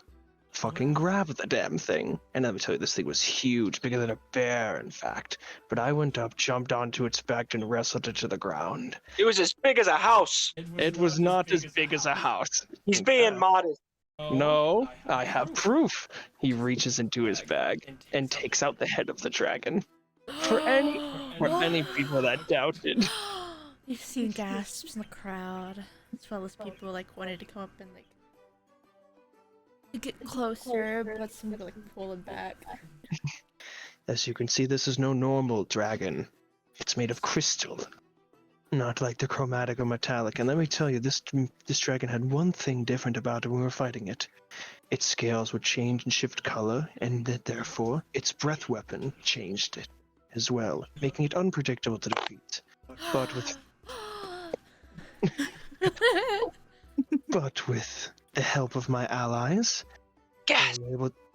Fucking grab the damn thing. And let me tell you, this thing was huge, bigger than a bear, in fact. But I went up, jumped onto its back, and wrestled it to the ground. It was as big as a house. It was not as big as a house. He's being modest. No, I have proof. He reaches into his bag and takes out the head of the dragon. For any people that doubted. You've seen gasps in the crowd, as well as people like wanted to come up and like get closer, but some people like pull it back. As you can see, this is no normal dragon. It's made of crystal. Not like the chromatic or metallic. And let me tell you, this dragon had one thing different about it when we were fighting it. Its scales would change and shift color, and therefore, its breath weapon changed it as well, making it unpredictable to defeat. But with the help of my allies,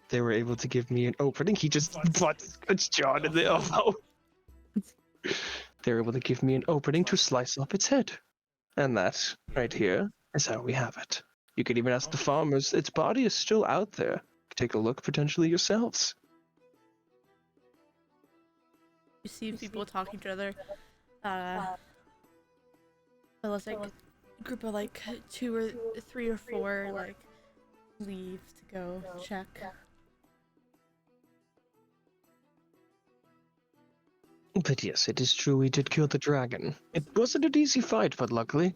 they were able to give me an opening. He just puts John in the elbow. They were able to give me an opening to slice off its head. And that, right here, is how we have it. You can even ask the farmers, its body is still out there. Take a look potentially yourselves. You see people talking to each other. It was like a group of like 2 or 3 or 4 like leave to go check. But yes, it is true we did kill the dragon. It wasn't an easy fight, but luckily,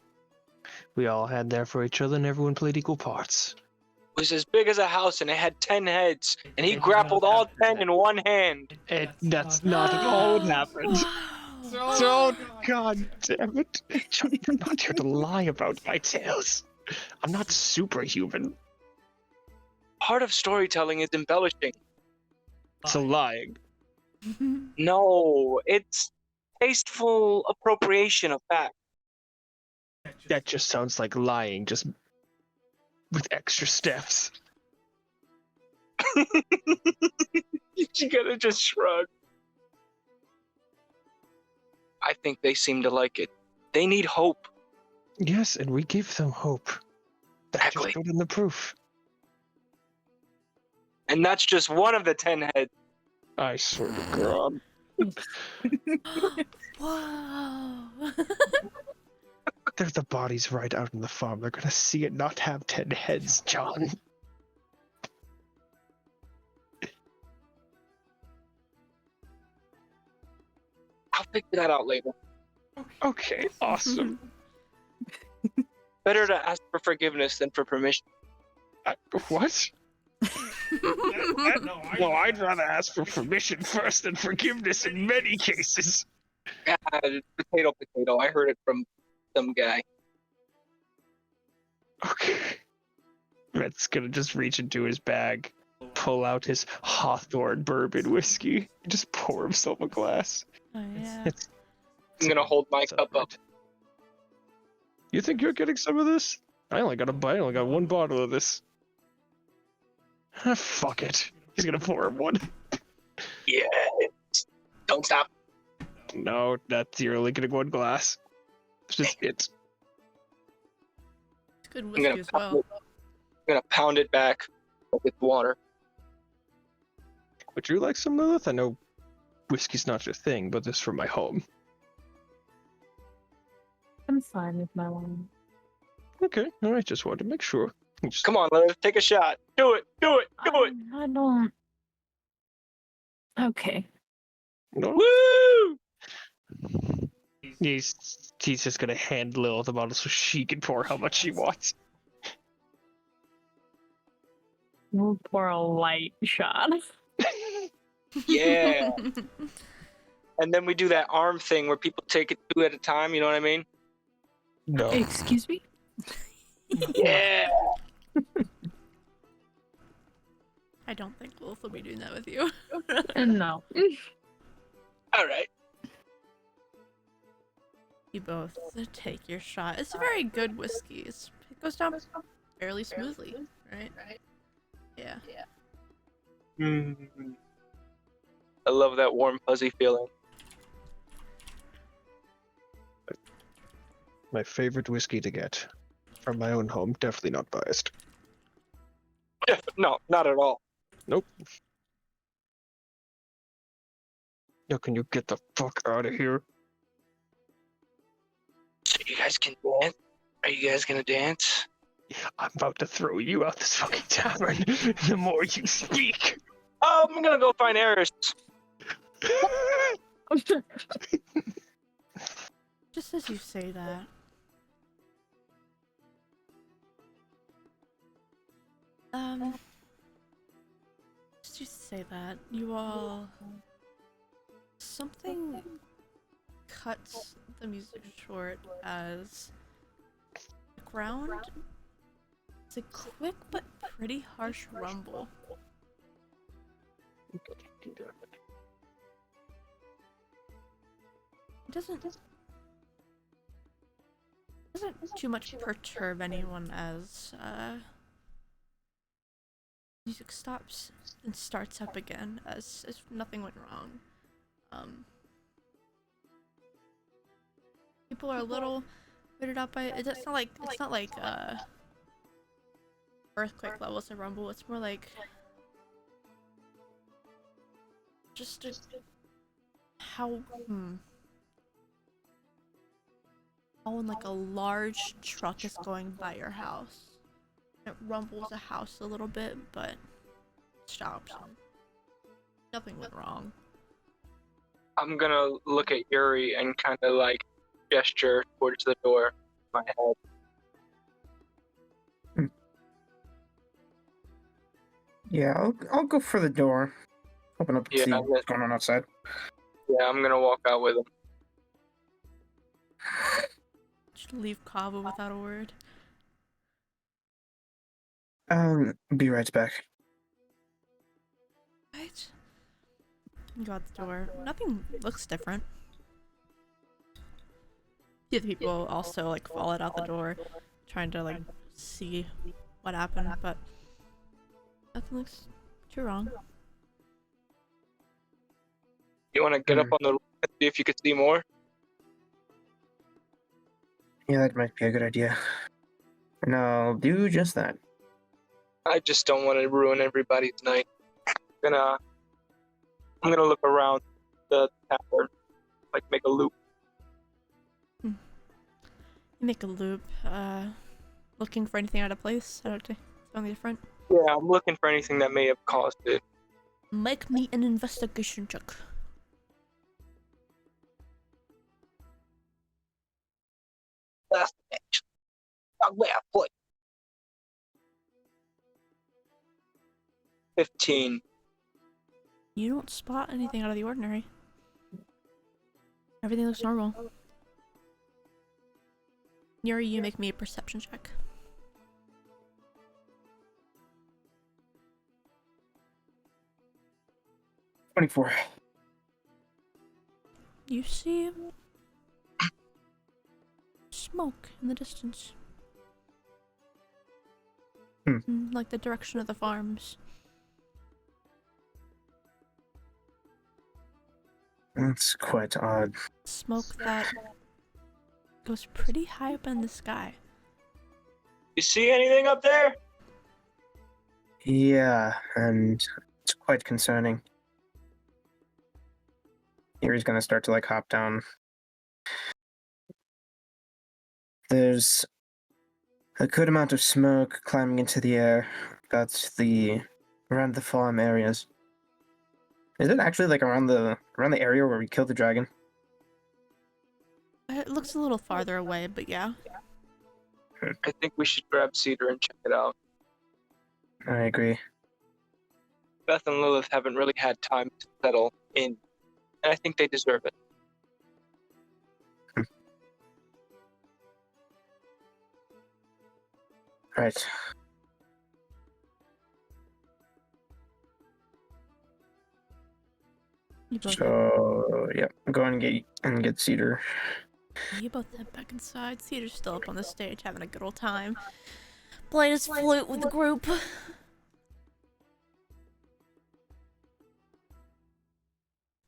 we all had there for each other and everyone played equal parts. It was as big as a house and it had 10 heads, and he grappled all 10 in one hand. That's not at all what happened. So, god damn it. You're not here to lie about my tales. I'm not superhuman. Part of storytelling is embellishing. So lying. No, it's tasteful appropriation of fact. That just sounds like lying, just with extra steps. You gotta just shrug. I think they seem to like it. They need hope. Yes, and we give them hope. That Exactly. just showed in the proof. And that's just one of the 10 heads. I swear to God. Whoa! There's the bodies right out in the farm. They're gonna see it not have 10 heads, John. I'll figure that out later. Okay, awesome. Better to ask for forgiveness than for permission. What? No, I'd rather ask for permission first than forgiveness in many cases. Potato, potato. I heard it from some guy. Okay. Rhett's gonna just reach into his bag, pull out his Hawthorne bourbon whiskey, and just pour himself a glass. Oh yeah. I'm gonna hold my cup up. You think you're getting some of this? I only got one bottle of this. Fuck it. He's gonna pour him one. Yeah. Don't stop. No, that's you're only getting one glass. It's just it. It's good I'm whiskey gonna as pound well. it. I'm gonna pound it back with water. Would you like some Lilith? I know whiskey's not your thing, but this is from my home. I'm fine with my wine. Okay, alright, just wanted to make sure. Just- Come on, Lilith, take a shot. Do it. Do it. Do it. I don't. Okay. No? Woo! He's just gonna hand Lilith the bottle so she can pour how much she wants. We'll pour a light shot. Yeah. And then we do that arm thing where people take it 2 at a time. You know what I mean? No. Excuse me? Yeah. I don't think Wolf will be doing that with you. No. All right. You both take your shot. It's very good whiskey. It goes down fairly smoothly, right? Yeah. Mm. I love that warm, fuzzy feeling. My favorite whiskey to get from my own home, definitely not biased. No, not at all. Nope. Yo, can you get the fuck out of here? So you guys can dance? Are you guys gonna dance? I'm about to throw you out this fucking tavern the more you speak. Oh, I'm gonna go find Eris. Just as you say that. Just as you say that, you all... Something cuts the music short as the ground is a quick but pretty harsh rumble. It doesn't too much perturb anyone as music stops and starts up again as if nothing went wrong. People are a little weirded out by it. It's not like earthquake levels of rumble. It's more like just how when like a large truck is going by your house. It rumbles the house a little bit, but stops. Nothing went wrong. I'm gonna look at Yuri and kind of like gesture towards the door in my head. Yeah, I'll go for the door. Open up and Yeah, see what's going on outside. Yeah, I'm gonna walk out with him. Just leave Kava without a word. Be right back. Right? You go out the door. Nothing looks different. The other people also like followed out the door, trying to like see what happened, but nothing looks too wrong. You wanna get up on the roof and see if you could see more? Yeah, that might be a good idea. And I'll do just that. I just don't want to ruin everybody's night. I'm gonna look around the tavern, like make a loop. You make a loop, looking for anything out of place. I don't think something different. Yeah, I'm looking for anything that may have caused it. Make me an investigation check. That's actually not where I put. 15. You don't spot anything out of the ordinary. Everything looks normal. Yuri, you make me a perception check. 24. You see smoke in the distance. Like the direction of the farms. That's quite odd. Smoke that goes pretty high up in the sky. You see anything up there? Yeah, and it's quite concerning. Yuri's gonna start to like hop down. There's a good amount of smoke climbing into the air around the farm areas. Is it actually like around the area where we killed the dragon? It looks a little farther away, but yeah. I think we should grab Cedar and check it out. I agree. Beth and Lilith haven't really had time to settle in, and I think they deserve it. Right. You both, So yeah, go and get Cedar. you both head back inside. Cedar's still up on the stage having a good old time. Playing his flute with the group.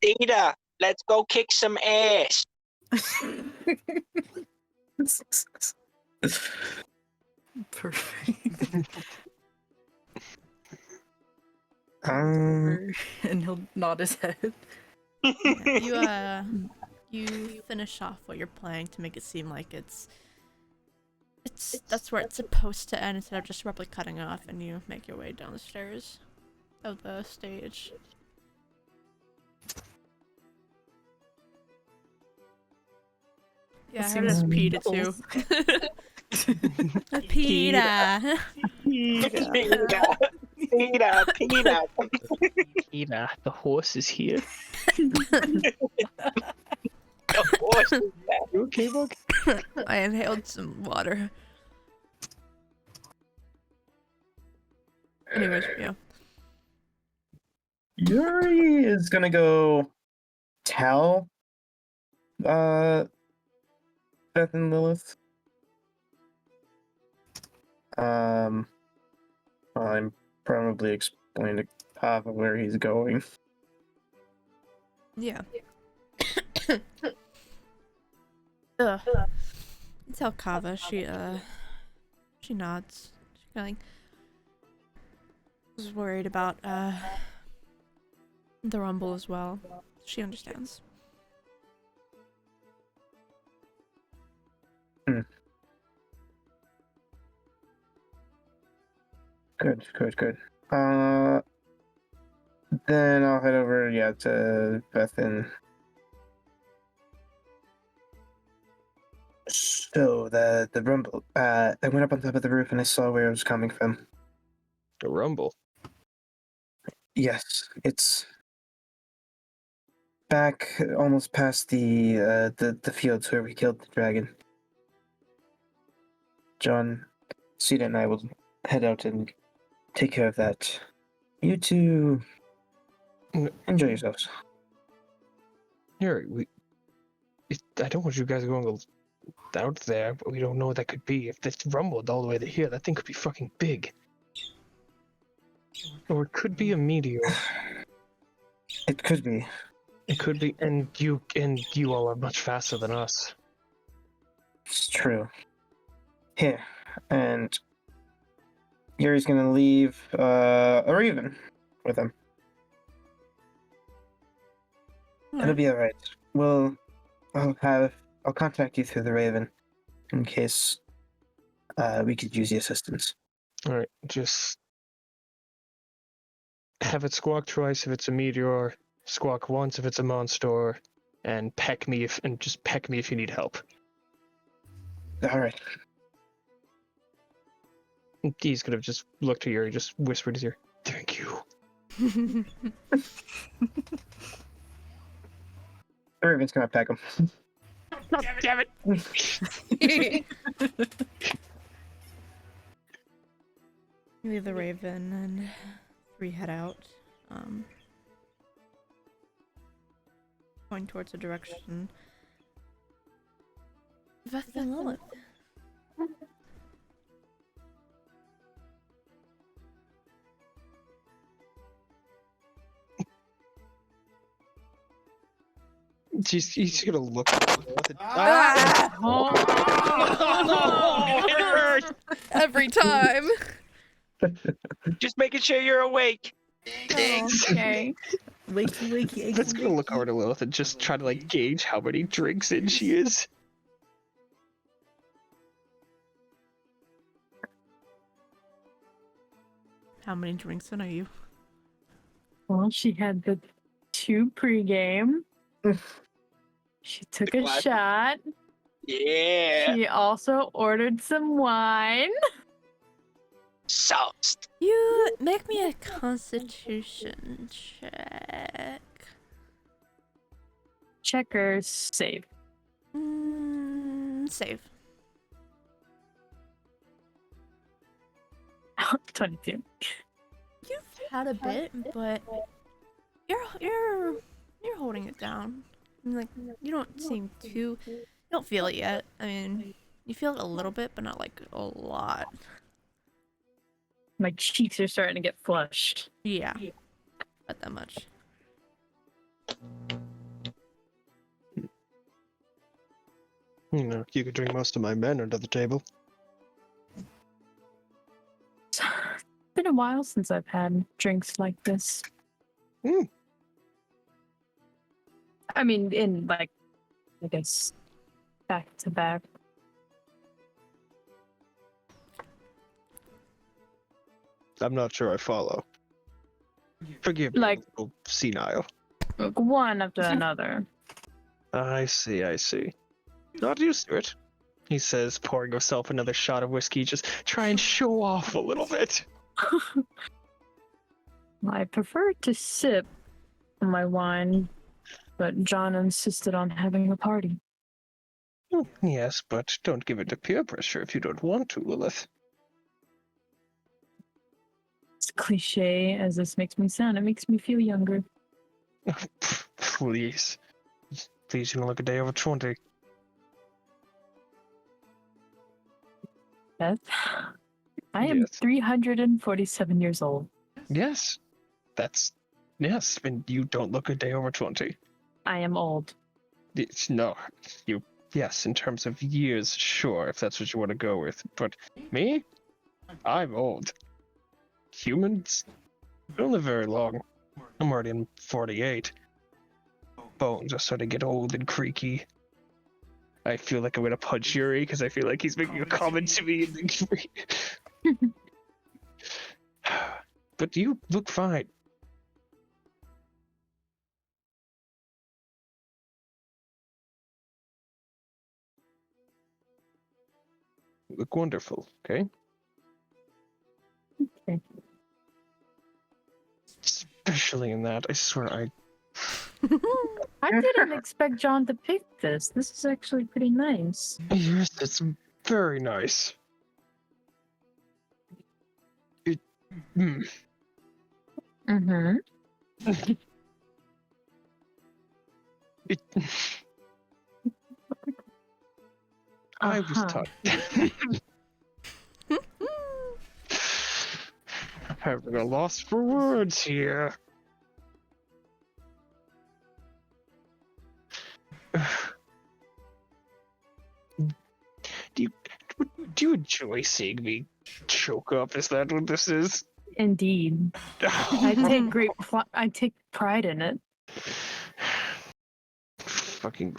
Cedar, let's go kick some ass. Perfect. Um, And he'll nod his head. Yeah, you finish off what you're playing to make it seem like that's where it's supposed to end instead of just abruptly cutting off, and you make your way down the stairs of the stage. Yeah, I heard it's PETA too. PETA. Cedar. Ina, the horse is here. Of course. You okay, Bug? I inhaled some water. Anyways, yeah. Yuri is gonna go tell Beth and Lilith. I'm probably explain to Papa where he's going. Yeah. Ugh. You tell Kava, she nods. She kinda like was worried about the rumble as well. She understands. Good. Then I'll head over, to Beth and. So the rumble. I went up on top of the roof and I saw where it was coming from. The rumble. Yes, it's back almost past the fields where we killed the dragon. John, Sita, and I will head out and take care of that. You two enjoy yourselves. Here, I don't want you guys going out there, but we don't know what that could be. If this rumbled all the way to here, that thing could be fucking big. Or it could be a meteor. It could be. It could be, and you all are much faster than us. It's true. Here, and Yuri's gonna leave a raven with him. It'll be alright. I'll contact you through the raven in case we could use the assistance. All right, just have it squawk twice if it's a meteor, squawk once if it's a monster, and peck me if you need help. Alright. He's gonna just look to Yuri, just whisper in his ear, "Thank you." The raven's gonna peck him. Damn it! You leave the raven and three head out. Going towards a direction. Beth and Lilith. He's gonna look at Lilith and... Ah! Oh, it hurt! Every time. Just making sure you're awake. Thanks. Okay. Wakey, wakey, Let's wakey, go look wakey. over to Lilith and just try to like gauge how many drinks in she is. How many drinks in are you? Well, she had the 2 pregame. She took The a glass. shot. Yeah. She also ordered some wine. Sauce. You make me a constitution check. Checkers save. Save. 22. You've had a bit, but you're holding it down. I mean, like, you don't seem too. You don't feel it yet. I mean, you feel it a little bit, but not like a lot. My cheeks are starting to get flushed. Yeah, not that much. You know, you could drink most of my men under the table. It's been a while since I've had drinks like this. Mm. I mean, in like, I guess, back to back. I'm not sure I follow. Forgive me, Like- I'm a little senile. Like one after another. I see, I see. Not used to it, he says, pouring himself another shot of whiskey, just try and show off a little bit. I prefer to sip my wine, but John insisted on having a party. Yes, but don't give it to peer pressure if you don't want to, Lilith. As cliche as this makes me sound, it makes me feel younger. Please. Please, you don't look a day over 20. Beth, I am Yes. 347 years old. Yes. Yes, and you don't look a day over 20. I am old. No, yes, in terms of years, sure, if that's what you want to go with. But me? I'm old. Humans don't live very long. I'm already in 48. Bones are starting to get old and creaky. I feel like I'm gonna punch Yuri because I feel like he's making a comment to me. But you look fine. You look wonderful, okay? Okay. Especially in that, I swear I didn't expect John to pick this. This is actually pretty nice. Yes, it's very nice. Mm-hmm. It, I was taught. Having a loss for words here. Do you enjoy seeing me choke up? Is that what this is? Indeed. I take pride in it. Fucking,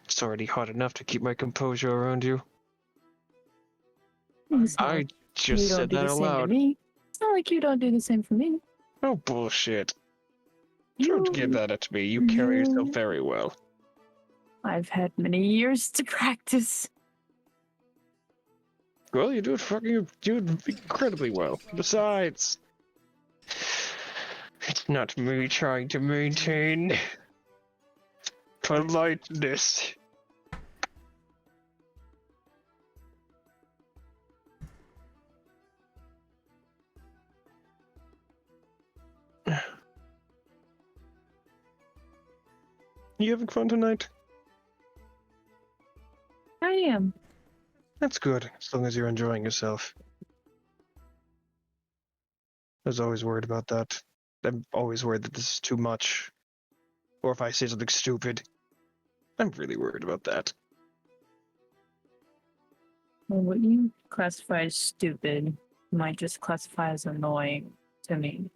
it's already hard enough to keep my composure around you. It's not I like you just don't said do that the out same to loud. me. It's not like you don't do the same for me. Oh, bullshit. Don't give that at me. You carry yourself very well. I've had many years to practice. Well, you do it incredibly well. Besides, it's not me trying to maintain politeness. You having fun tonight? I am. That's good, as long as you're enjoying yourself. I was always worried about that. I'm always worried that this is too much. Or if I say something stupid. I'm really worried about that. Well, what you classify as stupid might just classify as annoying to me.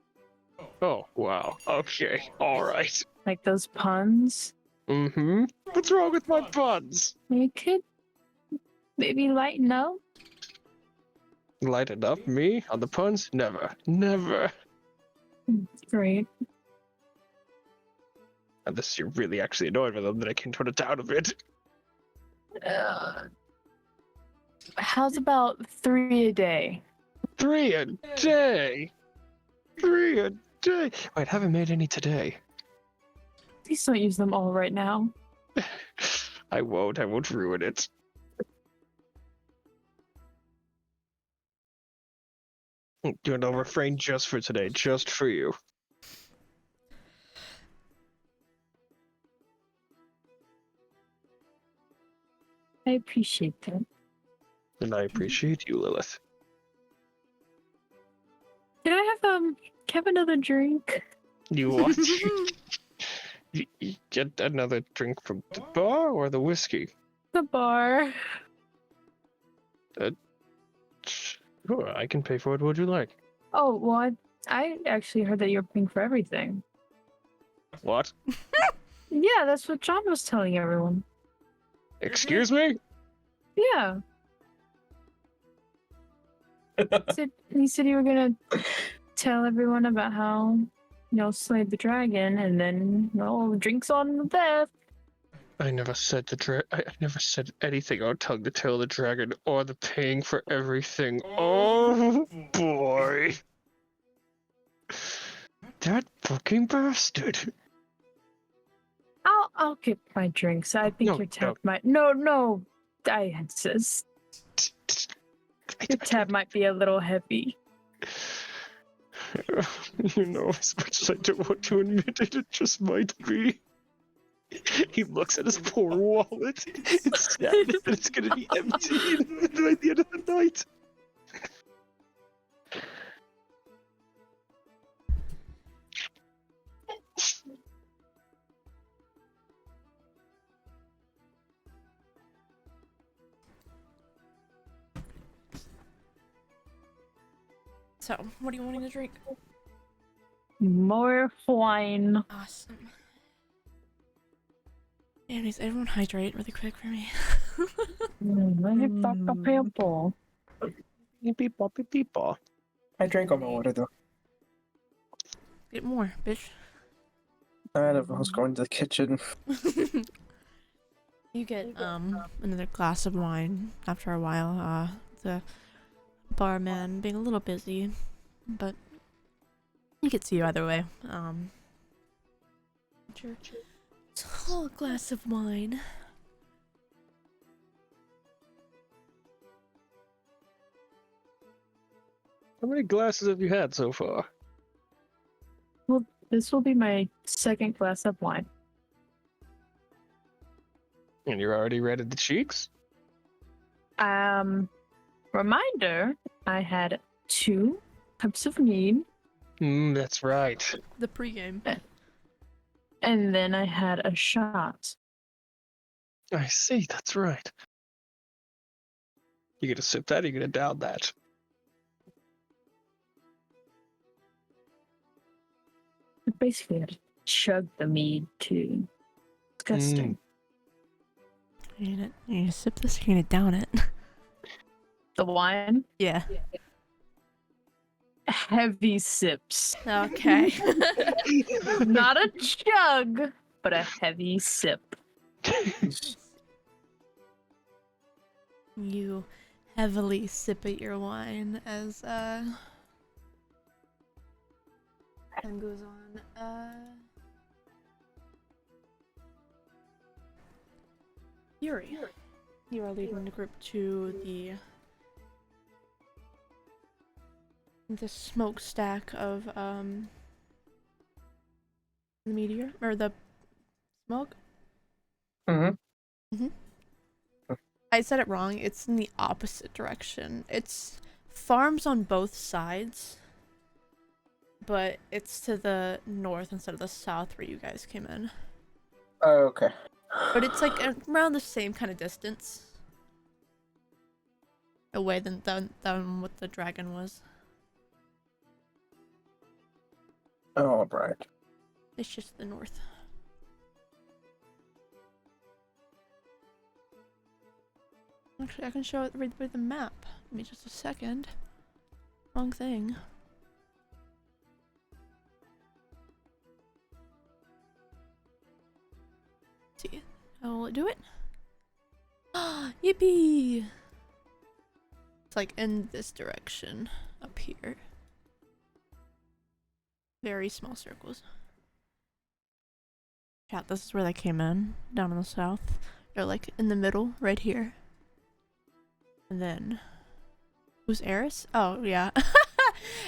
Oh, wow. Okay. Alright. Like those puns. Mm-hmm. What's wrong with my puns? You could maybe lighten up. Lighten up? Me? On the puns? Never. Never. Great. Unless you're really actually annoyed with them, then I can tone it down a bit. How's about 3 a day? 3 a day? 3 a day? Wait, haven't made any today. Please don't use them all right now. I won't ruin it. Doing a refrain just for today, just for you. I appreciate that. And I appreciate you, Lilith. Can I have another drink? You want you get another drink from the bar or the whiskey? The bar. Sure, I can pay for it. What would you like? Oh, well, I actually heard that you're paying for everything. What? Yeah, that's what John was telling everyone. Excuse me? Yeah. He said you were gonna tell everyone about how, slayed the dragon, and then, drinks on the death. I never said I never said anything on telling the tale of the dragon or the paying for everything. Oh boy. That fucking bastard. I'll get my drinks. I think No, your tab might. No. I says your tab might be a little heavy. You know, as much as I don't want to admit it, it just might be. He looks at his poor wallet. It's sad that it's gonna be empty by the end of the night. So, what are you wanting to drink? More wine. Awesome. Anyways, everyone hydrate really quick for me. I drank all my water though. Get more, bitch. I was going to the kitchen. You get another glass of wine after a while. The barman being a little busy, but he gets you either way. Your tall glass of wine. How many glasses have you had so far? Well, this will be my second glass of wine. And you're already red at the cheeks? Reminder, I had 2 cups of mead. That's right. The pregame. And then I had a shot. I see, that's right. You gonna sip that or you gonna down that? I basically had to chug the mead too. Disgusting. You're gonna sip this, you're gonna down it. The wine? Yeah. Heavy sips. Okay. Not a chug, but a heavy sip. You heavily sip at your wine as time goes on. Yuri, you are leading the group to the smokestack of the meteor or the smoke. I said it wrong. It's in the opposite direction. It's farms on both sides, but it's to the north instead of the south where you guys came in. Oh, okay. But it's like around the same kind of distance away than what the dragon was. Oh, right. It's just the north. Actually, I can show it right with the map. Give me just a second. Wrong thing. Let's see. How will it do it? Ah, yippee! It's like in this direction, up here. Very small circles. Chat, this is where they came in, down in the south. They're like in the middle, right here. And then, who's Eris? Oh, yeah.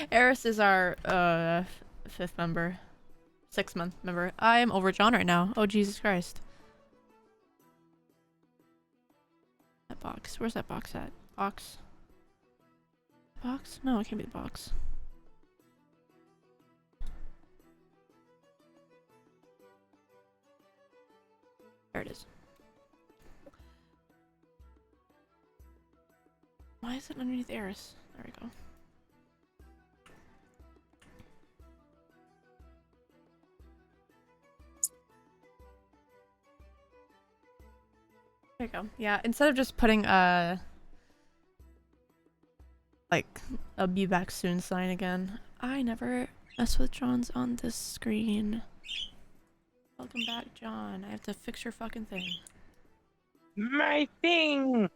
Eris is our, 5th member. 6-month member. I am over John right now. Oh, Jesus Christ. That box. Where's that box at? Box? Box? No, it can't be the box. There it is. Why is it underneath Eris? There we go. There you go. Yeah, instead of just putting like a be back soon sign again. I never mess with John's on this screen. Welcome back, John. I have to fix your fucking thing. My thing!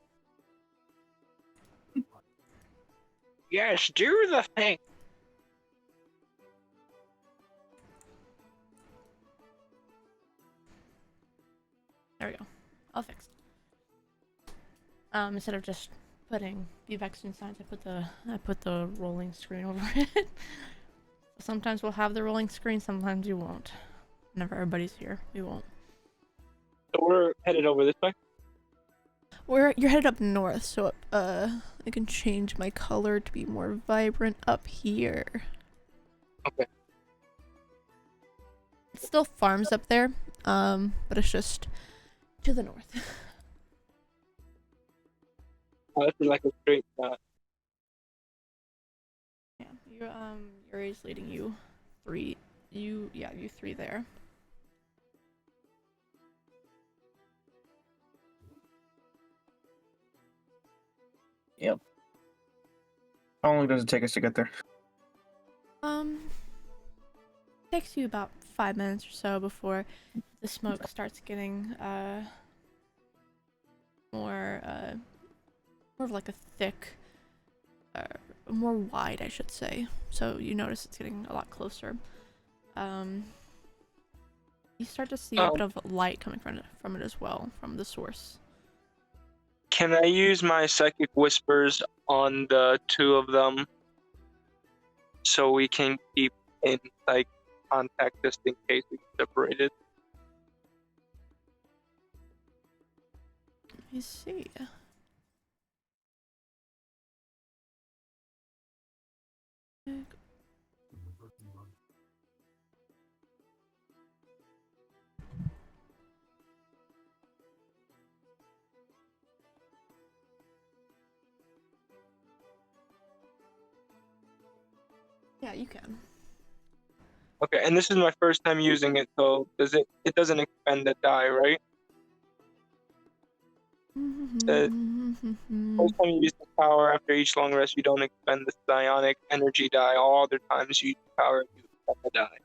Yes, do the thing! There we go. All fixed. Instead of just putting be back soon signs, I put the rolling screen over it. Sometimes we'll have the rolling screen, sometimes you won't. Whenever everybody's here, we won't. So we're headed over this way? You're headed up north, so I can change my color to be more vibrant up here. Okay. It's still farms up there, but it's just to the north. Oh, this is like a straight shot. Yeah, Yuri's leading you three. You three there. Yep. How long does it take us to get there? Takes you about 5 minutes or so before the smoke starts getting more of like a thick, more wide, I should say. So you notice it's getting a lot closer. You start to see a bit of light coming from it as well, from the source. Can I use my psychic whispers on the two of them so we can keep in like contact just in case we get separated? Let me see. Yeah, you can. Okay, and this is my first time using it, so it doesn't expend the die, right? First time you use the power after each long rest, you don't expend the psionic energy die. All other times you use the power, you expend the die.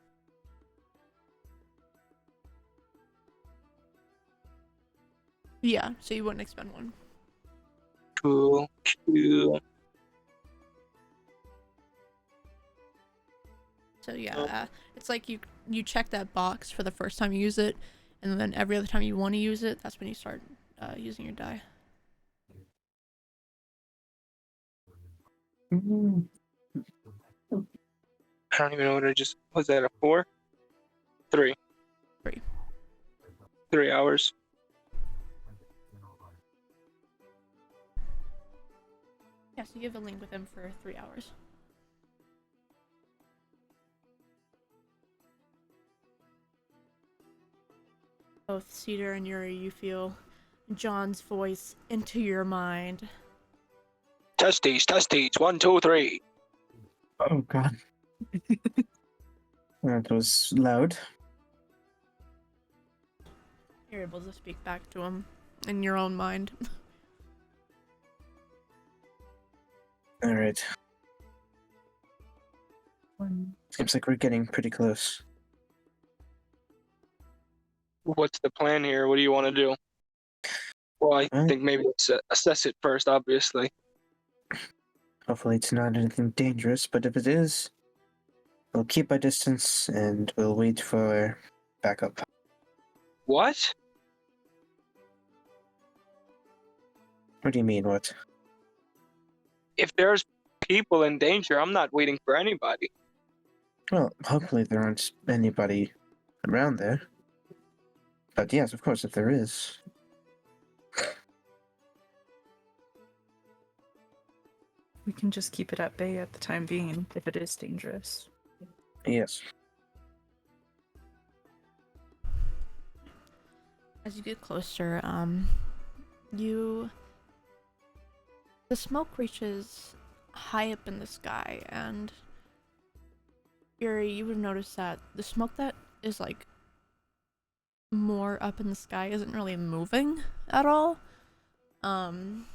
Yeah, so you wouldn't expend one. Cool. So yeah, it's like you check that box for the first time you use it, and then every other time you want to use it, that's when you start using your die. I don't even know what I just was. That a 4? 3. 3 hours. Yeah, so you have a link with him for 3 hours. Both Cedar and Yuri, you feel John's voice into your mind. Testes, 1, 2, 3. Oh god. That was loud. You're able to speak back to him in your own mind. Alright. Seems like we're getting pretty close. What's the plan here? What do you want to do? Well, I think maybe let's assess it first, obviously. Hopefully it's not anything dangerous, but if it is, we'll keep our distance and we'll wait for backup. What? What do you mean, what? If there's people in danger, I'm not waiting for anybody. Well, hopefully there aren't anybody around there. But yes, of course, if there is. We can just keep it at bay at the time being if it is dangerous. Yes. As you get closer, the smoke reaches high up in the sky, and Yuri, you would notice that the smoke that is like more up in the sky isn't really moving at all. And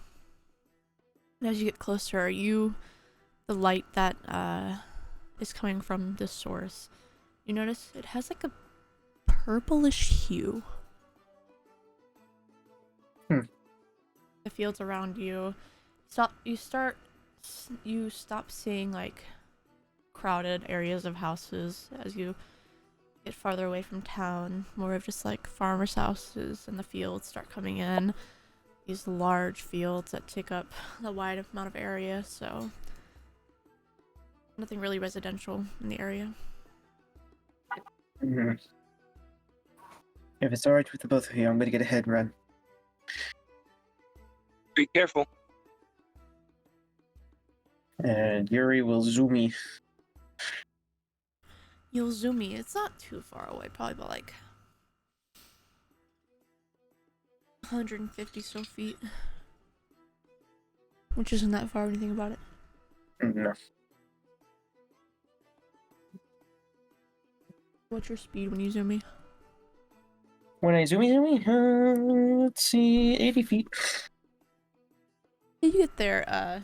as you get closer, the light that is coming from this source, you notice it has like a purplish hue. The fields around you you stop seeing like crowded areas of houses as you get farther away from town. More of just like farmers' houses, and the fields start coming in. These large fields that take up a wide amount of area, so nothing really residential in the area. Mm-hmm. If it's alright with the both of you, I'm gonna get ahead and run. Be careful. And Yuri will zoom me. You'll zoom me. It's not too far away, probably about like 150 so feet. Which isn't that far when you think about it. No. What's your speed when you zoom me? When I zoom me, let's see, 80 feet. You get there,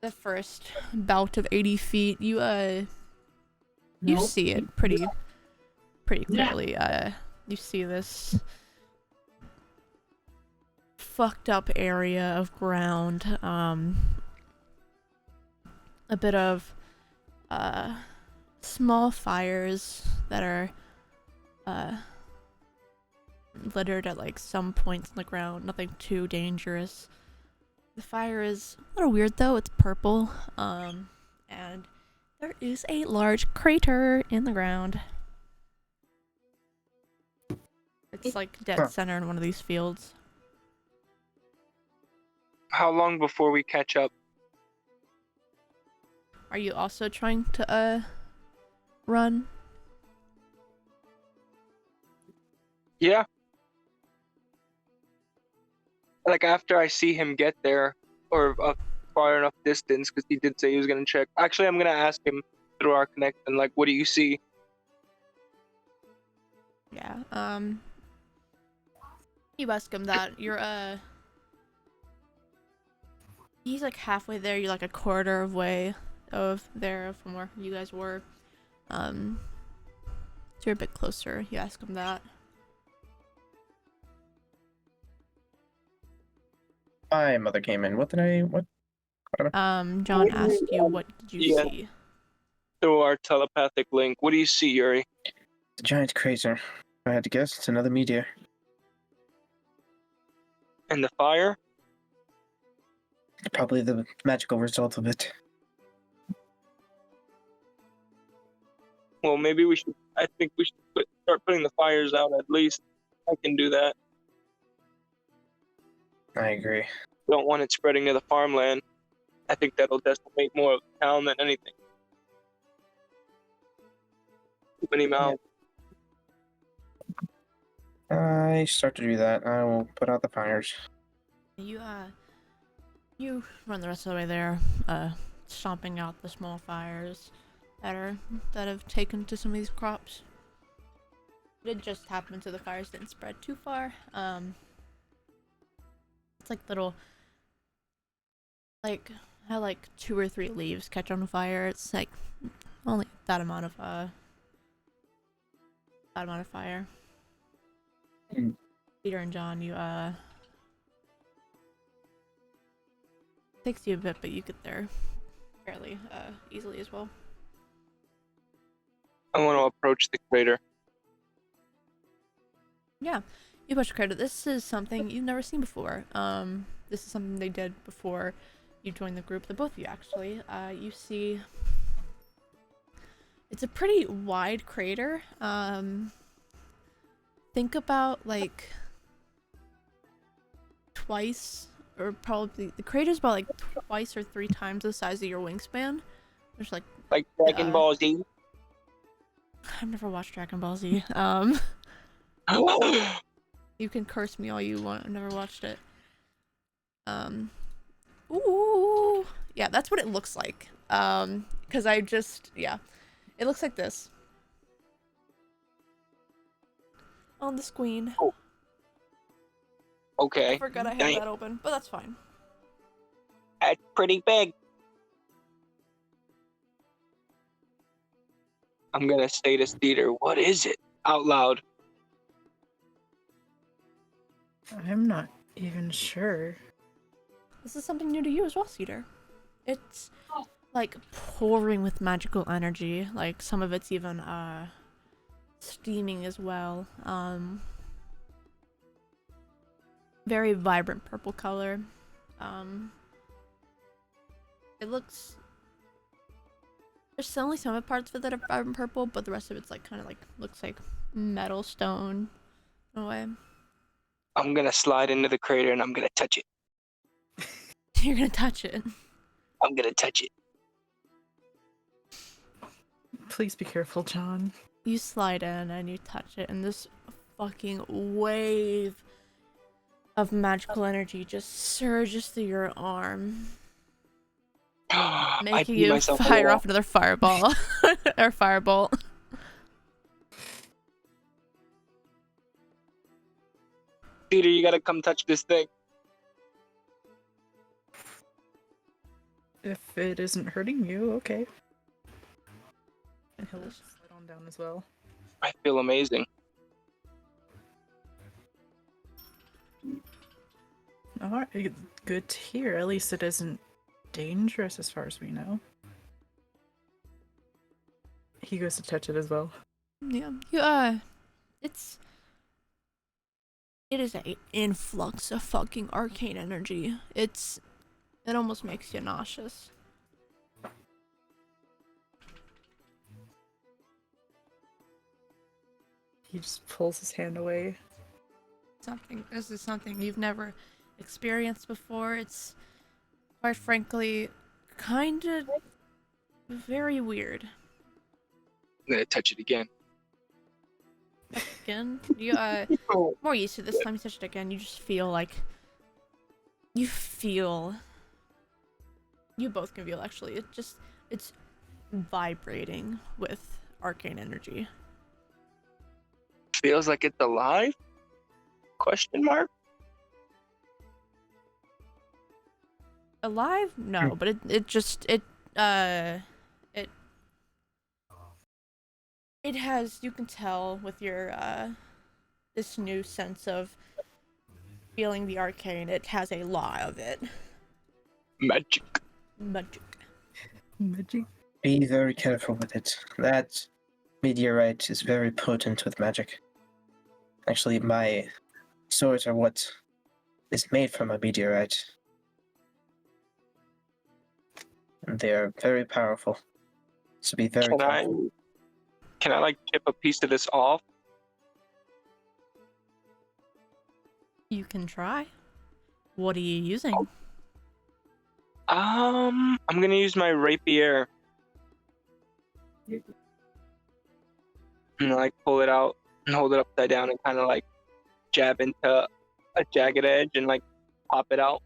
the first bout of 80 feet, you see it pretty clearly. You see this fucked up area of ground, a bit of, small fires that are, littered at, like, some points in the ground, nothing too dangerous. The fire is a little weird though, it's purple, and there is a large crater in the ground. It's like dead center in one of these fields. How long before we catch up? Are you also trying to, run? Yeah. Like after I see him get there, or a far enough distance, because he did say he was gonna check. Actually, I'm gonna ask him through our connection, like, what do you see? Yeah, you ask him that. You're, he's like halfway there, you're like a quarter of way there from where you guys were. So you're a bit closer. You ask him that. My mother came in. What? John asked you, what did you see? Through our telepathic link. What do you see, Yuri? The giant crater. If I had to guess, it's another meteor. And the fire? Probably the magical result of it. Well, maybe we should. I think we should start putting the fires out at least. I can do that. I agree. Don't want it spreading to the farmland. I think that'll decimate more of the town than anything. Too many mouths. I start to do that. I will put out the fires. You run the rest of the way there, stomping out the small fires that have taken to some of these crops. It just happened so the fires didn't spread too far. It's like little, like how like 2 or 3 leaves catch on fire. It's like only that amount of fire. Peter and John, takes you a bit, but you get there fairly easily as well. I want to approach the crater. Yeah, you push credit. This is something you've never seen before. This is something they did before you joined the group. The both of you actually. You see, it's a pretty wide crater. Think about like twice, or probably the crater's about like twice or 3 times the size of your wingspan. There's like Dragon Ball Z. I've never watched Dragon Ball Z. You can curse me all you want. I've never watched it. Ooh, yeah, that's what it looks like. Because it looks like this on the screen. Oh. Okay. I forgot I had that open, but that's fine. That's pretty big. I'm gonna say to Cedar, what is it? Out loud. I'm not even sure. This is something new to you as well, Cedar. It's like pouring with magical energy. Like some of it's even steaming as well. Very vibrant purple color. It looks. There's only some of the parts of it that are vibrant purple, but the rest of it's like kind of like looks like metal stone in a way. I'm gonna slide into the crater and I'm gonna touch it. You're gonna touch it. I'm gonna touch it. Please be careful, John. You slide in and you touch it, and this fucking wave of magical energy just surges through your arm, making you fire off another fireball or firebolt. Peter, you gotta come touch this thing. If it isn't hurting you, okay. And he'll just slide on down as well. I feel amazing. Alright, good to hear. At least it isn't dangerous as far as we know. He goes to touch it as well. Yeah, it is a influx of fucking arcane energy. It almost makes you nauseous. He just pulls his hand away. This is something you've never experienced before. It's quite frankly kind of very weird. I'm gonna touch it again. Again, you more used to this time. You touch it again, you just feel like you both can feel actually. It's vibrating with arcane energy. Feels like it's alive? Question mark? Alive? No, but it has, you can tell with your this new sense of feeling the arcane, it has a lot of it. Magic. Be very careful with it. That meteorite is very potent with magic. Actually, my swords are what is made from a meteorite. And they are very powerful. So be very careful. Can I like chip a piece of this off? You can try. What are you using? I'm gonna use my rapier. And like pull it out and hold it upside down and kind of like jab into a jagged edge and like pop it out.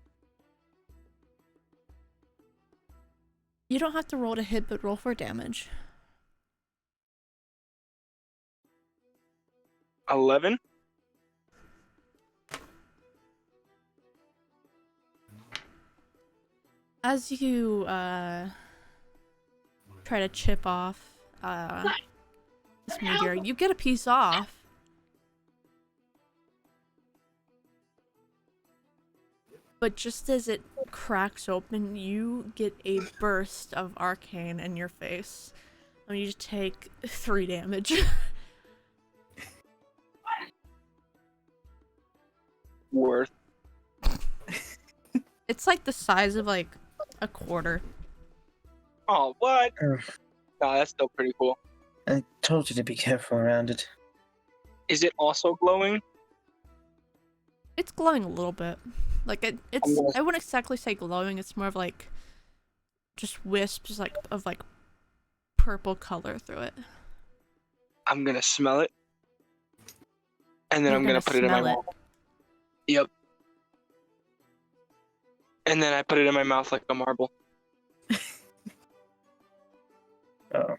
You don't have to roll to hit, but roll for damage. 11. As you try to chip off this meteor, you get a piece off. But just as it cracks open, you get a burst of arcane in your face. And you take 3 damage. Worth. It's like the size of like a quarter. Oh, what? Ugh. Nah, that's still pretty cool. I told you to be careful around it. Is it also glowing? It's glowing a little bit. Like it's I wouldn't exactly say glowing, it's more of like just wisps like of like purple color through it. I'm gonna smell it. And then You're I'm gonna put it in my smell mouth. Yep. And then I put it in my mouth like a marble. Oh.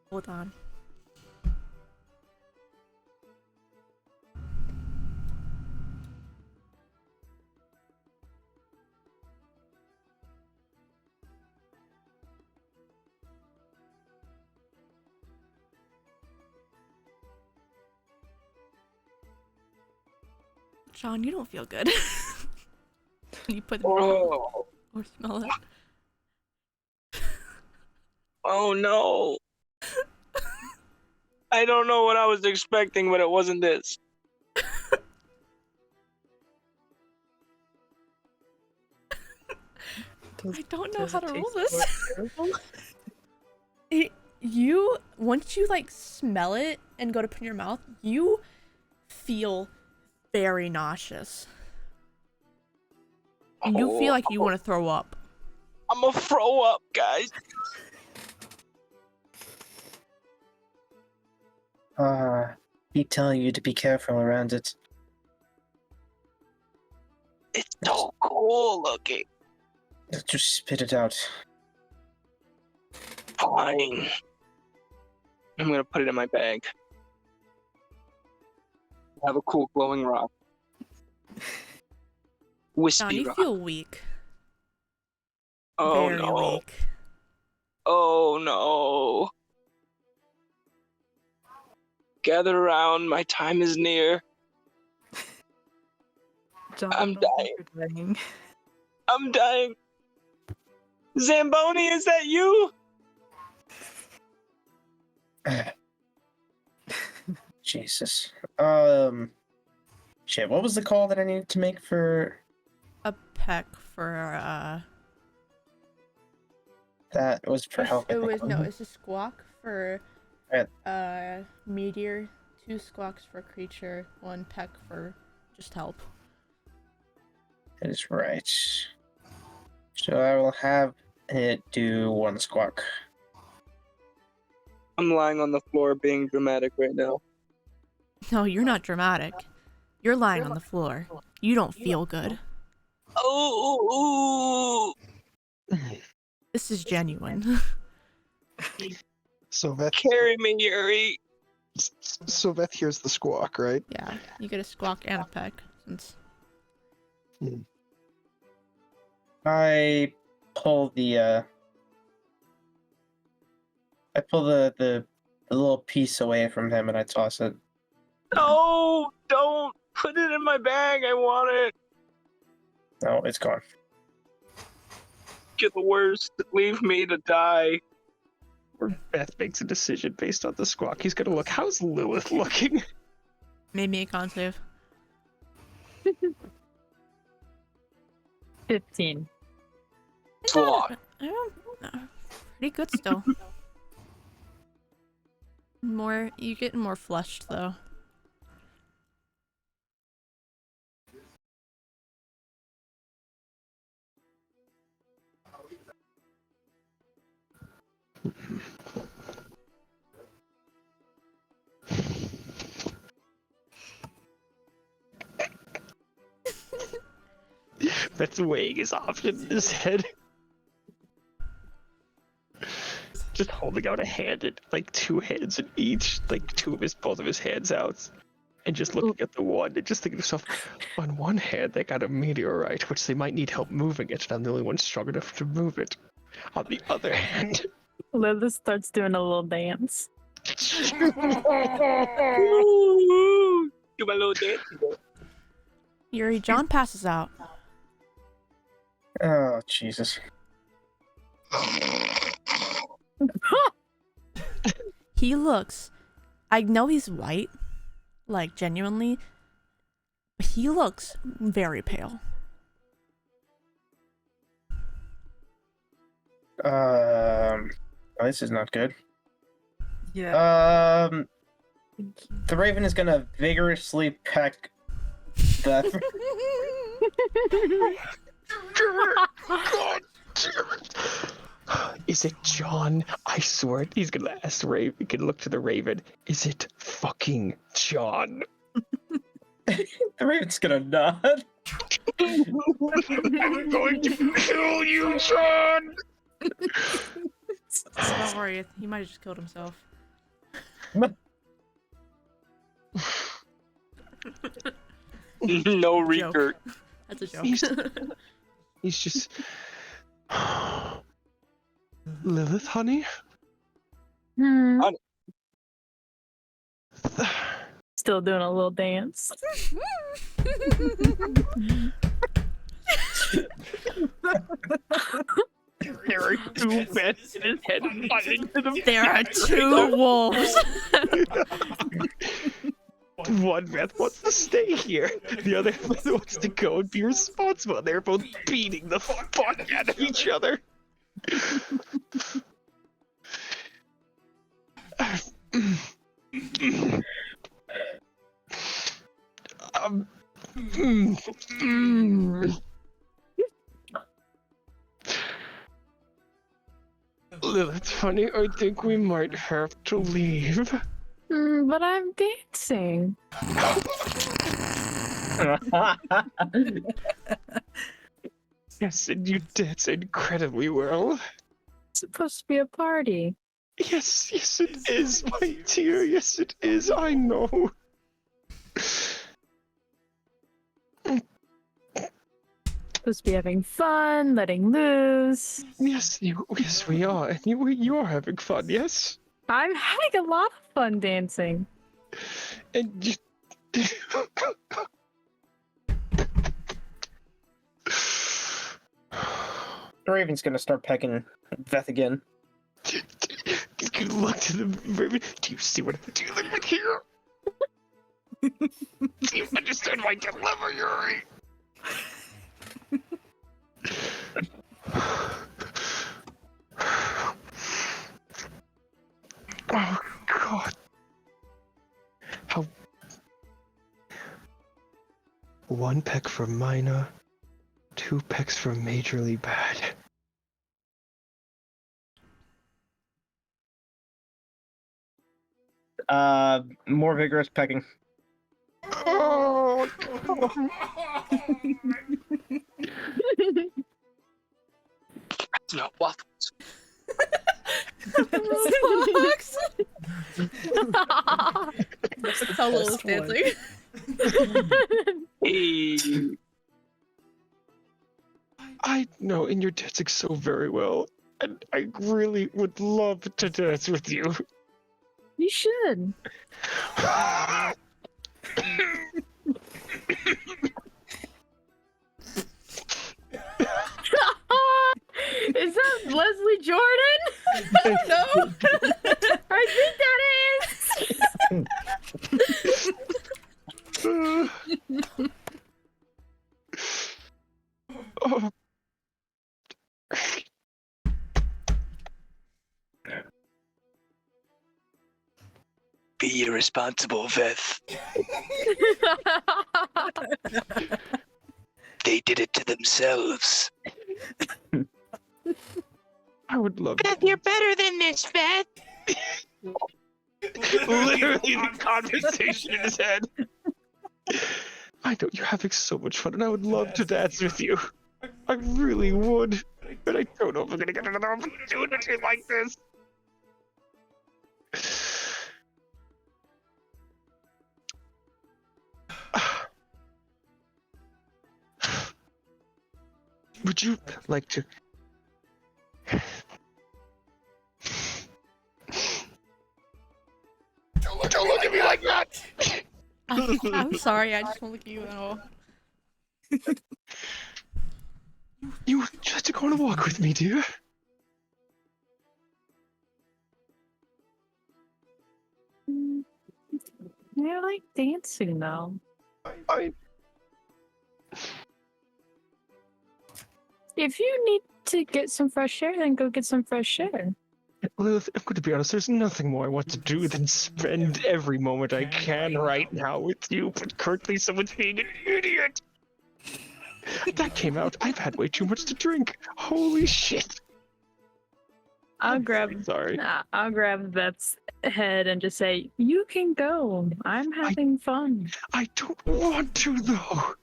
Hold on. John, you don't feel good. When you put it Oh. or smell it. Oh no. I don't know what I was expecting, but it wasn't this. I don't know Does how it to roll taste more this. terrible? You once you like smell it and go to put it in your mouth, you feel very nauseous. You feel like you want to throw up. I'm gonna throw up, guys. Keep telling you to be careful around it. It's so cool looking. Just spit it out. Fine. I'm gonna put it in my bag. I have a cool glowing rock. Wispy John, you rock. feel weak. Oh Very no. weak. Oh no. Gather around, my time is near. John, I'm I don't think you're dying. I'm dying. Zamboni, is that you? Jesus. Shit, what was the call that I needed to make for A peck for that? It was for help. I It think. was no, it's a squawk for Right. meteor, 2 squawks for creature, 1 peck for just help. That is right. So I will have it do 1 squawk. I'm lying on the floor being dramatic right now. No, you're not dramatic. You're lying on the floor. You don't feel good. Oh, This is genuine. So Veth, carry me, Yuri. so Veth hears the squawk, right? Yeah, you get a squawk and a peck. Since I pull the the little piece away from him and I toss it. No, don't put it in my bag. I want it. No, it's gone. You're the worst. Leave me to die. Or Veth makes a decision based on the squawk. He's gonna look. How's Lilith looking? made me a con save. 15. Squawk. I don't know. Pretty good still. You get more flushed though. that's weighing his option in his head. Just holding out a hand, and like two hands in each, like both of his hands out, and just looking at the one and just thinking to himself, on one hand they got a meteorite, which they might need help moving it, and I'm the only one strong enough to move it. On the other hand, Lilith starts doing a little dance. Do my little dance. Yuri, John passes out. Oh, Jesus. He looks, I know he's white, like genuinely, but he looks very pale. This is not good. Yeah. The Raven is gonna vigorously peck the. God damn it. Is it John? I swear he's gonna ask the Raven. He can look to the Raven. Is it fucking John? The Raven's gonna nod. I'm going to kill you, John! Don't worry, he might have just killed himself. No recur. That's a joke. He's just... Lilith, honey? Still doing a little dance. There are two beds in his head fighting to the There are two wolves. One Beth wants to stay here. The other Beth wants to go and be responsible. They're both beating the fuck out of each other. Lilith, honey, I think we might have to leave. But I'm dancing. Yes, and you dance incredibly well. It's supposed to be a party. Yes, it is, my dear. Yes, it is. I know. Supposed to be having fun, letting loose. Yes, we are. And you are having fun, yes? I'm having a lot of fun dancing. And you... The Raven's gonna start pecking Veth again. You can look to the Raven. Do you see what I'm dealing with here? Do you understand my dilemma, Yuri? Oh, God. How... One peck for minor, two pecks for majorly bad. More vigorous pecking. Oh, No, waffles. That's how Lil is dancing. Hey. I know, and you're dancing so very well, and I really would love to dance with you. You should. Is that Leslie Jordan? I don't know. I think that Oh. Be irresponsible, Veth. They did it to themselves. I would love to. Beth, you're better than this, Beth. Literally the conversation in his head. I know you're having so much fun, and I would love to dance with you. I really would. But I don't know if I'm gonna get another opportunity like this. Would you like to... Don't look at me like that! I'm sorry, I just won't look at you at all. You just to go on a walk with me, dear? I like dancing though. I... If you need to get some fresh air, then go get some fresh air. Lilith, I'm going to be honest, there's nothing more I want to do than spend every moment I can right now with you, but currently someone's being an idiot! That came out. I've had way too much to drink. Holy shit. I'll grab Beth's head and just say, "You can go. I'm having fun." I don't want to, though.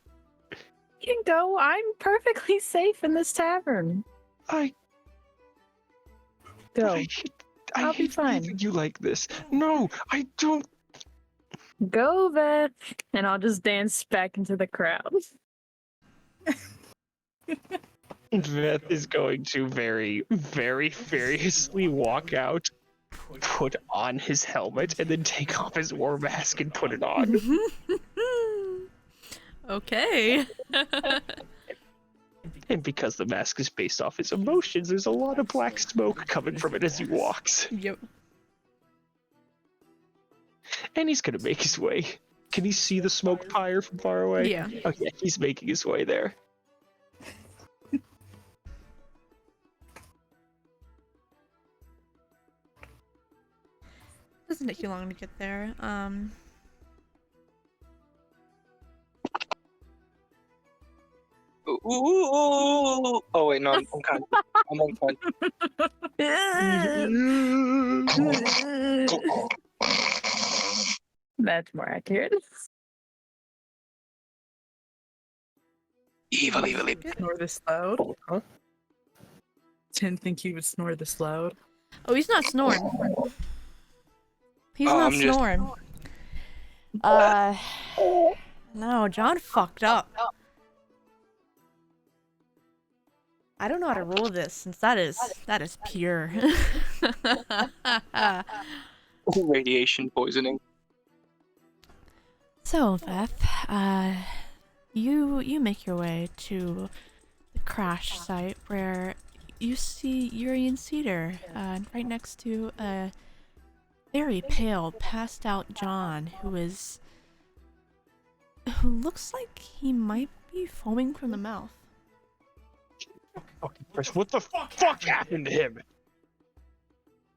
You can go. I'm perfectly safe in this tavern. Go. I I'll be hate fine. leaving you like this. No, I don't. Go, Beth. And I'll just dance back into the crowd. Beth is going to very, very furiously walk out, put on his helmet, and then take off his war mask and put it on. Okay. And because the mask is based off his emotions, there's a lot of black smoke coming from it as he walks. Yep. And he's gonna make his way. Can he see the smoke pyre from far away? Yeah. Okay, he's making his way there. Doesn't take you long to get there. Ooh. Oh wait, no, I'm kind of. I'm unconscious. That's more accurate. Evil. Snore this loud? Huh? Didn't think he would snore this loud. Oh, he's not snoring. He's Oh, not I'm just- snoring. No, John fucked up. I don't know how to roll this since that is pure. Radiation poisoning. So, Beth, you make your way to the crash site where you see Yuri and Cedar, right next to a very pale, passed out John, who looks like he might be foaming from the mouth. Fucking Chris, what the fuck happened to him?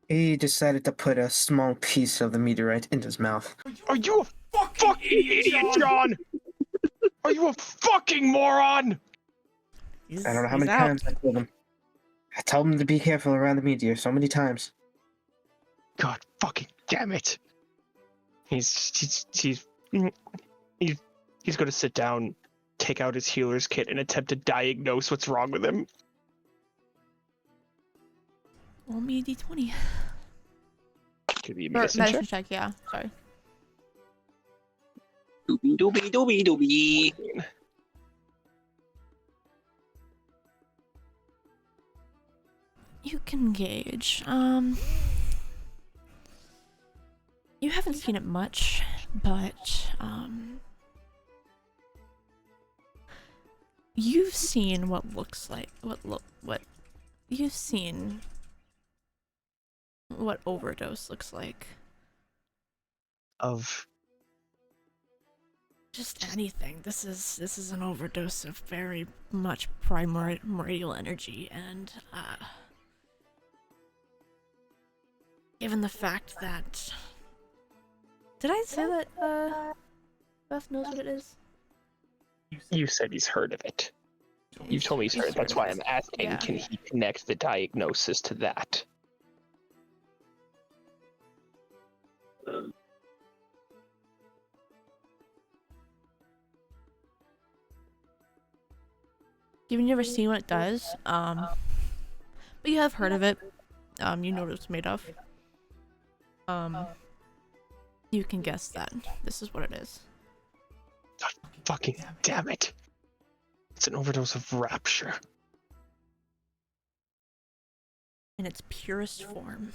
He decided to put a small piece of the meteorite in his mouth. Are you a fucking idiot, John? Are you a fucking moron? I don't know how He's many out. times I told him. I told him to be careful around the meteor so many times. God fucking damn it. He's gonna sit down, take out his healer's kit, and attempt to diagnose what's wrong with him. Roll me a d20. Could be a Or medicine check. medicine check, yeah. Sorry. Doobie. You can gauge. You haven't seen it much, but you've seen what looks like what you've seen what overdose looks like. Of Just anything. This is an overdose of very much primordial energy, and given the fact that, did I say that Beth knows what it is? you said he's heard of it. You've told me he's heard it. That's why I'm asking, Yeah. can he connect the diagnosis to that? You've never seen what it does, but you have heard of it. You know what it's made of. You can guess that. This is what it is. God fucking damn it. It's an overdose of rapture. In its purest form.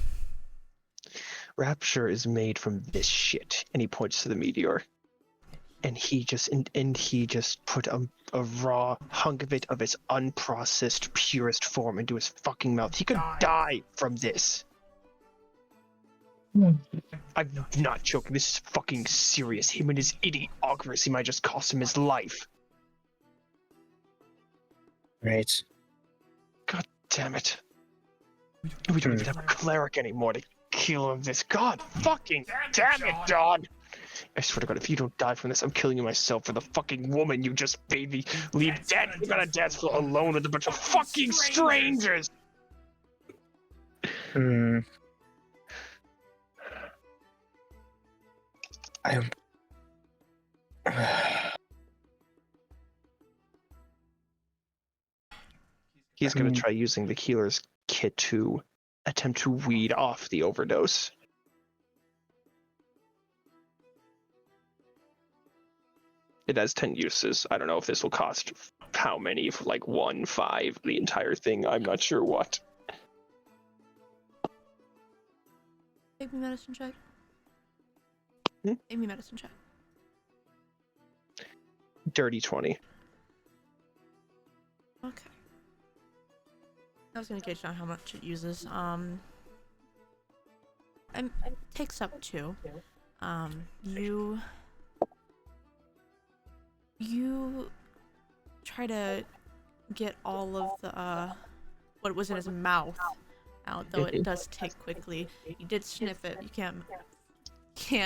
Rapture is made from this shit. And he points to the meteor. And he just put a raw hunk of it of its unprocessed purest form into his fucking mouth. He could die from this. I'm not joking. This is fucking serious. Him and his idiocracy might just cost him his life. Right. God damn it. We don't even have a cleric anymore to kill him this. God fucking damn it, Don! I swear to God, if you don't die from this, I'm killing you myself for the fucking woman you just made me leave dead on a dance floor alone with a bunch of fucking strangers! He's gonna try using the healer's kit to attempt to weed off the overdose. It has 10 uses. I don't know if this will cost how many, like 1, 5, the entire thing. I'm not sure what. Take me medicine check. Take me medicine check. Dirty 20. Okay. I was gonna gauge down how much it uses. It takes up 2. You try to get all of the what was in his mouth out, though it does take quickly. You did sniff it. You can't you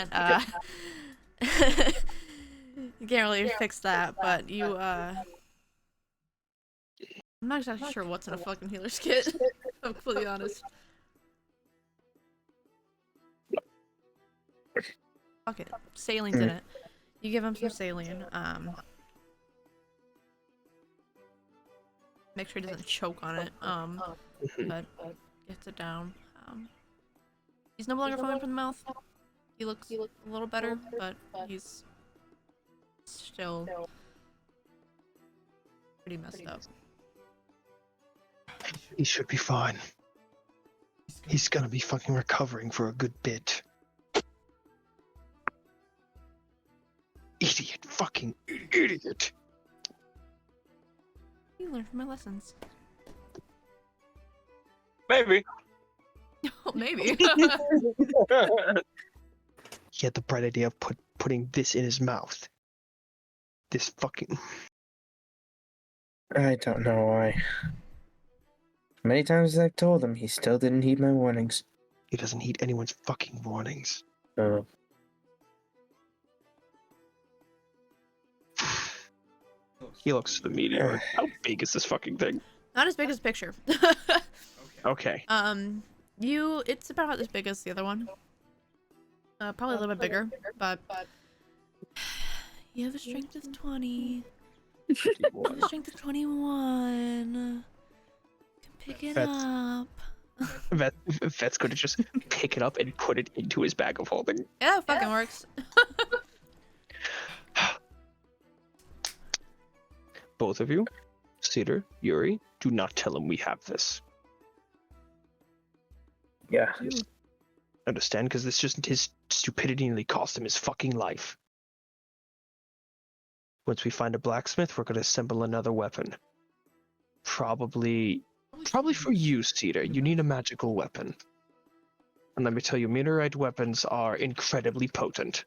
can't really fix that, but you I'm not exactly sure what's in a fucking healer's kit, if I'm completely honest. Fuck it. Saline's in it. You give him some saline. Make sure he doesn't choke on it. But gets it down. He's no longer foaming from the mouth. He looks a little better, but he's still pretty messed up. He should be fine. He's gonna be fucking recovering for a good bit. Idiot. Fucking idiot. You learn from my lessons. Maybe. Oh, maybe. He had the bright idea of putting this in his mouth. This fucking... I don't know why. Many times I've told him, he still didn't heed my warnings. He doesn't heed anyone's fucking warnings. He looks to the meteor. How big is this fucking thing? Not as big as the picture. Okay. It's about as big as the other one. Probably a little bit bigger, but you have a strength of 20. You have a strength of 21. You can pick it up. Vet's going to just pick it up and put it into his bag of holding. Yeah, it fucking works. Both of you, Cedar, Yuri, do not tell him we have this. Yeah. Understand? Because this just his stupidity nearly cost him his fucking life. Once we find a blacksmith, we're going to assemble another weapon. Probably for you, Cedar. You need a magical weapon. And let me tell you, meteorite weapons are incredibly potent.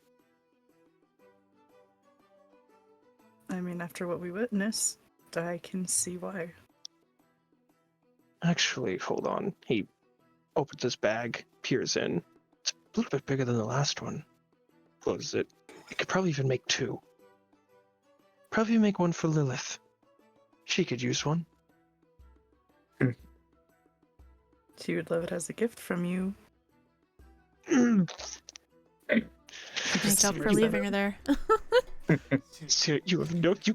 I mean, after what we witnessed, I can see why. Actually, hold on. He opens his bag, peers in. It's a little bit bigger than the last one. Closes it. I could probably even make 2. Probably make one for Lilith. She could use one. She would love it as a gift from you. Make up for leaving her there. So you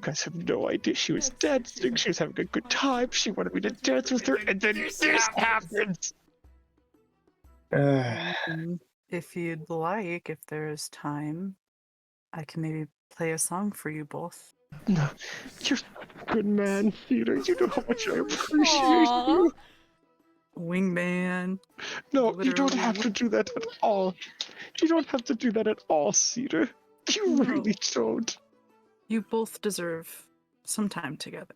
guys have no idea. She was dancing, she was having a good time, she wanted me to dance with her, and then this happens! If you'd like, if there is time, I can maybe play a song for you both. No, you're a good man, Peter. You know how much I appreciate you. Wingman. No, you don't Literally. have to do that at all. You don't have to do that at all, Cedar. You No. really don't. You both deserve some time together.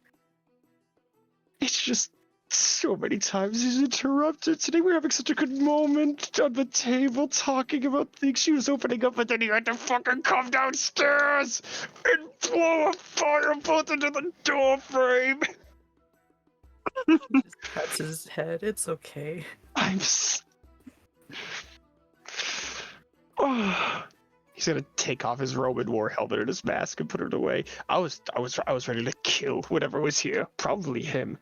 It's just so many times he's interrupted. Today we're having such a good moment on the table talking about things she was opening up, and then he had to fucking come downstairs and blow a firebolt into the door frame. Just pats his head. It's okay. Oh. He's gonna take off his Roman war helmet and his mask and put it away. I was ready to kill whatever was here, probably him.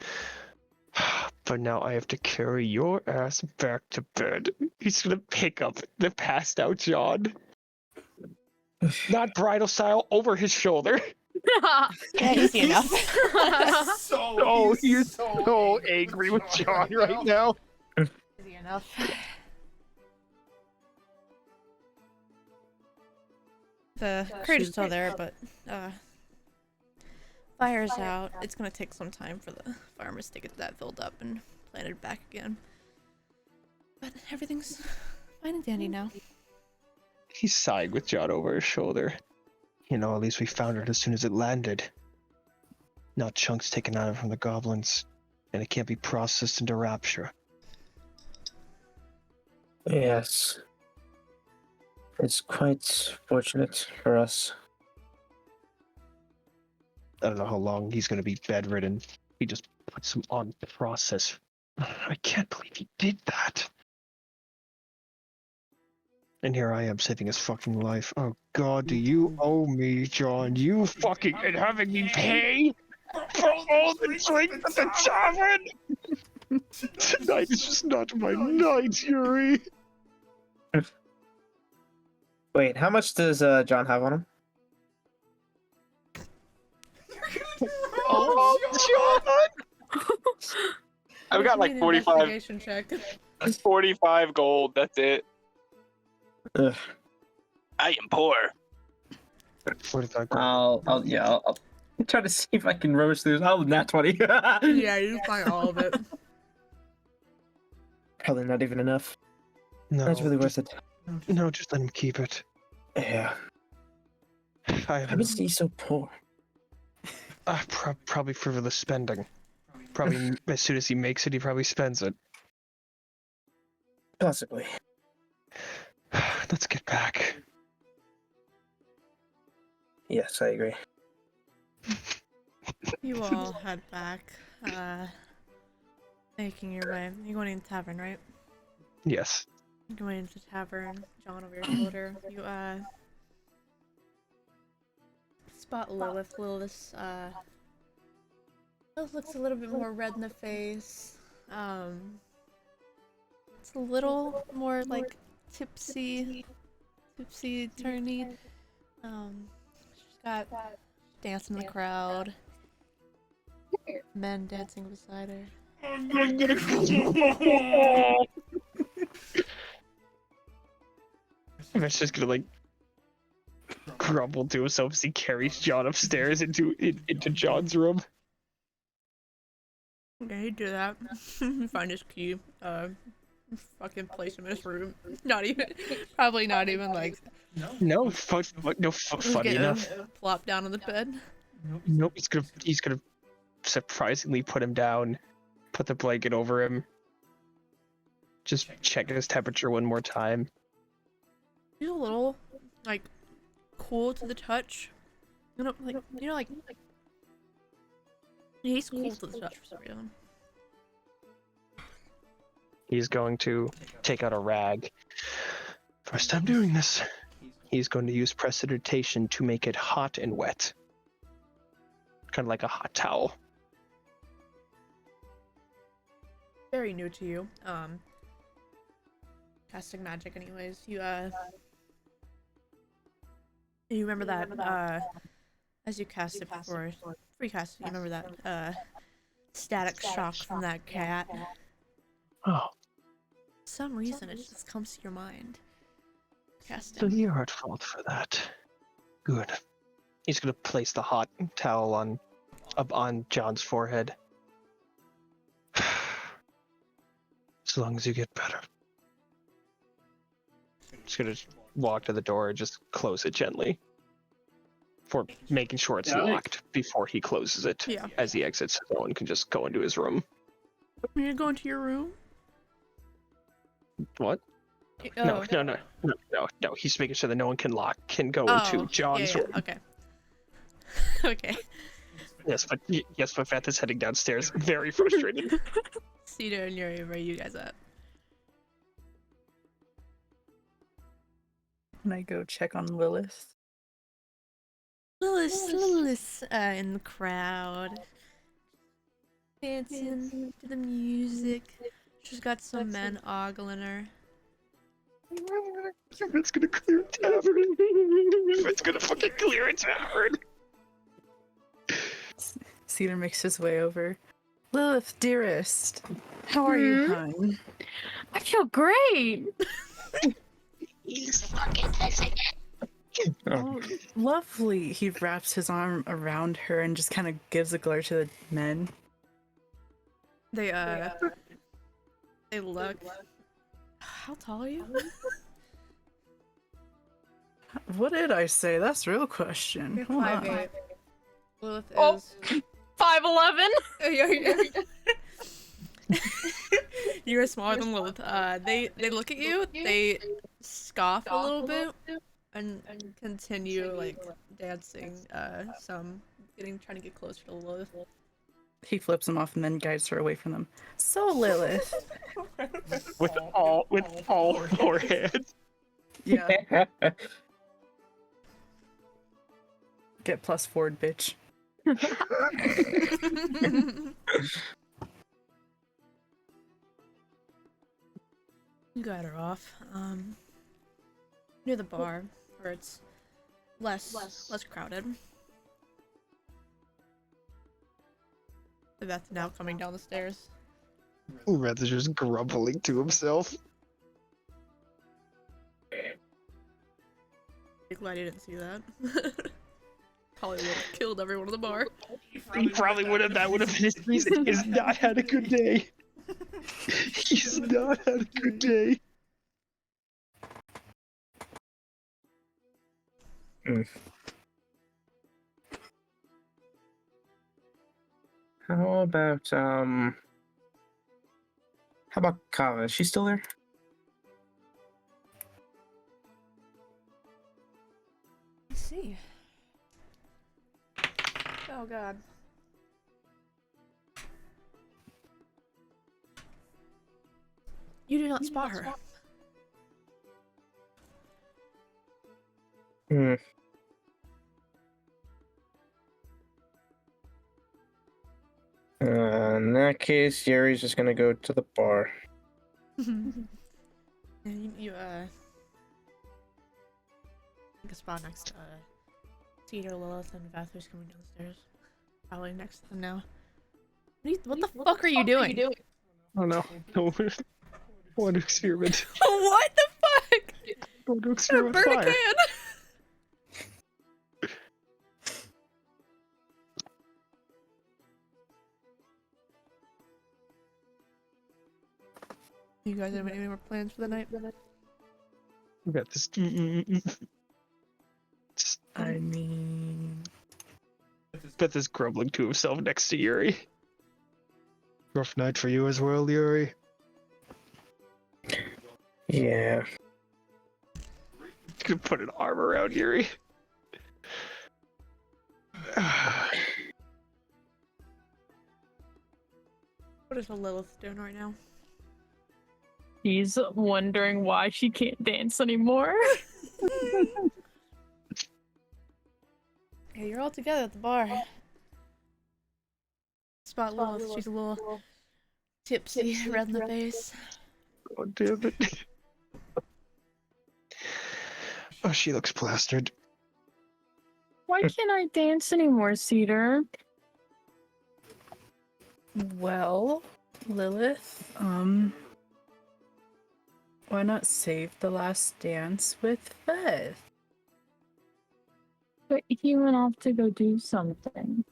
But now I have to carry your ass back to bed. He's gonna pick up the passed out John, not bridal style, over his shoulder. Yeah, easy enough. He's so angry with John right now. Easy enough. The crate is still there, but fire's out. It's gonna take some time for the farmers to get that filled up and planted back again. But everything's fine and dandy now. He's sighing with John over his shoulder. You know, at least we found it as soon as it landed. Not chunks taken out of it from the goblins, and it can't be processed into rapture. Yes. It's quite fortunate for us. I don't know how long he's going to be bedridden. He just puts him on process. I can't believe he did that. And here I am saving his fucking life. Oh god, do you owe me, John? You fucking and having me pay for all the drinks at the tavern? Tonight is just not my night, Yuri. Wait, how much does John have on him? Oh, John! I've got like 45, Check. 45 gold. That's it. Ugh. I am poor. 45 I'll try to see if I can rummage through. Oh, nat 20. Yeah, you find all of it. Probably not even enough. No, That's really worth it. No, just let him keep it. Yeah. I How is he so poor? probably frivolous spending. Probably as soon as he makes it, he probably spends it. Possibly. Let's get back. Yes, I agree. You all head back, making your way. You're going into the tavern, right? Yes. You're going into the tavern, John over your shoulder. You, spot Lilith. Lilith looks a little bit more red in the face. It's a little more, like, tipsy-turny. She's got dancing in the crowd. Men dancing beside her. It's just gonna like grumble to himself as he carries John upstairs into John's room. Okay, he'd do that. Find his key. Fucking place him in his room. Probably not even like. Funny enough. Plop down on the bed. Nope, he's gonna surprisingly put him down, put the blanket over him. Just check his temperature one more time. He's a little, like, cool to the touch. He's cool to the touch for some reason. He's going to take out a rag. First time doing this. He's going to use precipitation to make it hot and wet. Kind of like a hot towel. Very new to you. Casting magic anyways. You, You remember that, as you cast it before, free cast, you remember that, static shock from that cat? Oh, For some reason, it just comes to your mind. Cast so it. you are at fault for that. Good. He's gonna place the hot towel up on John's forehead. As long as you get better. Just gonna walk to the door and just close it gently. For making sure it's locked before he closes it. Yeah. As he exits, so no one can just go into his room. You're gonna go into your room? What? Oh. No. He's making sure that no one can go into John's room. Okay. Okay. Yes, but Beth is heading downstairs, very frustrated. Cedar and Yuri, where are you guys at? Can I go check on Lilith? Lilith, in the crowd, dancing to the music. She's got some men ogling her. It's gonna clear a tavern. It's gonna fucking clear a tavern. Cedar makes his way over. Lilith, dearest, how are you, hon? I feel great. He's fucking missing it. Oh, lovely. He wraps his arm around her and just kind of gives a glare to the men. They look. How tall are you? What did I say? That's the real question. You're Hold on. 5'8". Lilith Oh. is. 5'11". You're smaller than Lilith. They look at you. They scoff a little bit and continue like dancing. Some trying to get closer to Lilith. He flips him off and then guides her away from them. So Lilith. With all 4 hands. Yeah. Get plus forward, bitch. You got her off. Near the bar, where it's less crowded. That's now coming down the stairs. Beth is just grumbling to himself. Glad you didn't see that. Probably would have killed everyone in the bar. He probably would have. That would have been his reason. He's not had a good day. He's not had a good day. How about Kava? Is she still there? Let's see. Oh god. You do not spot her. In that case, Yuri's just gonna go to the bar. And you take a spot next to Cedar, Lilith, and Beth, who's coming downstairs. Probably next to them now. What the fuck are you doing? Oh no. I want to experiment. What the fuck? I want to experiment with Burn a fire. can! You guys have any more plans for the night? We got this. I mean... Beth is grumbling to himself next to Yuri. Rough night for you as well, Yuri. Yeah. He's gonna put an arm around Yuri. What is Lilith doing right now? He's wondering why she can't dance anymore. Hey, you're all together at the bar. Spot Lilith, she's a little tipsy, red in the face. Oh, damn it. Oh, she looks plastered. Why can't I dance anymore, Cedar? Well, Lilith, why not save the last dance with Beth? But he went off to go do something.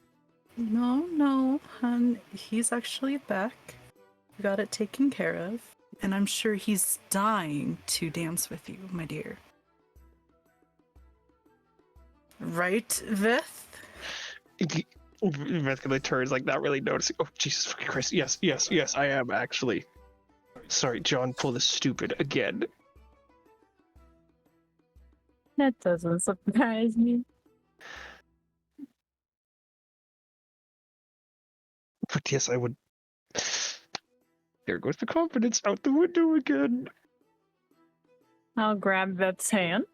No, hon. He's actually back. We got it taken care of. And I'm sure he's dying to dance with you, my dear. Right, Veth? Beth kind of turns, like, not really noticing. Oh, Jesus fucking Christ. Yes, I am, actually. Sorry, John, pull this stupid again. That doesn't surprise me. But yes, I would. There goes the confidence out the window again. I'll grab Beth's hand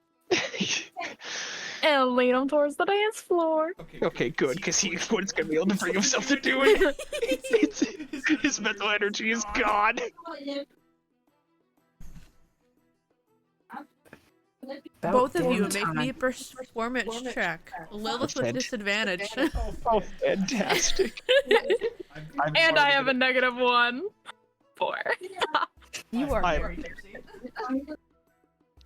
and lead him towards the dance floor. Okay, good, because he wouldn't gonna be able to bring himself to do it. His mental energy is gone. Both of you, damn make me a time. performance check. Lilith with disadvantage. Oh, fantastic. I'm And I sorry, have a -1. 4. You are I'm- very tipsy.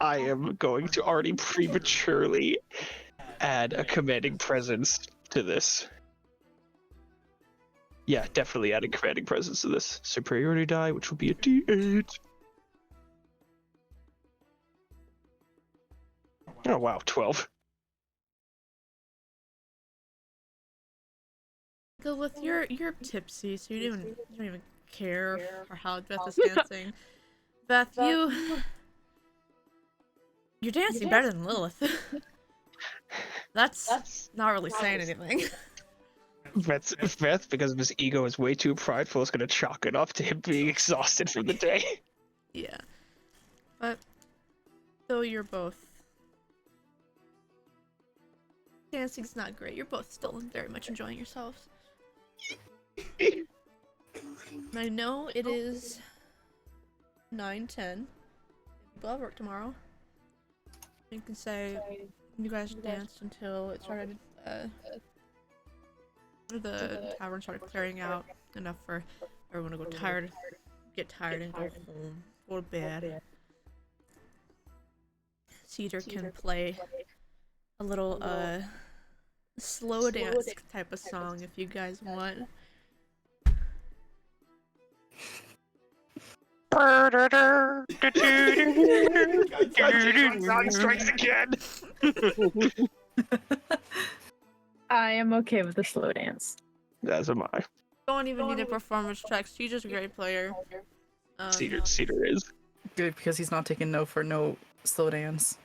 I am going to already prematurely add a commanding presence to this. Yeah, definitely adding commanding presence to this. Superiority die, which will be a D8. Oh wow, 12. Lilith, you're tipsy, so you don't even care for how Beth is dancing. Beth, you're dancing better than Lilith. That's not really saying anything. Beth, because of his ego is way too prideful, is gonna chalk it up to him being exhausted from the day. Yeah. But though you're both dancing's not great, you're both still very much enjoying yourselves. I know it is 9:10. People have work tomorrow. You can say you guys danced until it started, the tavern started clearing out enough for everyone to get tired and go home, go to bed. Cedar can play a little, slow dance type of song if you guys want. Strikes again. I am okay with the slow dance. As am I. Don't even need a performance check. Cedar's a great player. Cedar is. Good, because he's not taking no for no slow dance.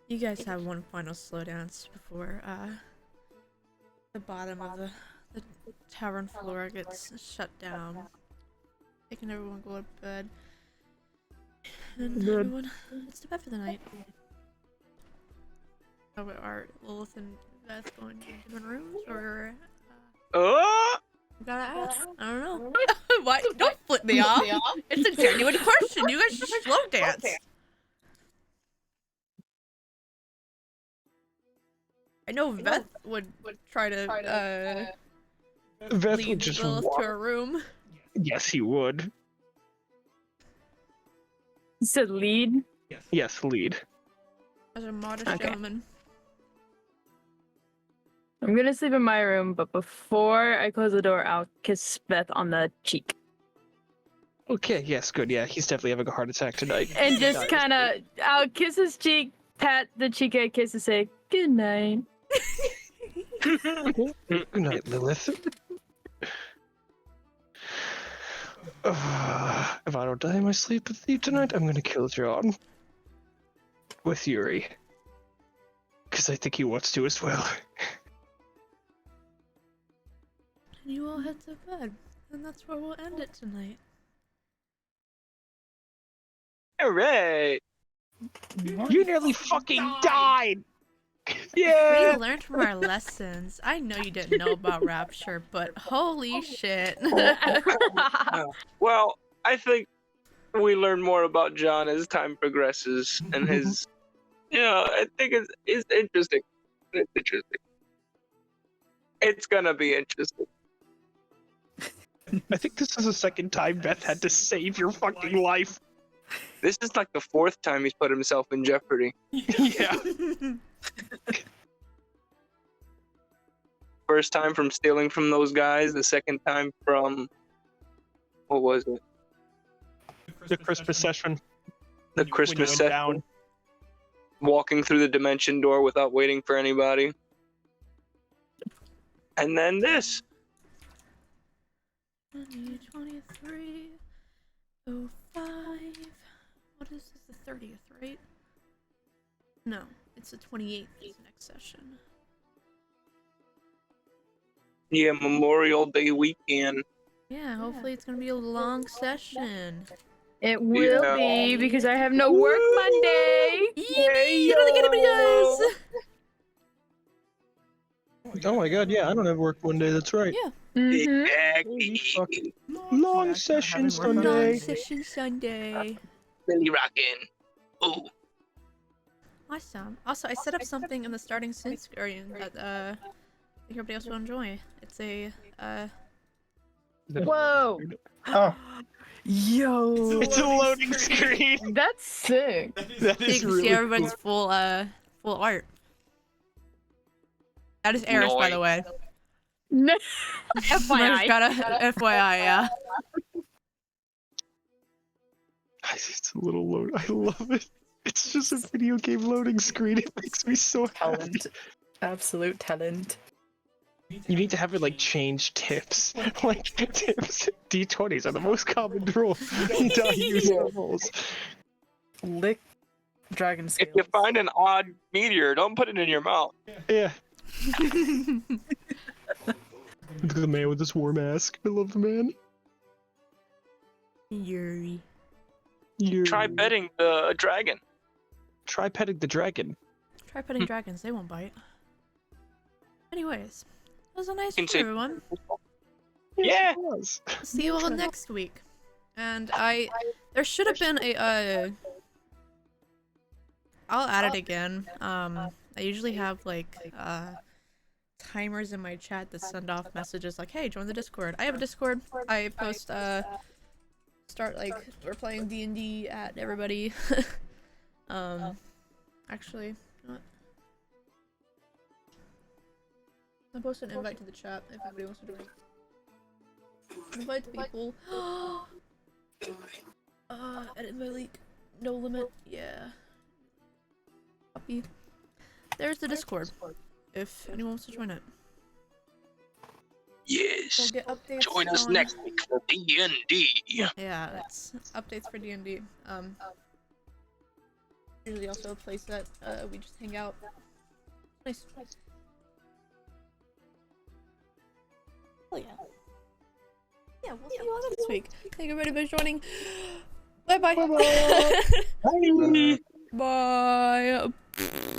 You guys have one final slow dance before the bottom of the tavern floor gets shut down. Making everyone go to bed. And then everyone gets to bed for the night. Are Lilith and Beth going to different rooms, or you gotta ask? I don't know. Why? Don't flip me off. It's a genuine question. You guys should slow dance. I know Beth would try to Beth lead would just Lilith walk. to her room. Yes, he would. You said lead? Yes, lead. As a modest Okay. gentleman. I'm gonna sleep in my room, but before I close the door, I'll kiss Beth on the cheek. Okay, yes, good. Yeah, he's definitely having a heart attack tonight. And just kind of, I'll kiss his cheek, pat the cheek I kiss, and say, good night. Good night, Lilith. If I don't die in my sleep with you tonight, I'm gonna kill John. With Yuri. Because I think he wants to as well. You all head to bed, and that's where we'll end it tonight. Alright. You nearly fucking died! We Yeah! learned from our lessons. I know you didn't know about Rapture, but holy shit. Well, I think we learn more about John as time progresses, and his, I think it's interesting. It's interesting. It's gonna be interesting. I think this is the second time Beth had to save your fucking life. This is like the 4th time he's put himself in jeopardy. Yeah. First time from stealing from those guys. The second time from what was it? The Christmas session. The When Christmas you went session. down. Walking through the dimension door without waiting for anybody. And then this. 23, 05. What is this? The 30th, right? No, it's the 28th. Is the next session. Yeah, Memorial Day weekend. Yeah, hopefully it's gonna be a long session. It will Yeah. be because I have no work Monday. Yee! I don't think anybody does. Oh my god, yeah, I don't have work one day, that's right. Yeah. Mm-hmm. Exactly. Fucking long Yeah, session having work on Long Sunday. Monday. session Sunday. Billy rockin'. Oh. Awesome. Also, I set up something in the starting synth screen that I think everybody else will enjoy. It's a Whoa, Oh, Yo. It's a loading screen. that's sick. That so you is can really see everyone's cool. full art. That is Eric, by the way. No. I just FYI. got a FYI, yeah. It's a little load. I love it. It's just a video game loading screen. It makes me so happy. Talent. Absolute talent. You need to have it like change tips. Like tips. D20s are the most common roll. You don't use the rolls. Lick dragon scales. If you find an odd meteor, don't put it in your mouth. Yeah. Look at the man with this war mask. I love the man. Yuri. Try petting the dragon. Try petting the dragon. Try petting dragons, they won't bite. Anyways, it was a nice Can stream, say- everyone. Yeah. It was. See you all next week. And there should have been a, I'll add it again. I usually have, like, timers in my chat that send off messages like, hey, join the Discord. I have a Discord. I post, start, like, we're playing D&D at everybody. Actually, you know what? I'll post an invite to the chat if anybody wants to join. Invite people. Edit my leak. No limit. Yeah. Copy. There's the Discord. If anyone wants to join it. We'll Yes. get updates. Join us on- next week for D&D. Yeah, that's updates for D&D. Usually also a place that we just hang out. Nice. Oh yeah. Yeah, we'll see you all next week. Thank you everybody for joining. Bye bye. Bye. Bye.